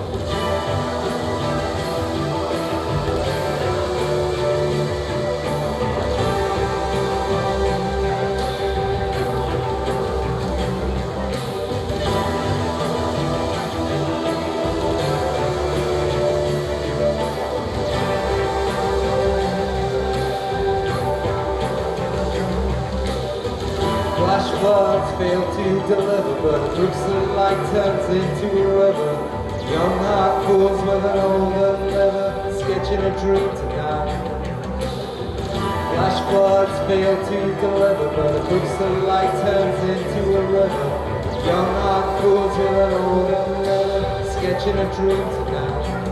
Flash floods fail to deliver, but the brooks of light turns into a river. Young heart fools with an older liver, sketching a dream tonight. Flash floods fail to deliver, but a burst of light turns into a river. Young heart fools with an old umbrella, sketching a dream tonight.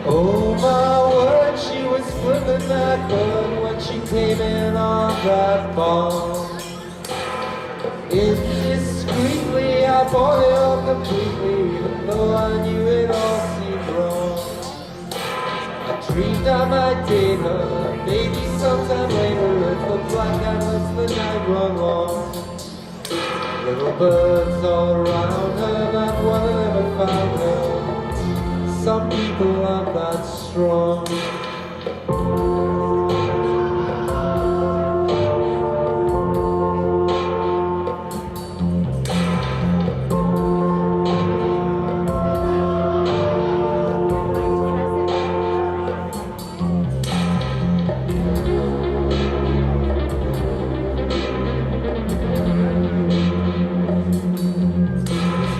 Oh my word, she was flipping that bird when she came in on that ball. Indiscreetly, I bought it all completely, even though I knew it all seemed wrong. I dreamed I might date her, maybe sometime later, if the blackout lets the night run long. Little birds all around her, not one ever found her. Some people are not strong.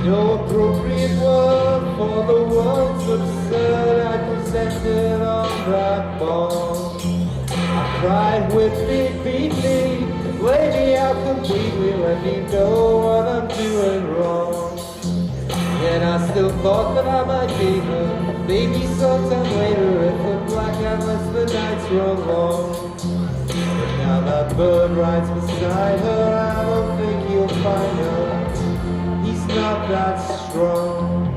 No appropriate word for the words absurd I presented on that ball. I cried, whip me, beat me, lay me out completely, let me know what I'm doing wrong. And I still thought that I might be her, maybe sometime later if the blackout lets the nights run long. But now that bird rides beside her, I don't think you'll find her. He's not that strong.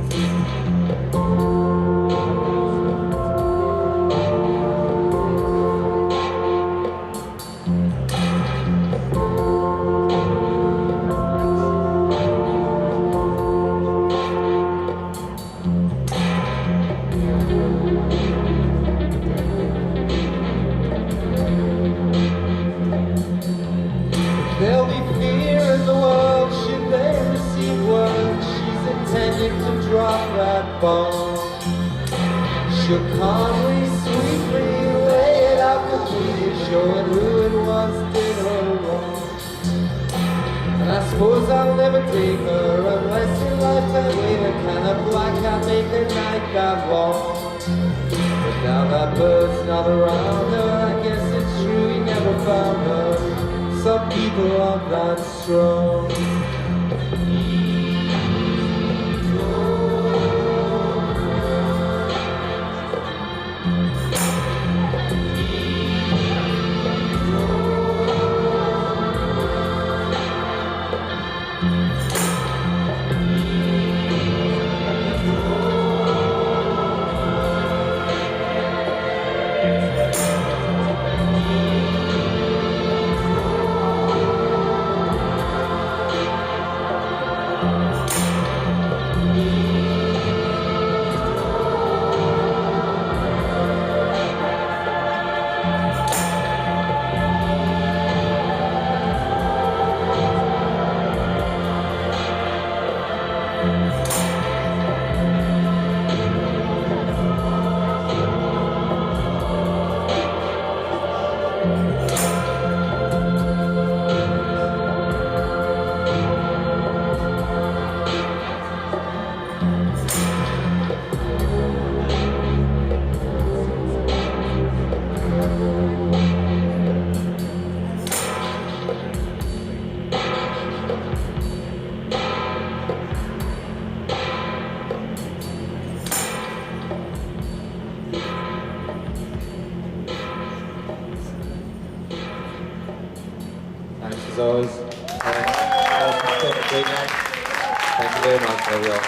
There'll be fear in the world should they receive word she's intended to drop that bomb. She'll calmly, sweetly lay it out completely, showing who it was did her wrong. And I suppose I'll never take her unless in lifetime later can a blackout make a night that long. But now that bird's not around her, I guess it's true he never found her. Some people aren't that strong. Thanks as always. Great night. Thank you very much, everyone.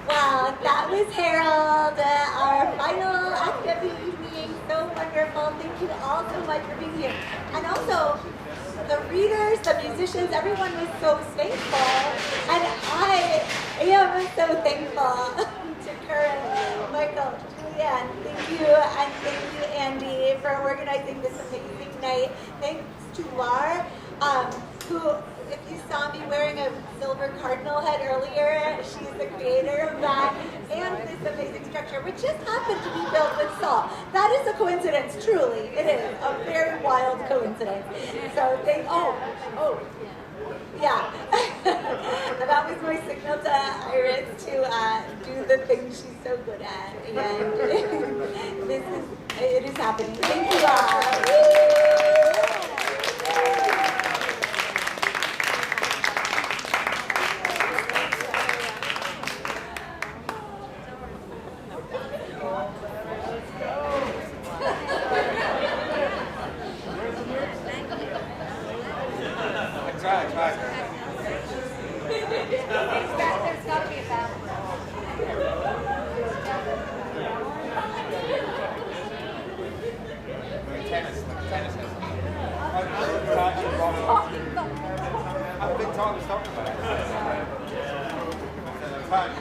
Well, that was Herald. thank you all so much for being here. And also, the readers, the musicians, everyone was so thankful. And I am so thankful to Karen, Michael, Julianne. Thank you, and thank you, Andy, for organizing this amazing night. Thanks to Lar, who, if you saw me wearing a silver cardinal head earlier, she's the creator of that, and this amazing structure, which just happened to be built with salt. That is a coincidence, truly. It is a very wild coincidence. So yeah. That was my signal to Iris to do the thing she's so good at, and it is happening. Thank you all. There's got to be a balance. Tennis. Have a big time to talk about it. Time.